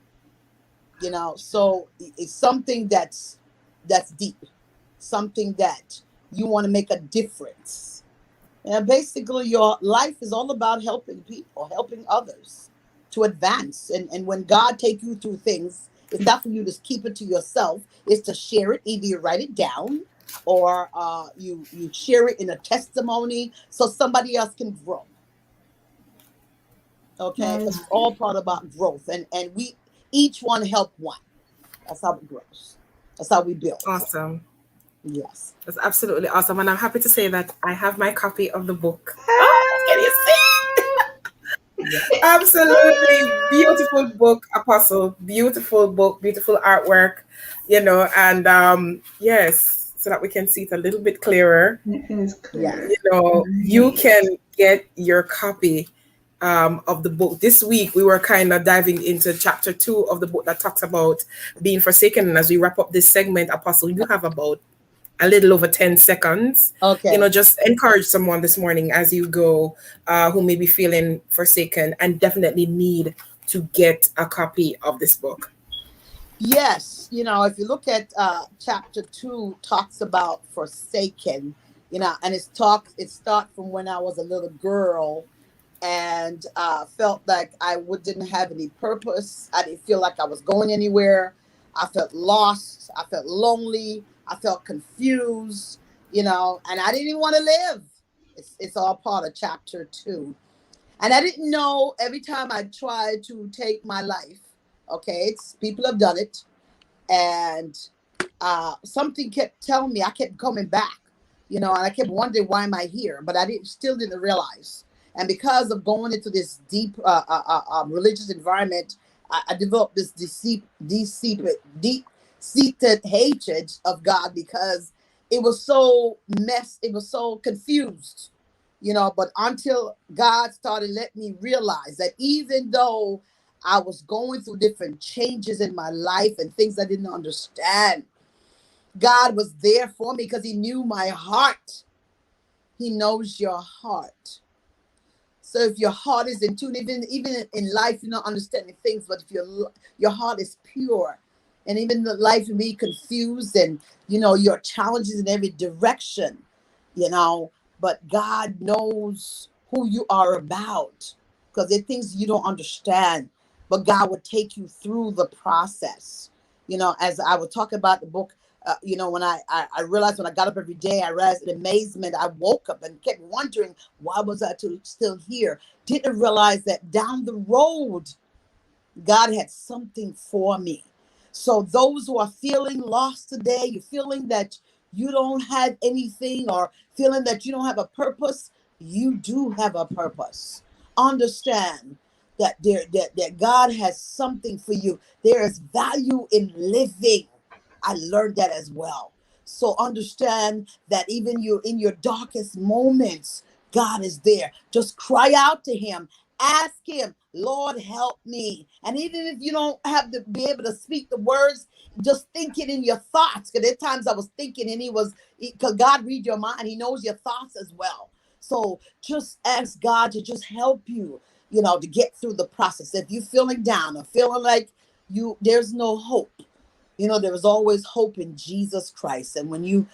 So it's something that's deep, something that you want to make a difference. And basically your life is all about helping people, helping others to advance. And when God takes you through things, it's not for you to keep it to yourself. It's to share it. Either you write it down, or you share it in a testimony so somebody else can grow. Okay, it's all part about growth, and we each one help one. That's how it grows. That's how we build. Awesome. Yes, that's absolutely awesome, and I'm happy to say that I have my copy of the book. Oh, can you see? Absolutely beautiful book, Apostle. Beautiful book, beautiful artwork. And yes. So that we can see it a little bit clearer. It is clear. You can get your copy of the book. This week, we were kind of diving into chapter 2 of the book that talks about being forsaken. And as we wrap up this segment, Apostle, you have about a little over 10 seconds. Okay. Just encourage someone this morning as you go who may be feeling forsaken and definitely need to get a copy of this book. Yes, if you look at chapter 2, talks about forsaken, and it starts from when I was a little girl, and felt like didn't have any purpose. I didn't feel like I was going anywhere. I felt lost. I felt lonely. I felt confused, and I didn't even want to live. It's all part of chapter 2. And I didn't know, every time I tried to take my life, okay, people have done it, and something kept telling me, I kept coming back, and I kept wondering, why am I here? But I still didn't realize. And because of going into this deep religious environment, I developed this deep-seated hatred of God, because it was so confused, but until God started letting me realize that even though I was going through different changes in my life and things I didn't understand, God was there for me, because he knew my heart. He knows your heart. So if your heart is in tune, even in life, you're not understanding things, but if your heart is pure, and even the life will be confused, and your challenges in every direction, but God knows who you are about, because there are things you don't understand, but God will take you through the process. As I would talk about the book, when I realized, when I got up every day, I realized in amazement, I woke up and kept wondering, why was I still here? Didn't realize that down the road, God had something for me. So those who are feeling lost today, you're feeling that you don't have anything, or feeling that you don't have a purpose, you do have a purpose. Understand that God has something for you. There is value in living. I learned that as well. So understand that even you in your darkest moments, God is there. Just cry out to him. Ask him, Lord, help me. And even if you don't have to be able to speak the words, just think it in your thoughts. Because there are times I was thinking, and because God read your mind. He knows your thoughts as well. So just ask God to just help you, to get through the process. If you're feeling down or feeling like there's no hope, there is always hope in Jesus Christ. And when you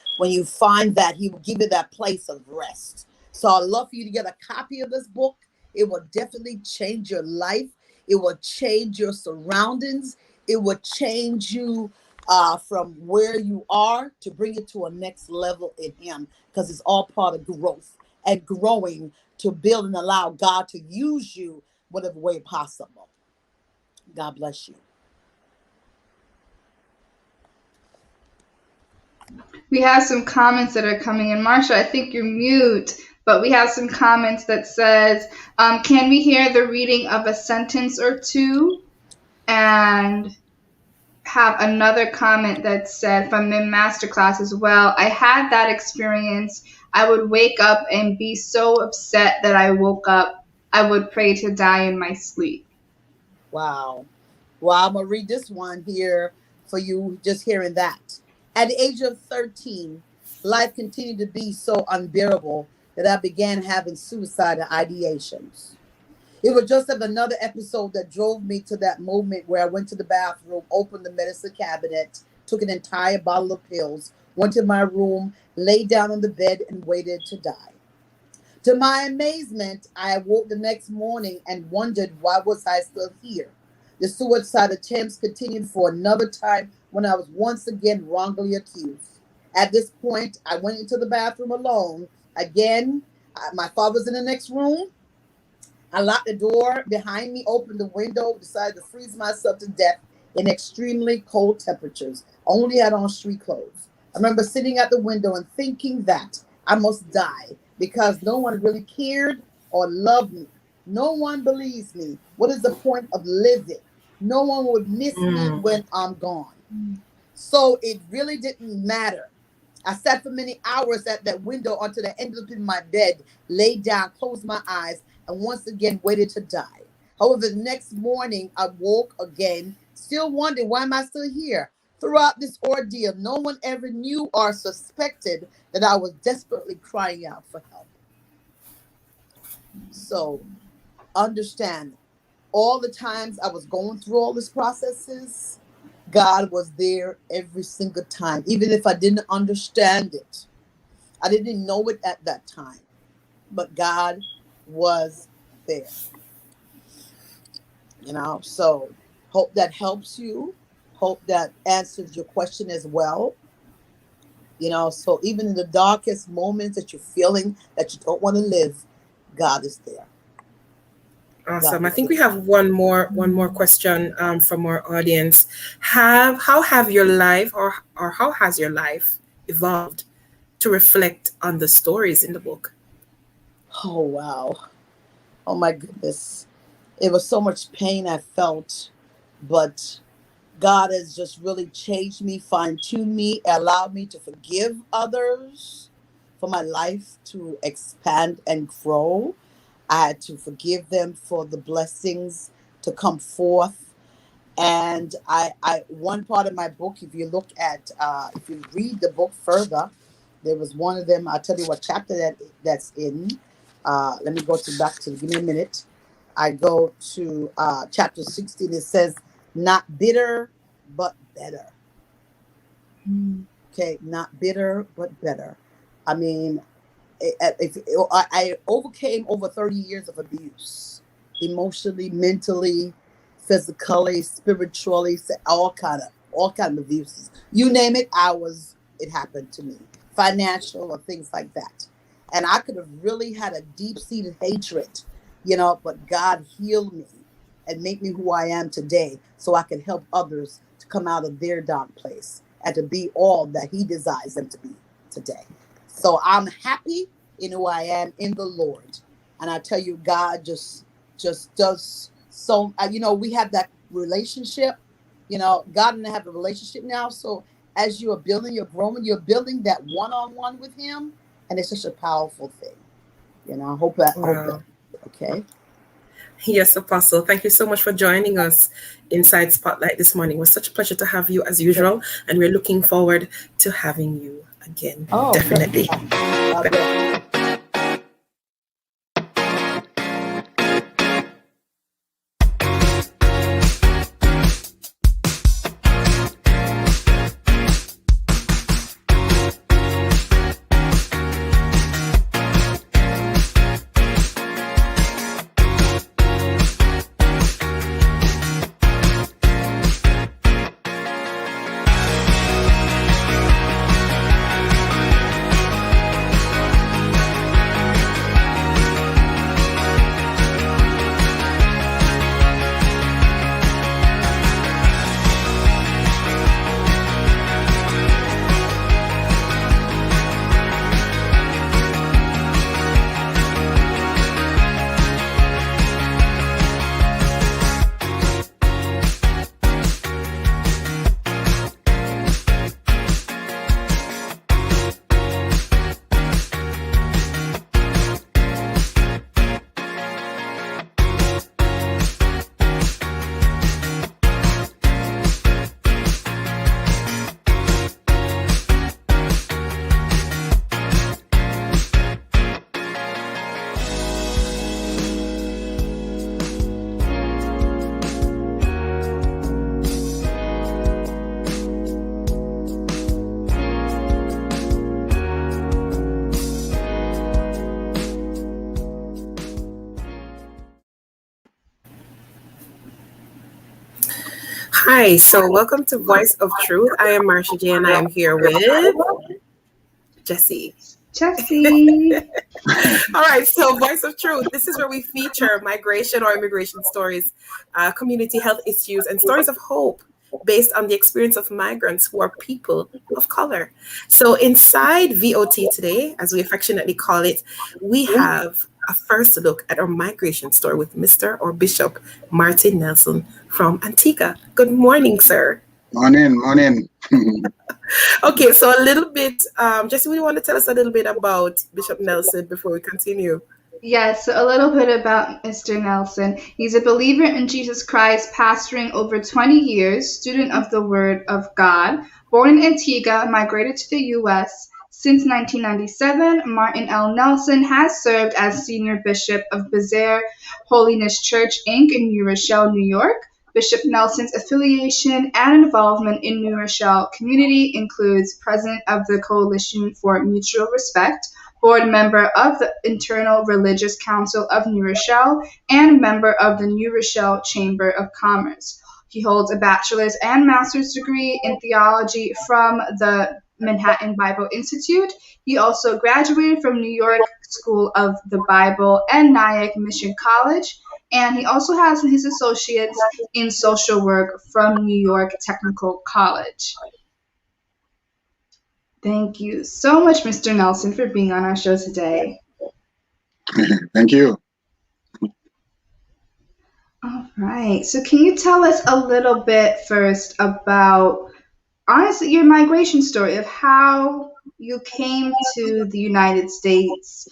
find that, he will give you that place of rest. So I'd love for you to get a copy of this book. It will definitely change your life. It will change your surroundings. It will change you from where you are, to bring it to a next level in him, because it's all part of growth and growing, to build and allow God to use you whatever way possible. God bless you. We have some comments that are coming in. Marsha, I think you're mute, but we have some comments that says, can we hear the reading of a sentence or two? And have another comment that said, from the masterclass as well, I had that experience. I would wake up and be so upset that I woke up. I would pray to die in my sleep. Wow. Well, I'm going to read this one here for you, just hearing that. At the age of 13, life continued to be so unbearable that I began having suicidal ideations. It was just another episode that drove me to that moment where I went to the bathroom, opened the medicine cabinet, took an entire bottle of pills, went to my room, laid down on the bed, and waited to die. To my amazement, I awoke the next morning and wondered, why was I still here? The suicide attempts continued for another time when I was once again wrongly accused. At this point, I went into the bathroom alone. Again, my father was in the next room. I locked the door behind me, opened the window, decided to freeze myself to death in extremely cold temperatures. I only had on street clothes. I remember sitting at the window and thinking that I must die because no one really cared or loved me. No one believes me. What is the point of living? No one would miss me when I'm gone. So it really didn't matter. I sat for many hours at that window until I ended up in my bed, laid down, closed my eyes, and once again waited to die. However, the next morning I woke again, still wondering, why am I still here? Throughout this ordeal, no one ever knew or suspected that I was desperately crying out for help. So understand, all the times I was going through all these processes, God was there every single time, even if I didn't understand it. I didn't know it at that time, but God was there. So hope that helps you. Hope that answers your question as well. So even in the darkest moments that you're feeling that you don't want to live, God is there. Awesome. I think we have one more question from our audience. How have your life or how has your life evolved to reflect on the stories in the book? Oh, wow. Oh, my goodness. It was so much pain I felt, but God has just really changed me, fine-tuned me, allowed me to forgive others, for my life to expand and grow. I had to forgive them for the blessings to come forth. And I one part of my book, if you look at, if you read the book further, there was one of them. I'll tell you what chapter that's in. Let me go give me a minute. I go to chapter 16. It says, not bitter, but better. Okay, not bitter, but better. I mean, I overcame over 30 years of abuse, emotionally, mentally, physically, spiritually, all kind of abuses. You name it, it happened to me. Financial or things like that. And I could have really had a deep-seated hatred, but God healed me and made me who I am today, so I can help others to come out of their dark place and to be all that He desires them to be today. So I'm happy in who I am in the Lord. And I tell you, God just does so. We have that relationship. God and I have a relationship now. So as you are building, you're growing, you're building that one-on-one with Him. And it's such a powerful thing. I hope that, okay. Yes, Apostle. Thank you so much for joining us inside Spotlight this morning. It was such a pleasure to have you as usual. And we're looking forward to having you again. Oh, definitely. Hi, so welcome to Voice of Truth. I am Marsha J, and I am here with Jessie. All right, so Voice of Truth. This is where we feature migration or immigration stories, community health issues, and stories of hope based on the experience of migrants who are people of color. So inside VOT today, as we affectionately call it, we have a first look at our migration story with Mr. or Bishop Martin Nelson from Antigua. Good morning, sir. Morning. Okay, so a little bit, Jesse, would you want to tell us a little bit about Bishop Nelson before we continue? Yes, so a little bit about Mr. Nelson. He's a believer in Jesus Christ, pastoring over 20 years, student of the Word of God. Born in Antigua, migrated to the U.S. Since 1997, Martin L. Nelson has served as Senior Bishop of Bezer Holiness Church, Inc. in New Rochelle, New York. Bishop Nelson's affiliation and involvement in New Rochelle community includes president of the Coalition for Mutual Respect, board member of the Internal Religious Council of New Rochelle, and member of the New Rochelle Chamber of Commerce. He holds a bachelor's and master's degree in theology from the Manhattan Bible Institute. He also graduated from New York School of the Bible and Nyack Mission College, and he also has his associates in social work from New York Technical College. Thank you so much, Mr. Nelson, for being on our show today. Thank you. All right. So can you tell us a little bit first about, honestly, your migration story of how you came to the United States,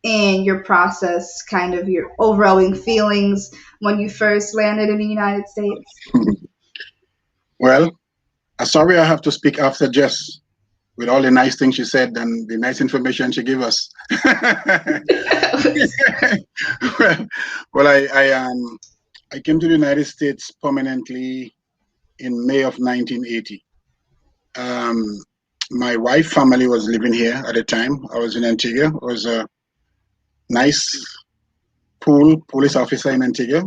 and your process, kind of your overwhelming feelings when you first landed in the United States? Well, sorry I have to speak after Jess with all the nice things she said and the nice information she gave us. well, I came to the United States permanently in May of 1980. My wife's family was living here at the time. I was in Antigua. I was a nice police officer in Antigua.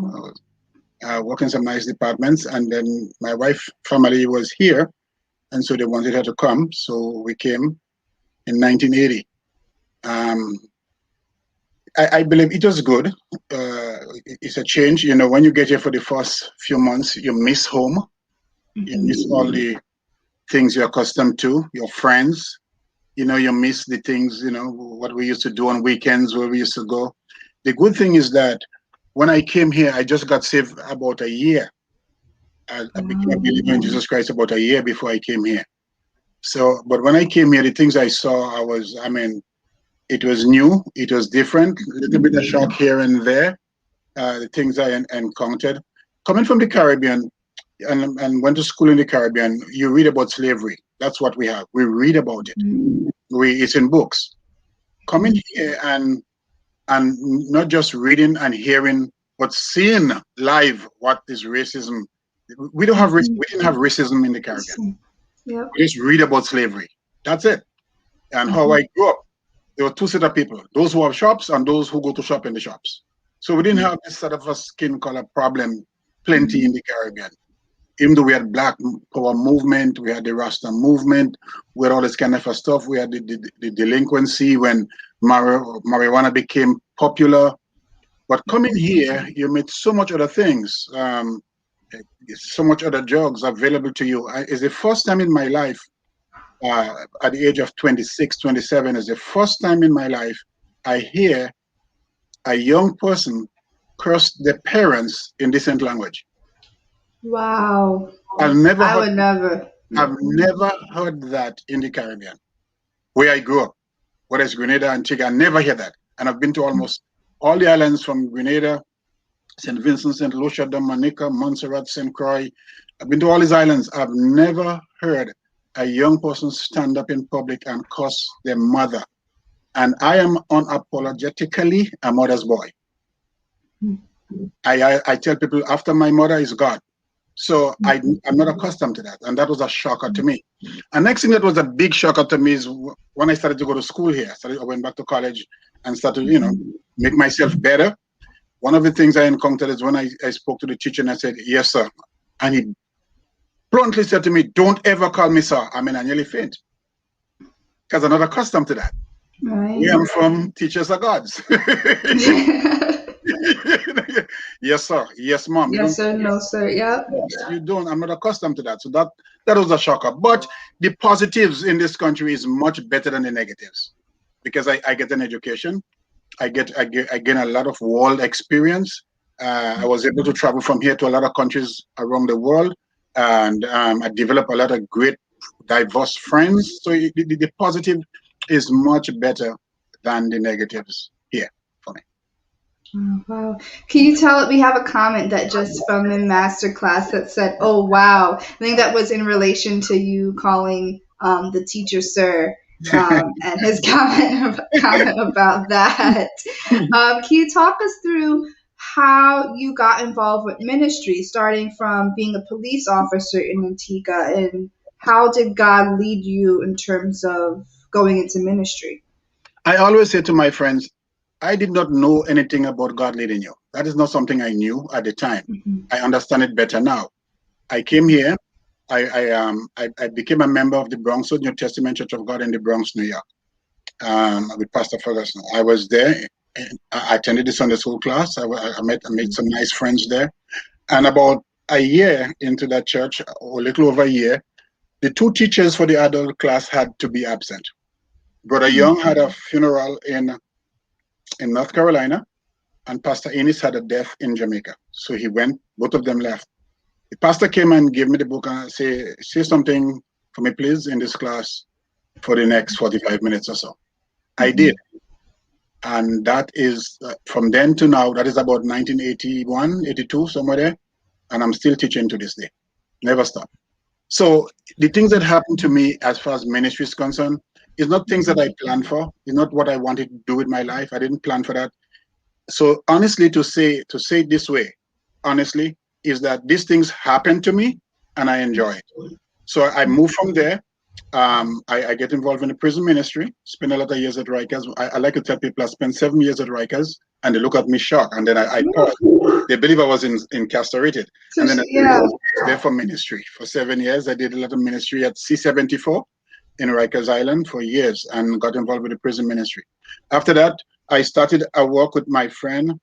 I was working some nice departments, and then my wife's family was here, and so they wanted her to come. So we came in 1980. I believe it was good. It's a change. You know, when you get here for the first few months, you miss home. You miss all the things you're accustomed to, your friends. You know, you miss the things, you know, what we used to do on weekends, where we used to go. The good thing is that when I came here, I just got saved about a year. I became a believer in Jesus Christ about a year before I came here. So, but when I came here, the things I saw, it was new, it was different, a little bit of shock here and there, the things I encountered. Coming from the Caribbean and went to school in the Caribbean, you read about slavery. That's what we have. We read about it. It's in books. Coming here and not just reading and hearing, but seeing live what is racism. We didn't have racism in the Caribbean. Yep. We just read about slavery. That's it. And how I grew up, there were two set of people: those who have shops and those who go to shop in the shops. So we didn't have this sort of a skin color problem plenty in the Caribbean. Even though we had Black Power movement, we had the Rasta movement, we had all this kind of stuff. We had the delinquency when marijuana became popular. But coming here, you meet so much other things, so much other drugs available to you. It's the first time in my life, at the age of 26, 27, is the first time in my life I hear a young person curse their parents in decent language. Wow. I've never heard that in the Caribbean, where I grew up, whether it's Grenada, Antigua. I never hear that. And I've been to almost all the islands from Grenada, St. Vincent, St. Lucia, Dominica, Montserrat, St. Croix. I've been to all these islands. I've never heard a young person stand up in public and curse their mother. And I am unapologetically a mother's boy. I tell people, after my mother is God. So I'm not accustomed to that. And that was a shocker to me. And next thing that was a big shocker to me is when I started to go to school here. I went back to college and started, make myself better. One of the things I encountered is when I spoke to the teacher and I said, "Yes, sir." And he bluntly said to me, "Don't ever call me sir." I nearly faint because I'm not accustomed to that. Right. Where I'm from, teachers are gods. Yes, sir. Yes, mom. Yes, sir. No, sir. Yep. You don't. I'm not accustomed to that. So that was a shocker. But the positives in this country is much better than the negatives, because I get an education. I gain a lot of world experience. I was able to travel from here to a lot of countries around the world, and I developed a lot of great, diverse friends. So the positive is much better than the negatives here for me. Oh, wow. Can you tell, we have a comment that just from the masterclass that said, "Oh, wow." I think that was in relation to you calling the teacher sir, and his comment about that. Can you talk us through how you got involved with ministry, starting from being a police officer in Antigua, and how did God lead you in terms of going into ministry? I always say to my friends, I did not know anything about God leading you. That is not something I knew at the time. I understand it better now. I came here. I became a member of the Bronx New Testament Church of God in the Bronx, New York, with Pastor Ferguson. I was there. I attended the Sunday school class. I made some nice friends there. And about a year into that church, or a little over a year, the two teachers for the adult class had to be absent. Brother Young had a funeral in North Carolina, and Pastor Ennis had a death in Jamaica. So he went, both of them left. The pastor came and gave me the book and say something for me, please, in this class for the next 45 minutes or so. I did. And that is from then to now, that is about 1981, 82, somewhere there. And I'm still teaching to this day. Never stop. So the things that happened to me as far as ministry is concerned is not things that I planned for. It's not what I wanted to do with my life. I didn't plan for that. So honestly, to say it this way, honestly, is that these things happened to me and I enjoy it. So I moved from there. I get involved in the prison ministry, spend a lot of years at Rikers. I like to tell people I spent 7 years at Rikers, and they look at me shocked, and then I pause. They believe I was incarcerated. And then I was there for ministry. For 7 years, I did a lot of ministry at C-74 in Rikers Island for years and got involved with the prison ministry. After that, I started a work with my friend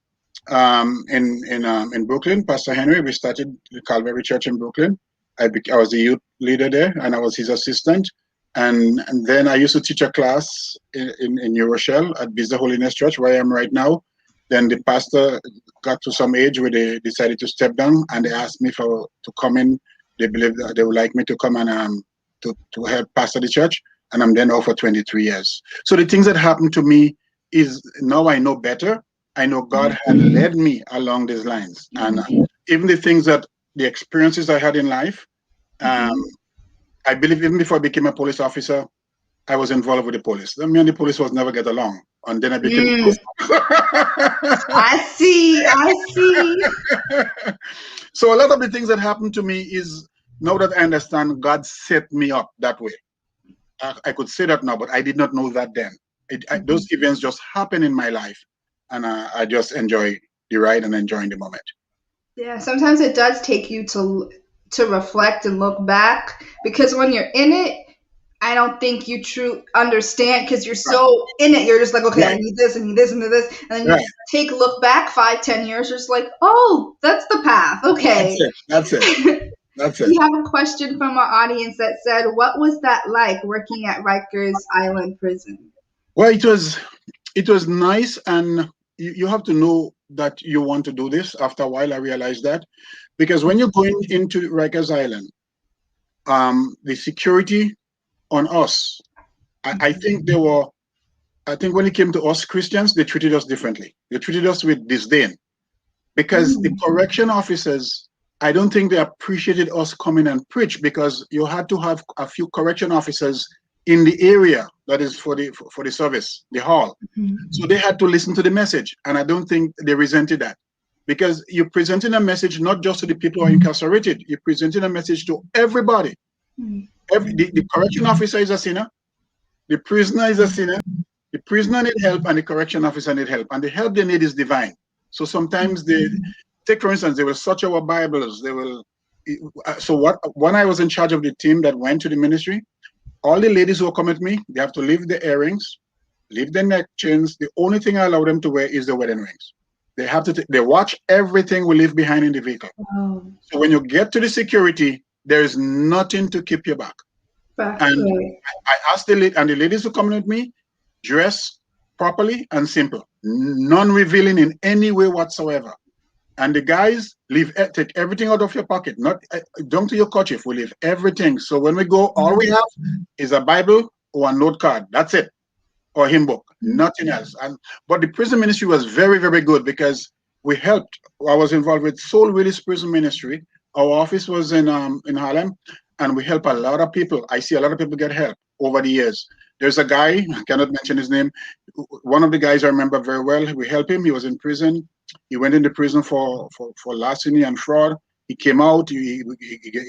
in Brooklyn, Pastor Henry. We started the Calvary Church in Brooklyn. I was the youth leader there, and I was his assistant. And then I used to teach a class in New Rochelle at Visa Holiness Church, where I am right now. Then the pastor got to some age where they decided to step down, and they asked me to come in. They believed that they would like me to come and to help pastor the church, and I'm there now for 23 years. So the things that happened to me is now I know better. I know God had led me along these lines, and even the experiences I had in life, I believe even before I became a police officer, I was involved with the police. Me and the police was never get along, and then I became. I see. So a lot of the things that happened to me is now that I understand, God set me up that way. I could say that now, but I did not know that then. Those events just happen in my life, and I just enjoy the ride and enjoying the moment. Yeah, sometimes it does take you to reflect and look back, because when you're in it, I don't think you truly understand, because you're so in it. You're just like, okay, I need this, I need this, and this. And then you look back 5-10 years, you're just like, oh, that's the path. Okay. That's it. We have a question from our audience that said, what was that like working at Rikers Island Prison? Well, it was nice, and you have to know that you want to do this. After a while, I realized that, because when you're going into Rikers Island, the security on us, I think when it came to us Christians, they treated us differently. They treated us with disdain, because the correction officers, I don't think they appreciated us coming and preach, because you had to have a few correction officers in the area that is for the service, the hall. So they had to listen to the message, and I don't think they resented that, because you're presenting a message not just to the people who are incarcerated, you're presenting a message to everybody. The correction officer is a sinner, the prisoner is a sinner, the prisoner need help, and the correction officer need help, and the help they need is divine. So sometimes they take, for instance, they will search our Bibles. They will. So when I was in charge of the team that went to the ministry, all the ladies who come with me, they have to leave the earrings, leave the neck chains. The only thing I allow them to wear is the wedding rings. They have to. They watch everything we leave behind in the vehicle. So when you get to the security, there is nothing to keep you back. And I asked the ladies who come with me, dress properly and simple, non-revealing in any way whatsoever. And the guys take everything out of your pocket, not down to your kerchief. We leave everything. So when we go, all we have is a Bible or a note card. That's it, or a hymn book, nothing else. But the prison ministry was very, very good, because we helped. I was involved with Soul Willis Prison Ministry. Our office was in Harlem, and we help a lot of people. I see a lot of people get help over the years. There's a guy, I cannot mention his name. One of the guys I remember very well. We helped him. He was in prison. He went into prison for larceny and fraud. He came out. He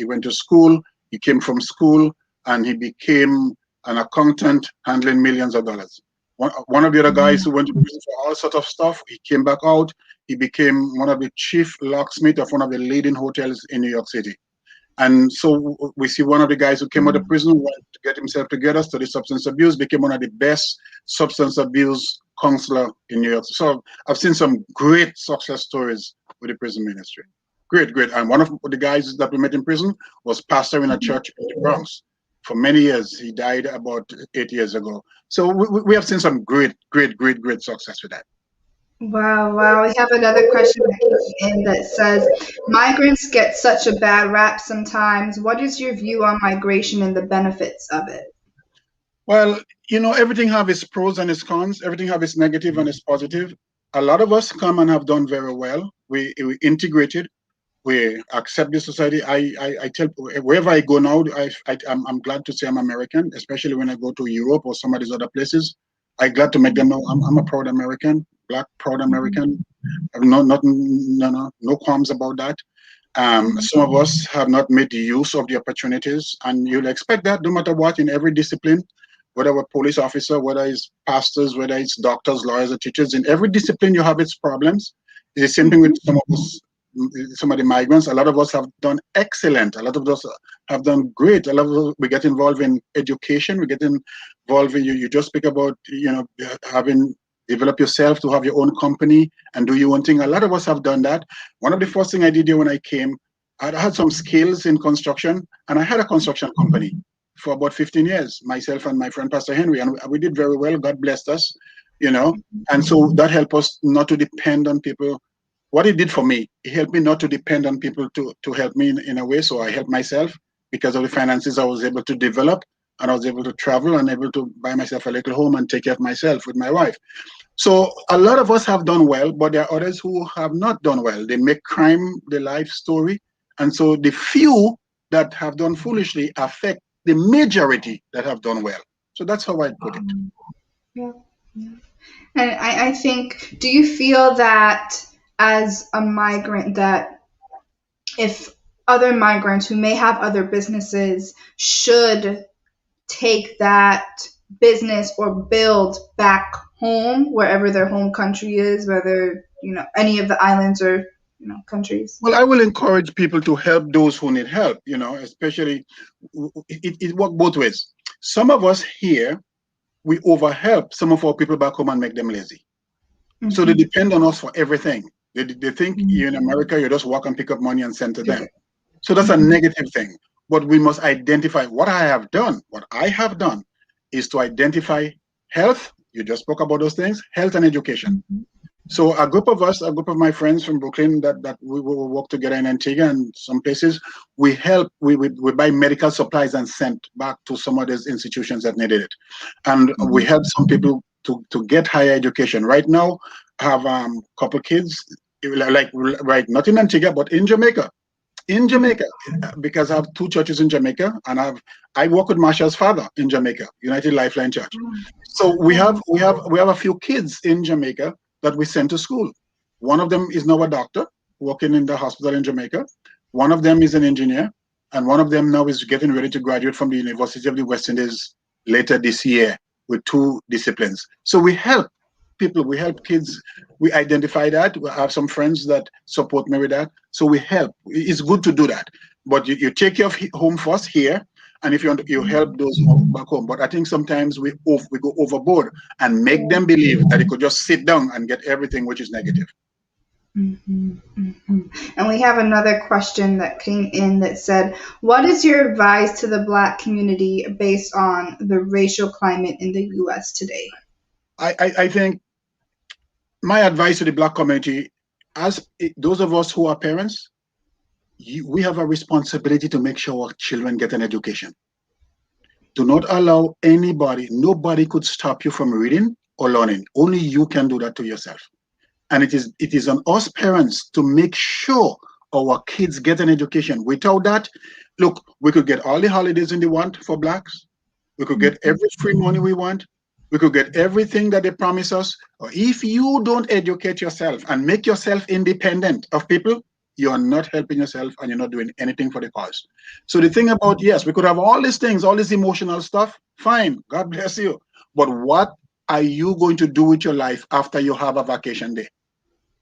went to school. He came from school, and he became an accountant handling millions of dollars. One of the other guys who went to prison for all sorts of stuff, he came back out. He became one of the chief locksmith of one of the leading hotels in New York City. And so we see one of the guys who came out of prison, went to get himself together, studied substance abuse, became one of the best substance abuse counselor in New York. So I've seen some great success stories with the prison ministry. Great. And one of the guys that we met in prison was pastor in a church in the Bronx for many years. He died about 8 years ago. So we have seen some great success with that. Wow. We have another question that came in that says, migrants get such a bad rap sometimes. What is your view on migration and the benefits of it? Well, everything have its pros and its cons. Everything have its negative and its positive. A lot of us come and have done very well. We integrated. We accept the society. I tell wherever I go now, I'm glad to say I'm American, especially when I go to Europe or some of these other places. I'm glad to make them know I'm a proud American, Black proud American. No qualms about that. Some of us have not made use of the opportunities, and you'll expect that no matter what in every discipline, whether we're police officer, whether it's pastors, whether it's doctors, lawyers, or teachers, in every discipline you have its problems. It's the same thing with some of the migrants. A lot of us have done excellent. A lot of us have done great. A lot of us, we get involved in education. We get involved in, you just speak about, develop yourself to have your own company and do your own thing. A lot of us have done that. One of the first things I did here when I came, I had some skills in construction, and I had a construction company for about 15 years, myself and my friend Pastor Henry, and we did very well. God blessed us, and so that helped us not to depend on people. What it did for me, it helped me not to depend on people to help me in a way. So I helped myself because of the finances I was able to develop, and I was able to travel and able to buy myself a little home and take care of myself with my wife. So a lot of us have done well, but there are others who have not done well. They make crime the life story. And so the few that have done foolishly affect the majority that have done well. So that's how I put it. Yeah. And I think, do you feel that as a migrant, that if other migrants who may have other businesses should take that business or build back home, wherever their home country is, whether, any of the islands or, countries? Well, I will encourage people to help those who need help, especially it works both ways. Some of us here, we overhelp some of our people back home and make them lazy. So they depend on us for everything. They think you're in America, you just walk and pick up money and send to them. So that's a negative thing. But we must identify what I have done. What I have done is to identify health. You just spoke about those things, health and education. So a group of my friends from Brooklyn that we will work together in Antigua and some places, we help, we buy medical supplies and send back to some of those institutions that needed it. And we help some people to get higher education. Right now, I have a couple kids, not in Antigua, but in Jamaica. Because I have two churches in Jamaica, and I work with Marsha's father in Jamaica, United Lifeline Church. So we have a few kids in Jamaica that we send to school. One of them is now a doctor working in the hospital in Jamaica. One of them is an engineer, and one of them now is getting ready to graduate from the University of the West Indies later this year with 2 disciplines. So we help people, we help kids, we identify that. We have some friends that support me with that. So we help. It's good to do that. But you take care of home first here, and if you help those back home. But I think sometimes we go overboard and make them believe that they could just sit down and get everything, which is negative. And we have another question that came in that said, what is your advice to the Black community based on the racial climate in the U.S. today? I think my advice to the Black community, as those of us who are parents, we have a responsibility to make sure our children get an education. Do not allow nobody could stop you from reading or learning. Only you can do that to yourself. And it is on us parents to make sure our kids get an education. Without that, look, we could get all the holidays we want for Blacks. We could get every free money we want. We could get everything that they promise us. Or if you don't educate yourself and make yourself independent of people, you're not helping yourself and you're not doing anything for the cause. So the thing about, yes, we could have all these things, all this emotional stuff. Fine. God bless you. But what are you going to do with your life after you have a vacation day?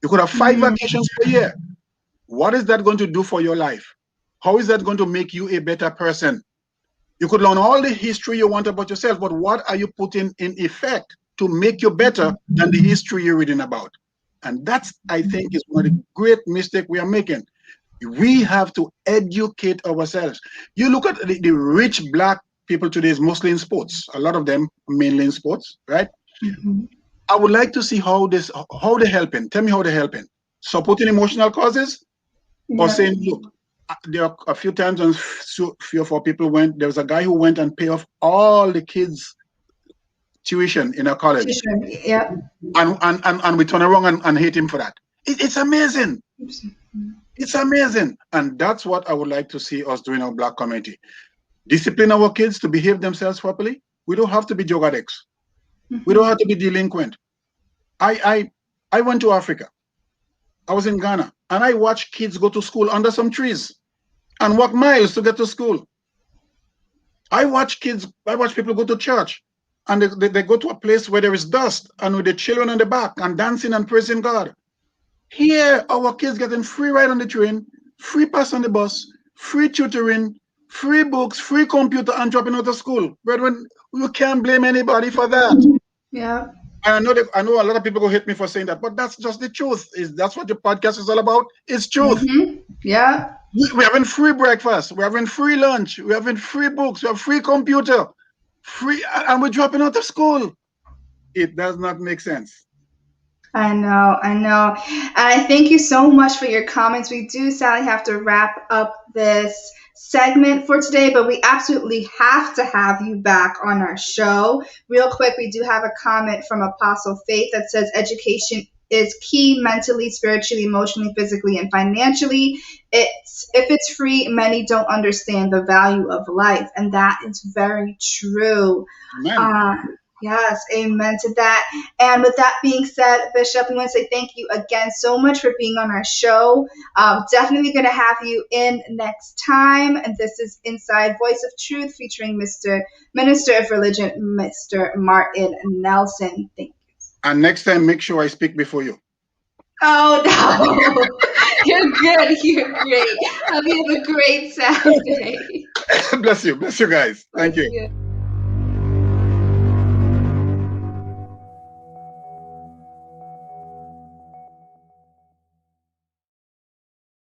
You could have 5 vacations per year. What is that going to do for your life? How is that going to make you a better person? You could learn all the history you want about yourself, but what are you putting in effect to make you better than the history you're reading about? And that's, I think, is one of the great mistakes we are making. We have to educate ourselves. You look at the rich Black people today is mostly in sports. A lot of them mainly in sports, right? I would like to see how they're helping. Tell me how they're helping. Supporting emotional causes, or saying, look, there are a few times when 3 or 4 people went. There was a guy who went and paid off all the kids' tuition in a college. Yeah. And we turn around and hate him for that. It's amazing. It's amazing. And that's what I would like to see us do in our Black community. Discipline our kids to behave themselves properly. We don't have to be drug addicts. We don't have to be delinquent. I went to Africa. I was in Ghana, and I watched kids go to school under some trees and walk miles to get to school. I watch people go to church, and they go to a place where there is dust and with the children on the back and dancing and praising God. Here, our kids getting free ride on the train, free pass on the bus, free tutoring, free books, free computer, and dropping out of school. Brethren, you can't blame anybody for that. Yeah. And I know a lot of people will hate me for saying that, but that's just the truth. That's what the podcast is all about. It's truth. Yeah. We're having free breakfast. We're having free lunch. We're having free books. We have free computer. And we're dropping out of school. It does not make sense. I know. And I thank you so much for your comments. We do sadly have to wrap up this segment for today, but we absolutely have to have you back on our show. Real quick, we do have a comment from Apostle Faith that says education is key mentally, spiritually, emotionally, physically, and financially. If it's free, many don't understand the value of life, and that is very true. Yes, amen to that. And with that being said, Bishop, we want to say thank you again so much for being on our show. Definitely going to have you in next time. And this is Inside Voice of Truth featuring Mr. Minister of Religion, Mr. Martin Nelson. Thank you. And next time, make sure I speak before you. Oh, no. You're good. You're great. Hope you have a great Saturday. Bless you. Bless you guys. Thank you.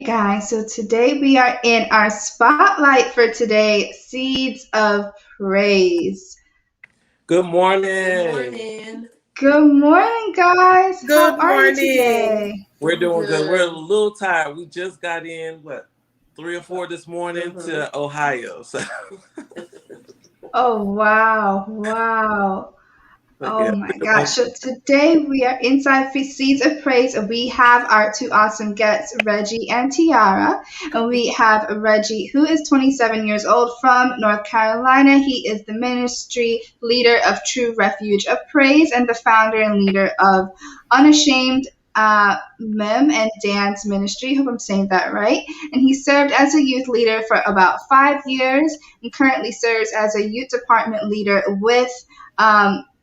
Guys, so today we are in our spotlight for today, Seeds of Praise. Good morning. Good morning, guys. Good How are you today? We're doing good. We're a little tired. We just got in, 3 or 4 this morning to Ohio. So. Oh, wow. Oh my gosh. So today we are inside Seeds of Praise, and we have our 2 awesome guests, Reggie and Tiara. And we have Reggie, who is 27 years old from North Carolina. He is the ministry leader of True Refuge of Praise and the founder and leader of Unashamed Mem and Dance Ministry. Hope I'm saying that right. And he served as a youth leader for about 5 years and currently serves as a youth department leader with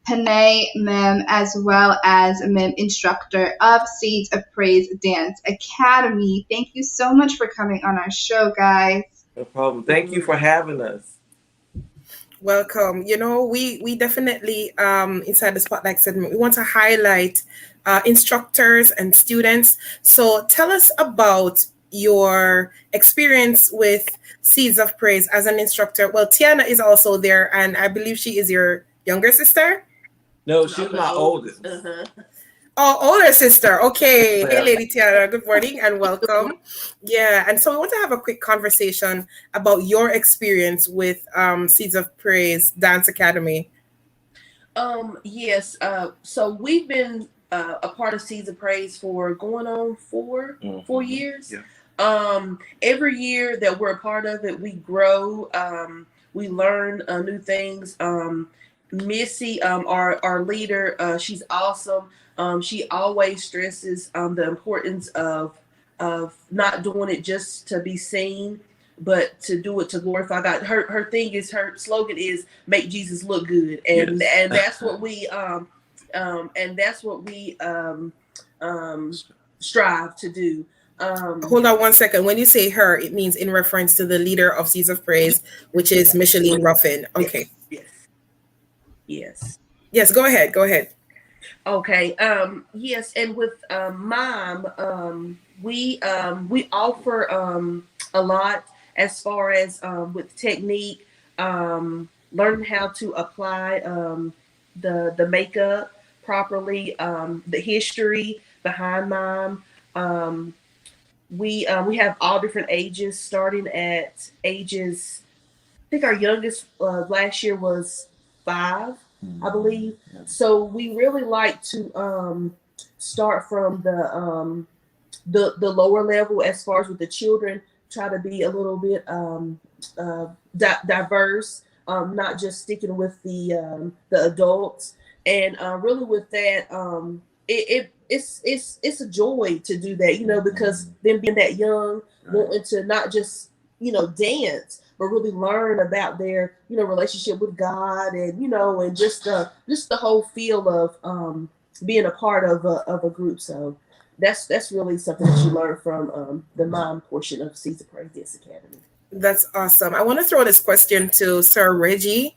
Panay Mem, as well as Mem instructor of Seeds of Praise Dance Academy. Thank you so much for coming on our show, guys. No problem. Thank you for having us. Welcome. We definitely inside the Spotlight segment, we want to highlight instructors and students. So tell us about your experience with Seeds of Praise as an instructor. Well, Tiana is also there, and I believe she is your younger sister. No, she's my oldest. Oh, older sister. Okay. Hey, Lady Tiara. Good morning and welcome. Yeah. And so we want to have a quick conversation about your experience with Seeds of Praise Dance Academy. Yes. So we've been a part of Seeds of Praise for going on 4 years. Yeah. Every year that we're a part of it, we grow. We learn new things. Missy, our leader, she's awesome. She always stresses the importance of not doing it just to be seen, but to do it to glorify God. Her thing is, her slogan is "Make Jesus look good," and Yes. and that's what we strive to do. Hold on one second. When you say her, it means in reference to the leader of Seeds of Praise, which is Micheline Ruffin. Okay. Yes. Go ahead. Okay. Yes, and with Mom, we offer a lot as far as with technique, learning how to apply the makeup properly, the history behind Mom. We have all different ages, starting at ages. I think our youngest last year was 5, I believe. Yeah. So we really like to start from the lower level as far as with the children. Try to be a little bit diverse, not just sticking with the adults. And really with that, it's a joy to do that, because them being that young, wanting to not just dance, but really learn about their relationship with God, and and just the whole feel of being a part of a group. So that's really something that you learn from the Mom portion of Seeds of Praise Dance Academy. That's awesome. I want to throw this question to Sir Reggie.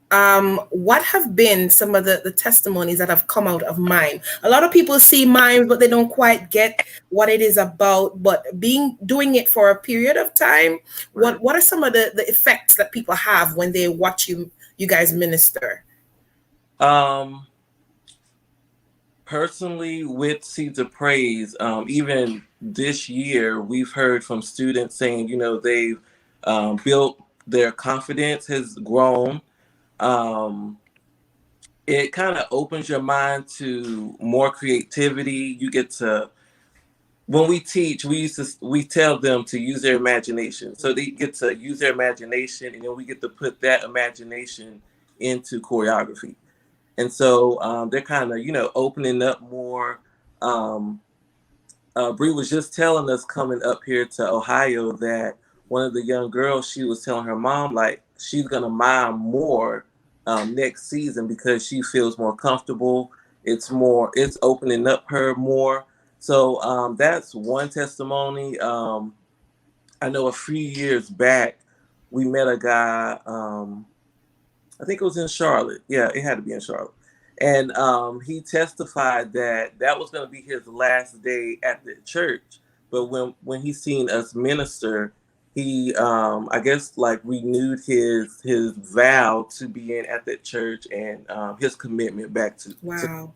What have been some of the testimonies that have come out of mime? A lot of people see mime, but they don't quite get what it is about. But doing it for a period of time, what are some of the effects that people have when they watch you guys minister? Personally, with Seeds of Praise, even this year, we've heard from students saying, they've built, their confidence has grown. It kind of opens your mind to more creativity. You get to, when we teach, we tell them to use their imagination. So they get to use their imagination, and then we get to put that imagination into choreography. And so they're kind of, opening up more. Bree was just telling us coming up here to Ohio that one of the young girls, she was telling her mom, like, she's going to mime more next season because she feels more comfortable. It's opening up her more. So that's one testimony. I know a few years back, we met a guy, I think it was in Charlotte. Yeah, it had to be in Charlotte. And he testified that was going to be his last day at the church. But when he seen us minister, he, I guess, like, renewed his vow to being at that church, and his commitment back to. Wow.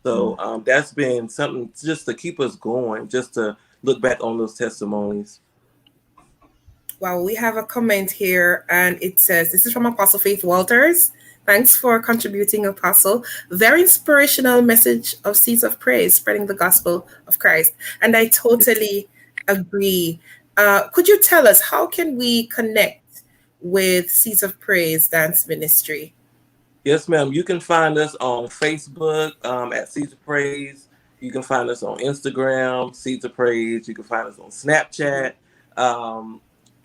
So that's been something just to keep us going, just to look back on those testimonies. Wow, we have a comment here, and it says, this is from Apostle Faith Walters. Thanks for contributing, Apostle. Very inspirational message of Seeds of Praise, spreading the gospel of Christ. And I totally agree. Could you tell us, how can we connect with Seeds of Praise Dance Ministry? Yes, ma'am. You can find us on Facebook at Seeds of Praise. You can find us on Instagram, Seeds of Praise. You can find us on Snapchat.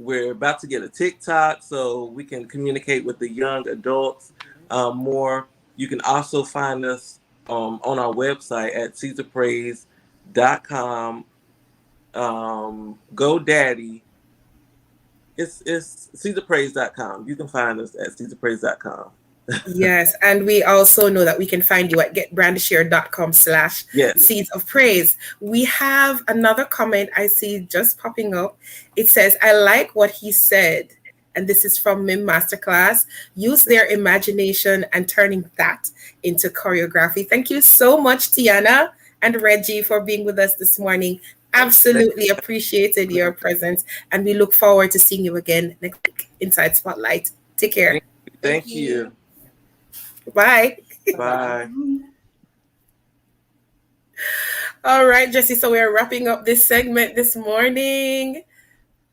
We're about to get a TikTok so we can communicate with the young adults more. You can also find us on our website at seedsofpraise.com. GoDaddy. It's seedsofpraise.com. You can find us at seedsofpraise.com. Yes, and we also know that we can find you at getbrandishare.com/Seeds of Praise. We have another comment I see just popping up. It says, I like what he said, and this is from MIM Masterclass. Use their imagination and turning that into choreography. Thank you so much, Tiana and Reggie, for being with us this morning. Absolutely appreciated your presence, and we look forward to seeing you again next week inside Spotlight. Take care. Thank you. Bye. Bye. All right, Jesse. So we're wrapping up this segment this morning.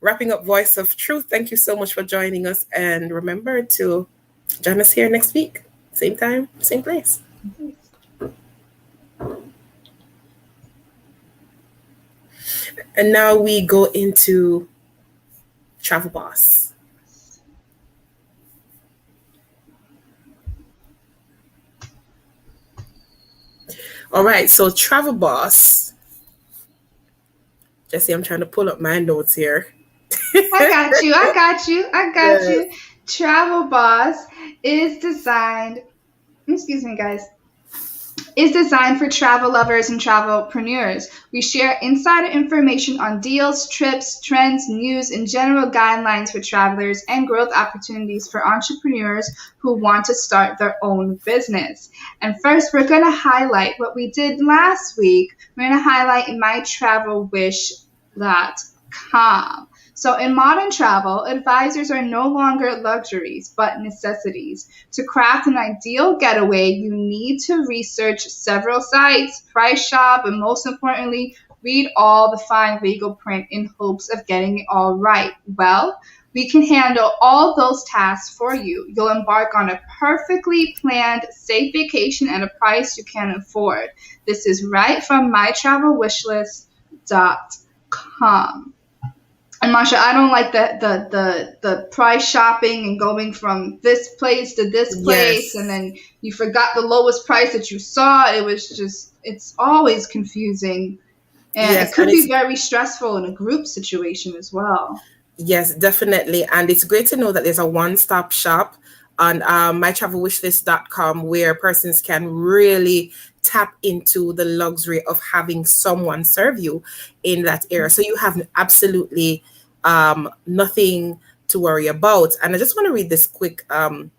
Wrapping up Voice of Truth. Thank you so much for joining us. And remember to join us here next week. Same time, same place. And now we go into Travel Boss. All right, so Travel Boss. Jesse, I'm trying to pull up my notes here. I got you. Travel Boss is designed, excuse me, guys, is designed for travel lovers and travelpreneurs. We share insider information on deals, trips, trends, news, and general guidelines for travelers and growth opportunities for entrepreneurs who want to start their own business. And first, we're going to highlight what we did last week. We're going to highlight mytravelwish.com. So in modern travel, advisors are no longer luxuries, but necessities. To craft an ideal getaway, you need to research several sites, price shop, and most importantly, read all the fine legal print in hopes of getting it all right. Well, we can handle all those tasks for you. You'll embark on a perfectly planned, safe vacation at a price you can afford. This is right from mytravelwishlist.com. And Marsha, I don't like the price shopping and going from this place to this place, and then you forgot the lowest price that you saw. It was just, it's always confusing, and it could be very stressful in a group situation as well. Yes, definitely. And it's great to know that there's a one-stop shop on mytravelwishlist.com where persons can really tap into the luxury of having someone serve you in that area. So you have absolutely nothing to worry about. And I just want to read this quick comment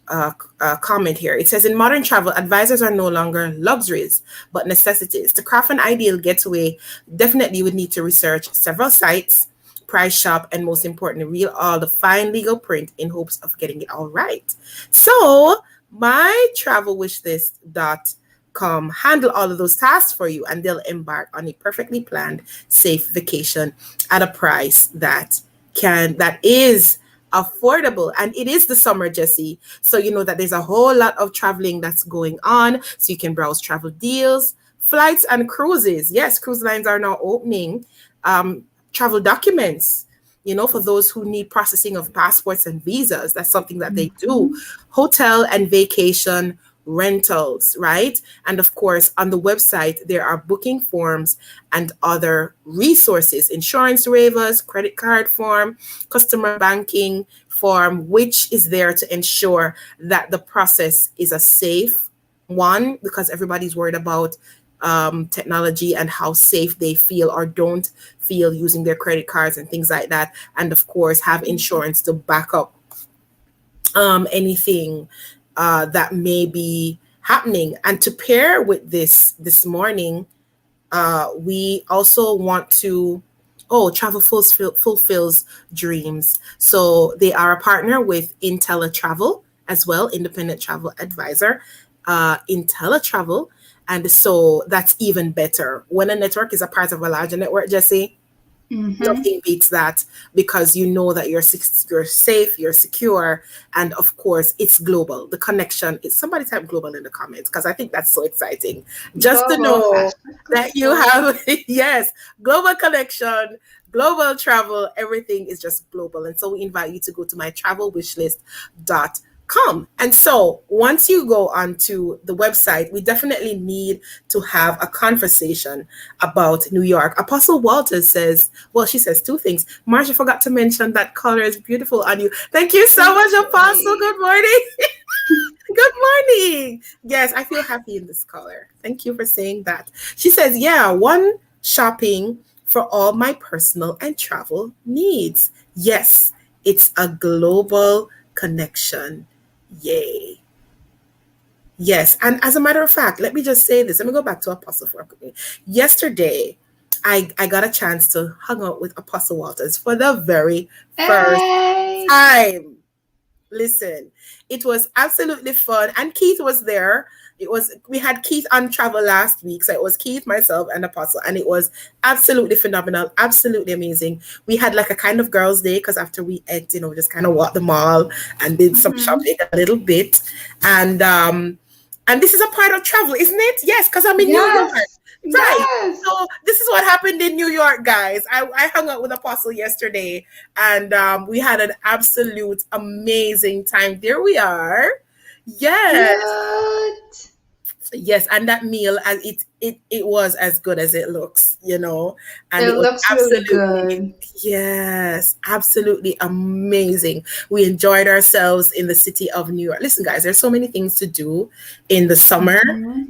here. It says, in modern travel, advisors are no longer luxuries, but necessities. To craft an ideal getaway, definitely you would need to research several sites, price shop, and most importantly, read all the fine legal print in hopes of getting it all right. So mytravelwishlist.com handle all of those tasks for you, and they'll embark on a perfectly planned, safe vacation at a price that is affordable. And it is the summer, Jesse, so you know that there's a whole lot of traveling that's going on, so you can browse travel deals, flights, and cruises. Yes, cruise lines are now opening. Travel documents, you know, for those who need processing of passports and visas, that's something that they do. Hotel and vacation rentals, right? And of course, on the website, there are booking forms and other resources, insurance waivers, credit card form, customer banking form, which is there to ensure that the process is a safe one, because everybody's worried about technology and how safe they feel or don't feel using their credit cards and things like that. And of course, have insurance to back up anything that may be happening. And to pair with this morning, we also want to, travel fulfills dreams. So they are a partner with IntelliTravel as well, independent travel advisor, IntelliTravel. And so that's even better. When a network is a part of a larger network, Jesse, nothing beats that, because you know that you're safe, you're secure, and of course, it's global. The connection is, somebody type global in the comments, because I think that's so exciting. Just to know that you have, yes, global connection, global travel, everything is just global. And so we invite you to go to mytravelwishlist.com. And so once you go onto the website, we definitely need to have a conversation about New York. Apostle Walters says, well, she says two things. Marsha forgot to mention that color is beautiful on you. Thank you so much, Apostle. Good morning. Good morning. Yes, I feel happy in this color. Thank you for saying that. She says, yeah, one shopping for all my personal and travel needs. Yes, it's a global connection. Yay. Yes. And as a matter of fact, let me just say this. Let me go back to Apostle for a minute. Yesterday, I got a chance to hang out with Apostle Walters for the very first time. Listen, it was absolutely fun. And Keith was there We had Keith on travel last week. So it was Keith, myself, and Apostle. And it was absolutely phenomenal, absolutely amazing. We had like a kind of girls' day because after we ate, just kind of walked the mall and did some shopping a little bit. And this is a part of travel, isn't it? Yes, because I'm in New York. Right. Yes. So this is what happened in New York, guys. I hung out with Apostle yesterday, and we had an absolute amazing time. There we are. Yes. What? Yes, and that meal, as it was as good as it looks, and it looks really good. Yes, absolutely amazing. We enjoyed ourselves in the city of New York. Listen, guys, there's so many things to do in the summer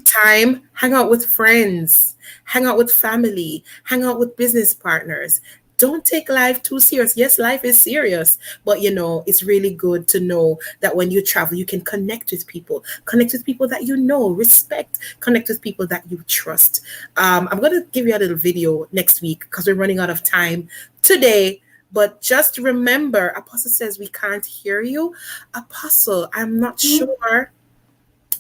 time. Hang out with friends, hang out with family, hang out with business partners. Don't take life too serious. Yes, life is serious, but it's really good to know that when you travel, you can connect with people that respect, connect with people that you trust. I'm going to give you a little video next week because we're running out of time today. But just remember, Apostle says we can't hear you. Apostle, I'm not sure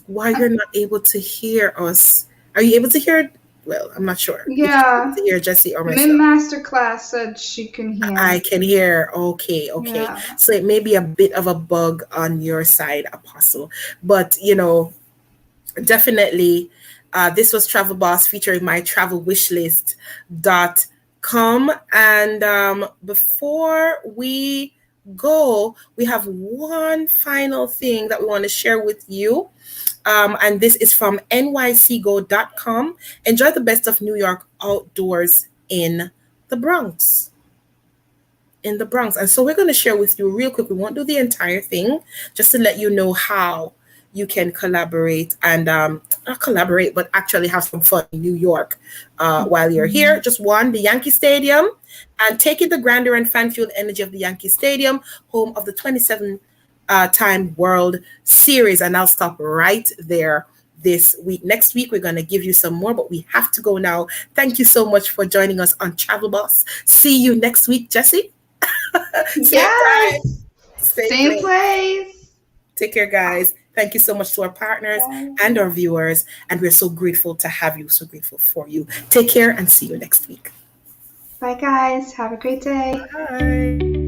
why you're not able to hear us. Are you able to hear? Well, I'm not sure. Yeah. Hear Jessie or myself. Min Masterclass said she can hear. I can hear. Okay. Yeah. So it may be a bit of a bug on your side, Apostle. But, definitely this was Travel Boss featuring my travel wishlist.com. And before we go, we have one final thing that we want to share with you. And this is from nycgo.com. Enjoy the best of New York outdoors in the Bronx. And so we're going to share with you real quick. We won't do the entire thing, just to let you know how you can collaborate and not collaborate, but actually have some fun in New York while you're here. Just one, the Yankee Stadium, and take in the grandeur and fan-fueled energy of the Yankee Stadium, home of the 27th time World Series. And I'll stop right there this week. Next week, we're going to give you some more, but we have to go now. Thank you so much for joining us on Travel Boss. See you next week, Jessie. Same place. Take care, guys. Thank you so much to our partners and our viewers. And we're so grateful to have you, so grateful for you. Take care and see you next week. Bye, guys. Have a great day. Bye.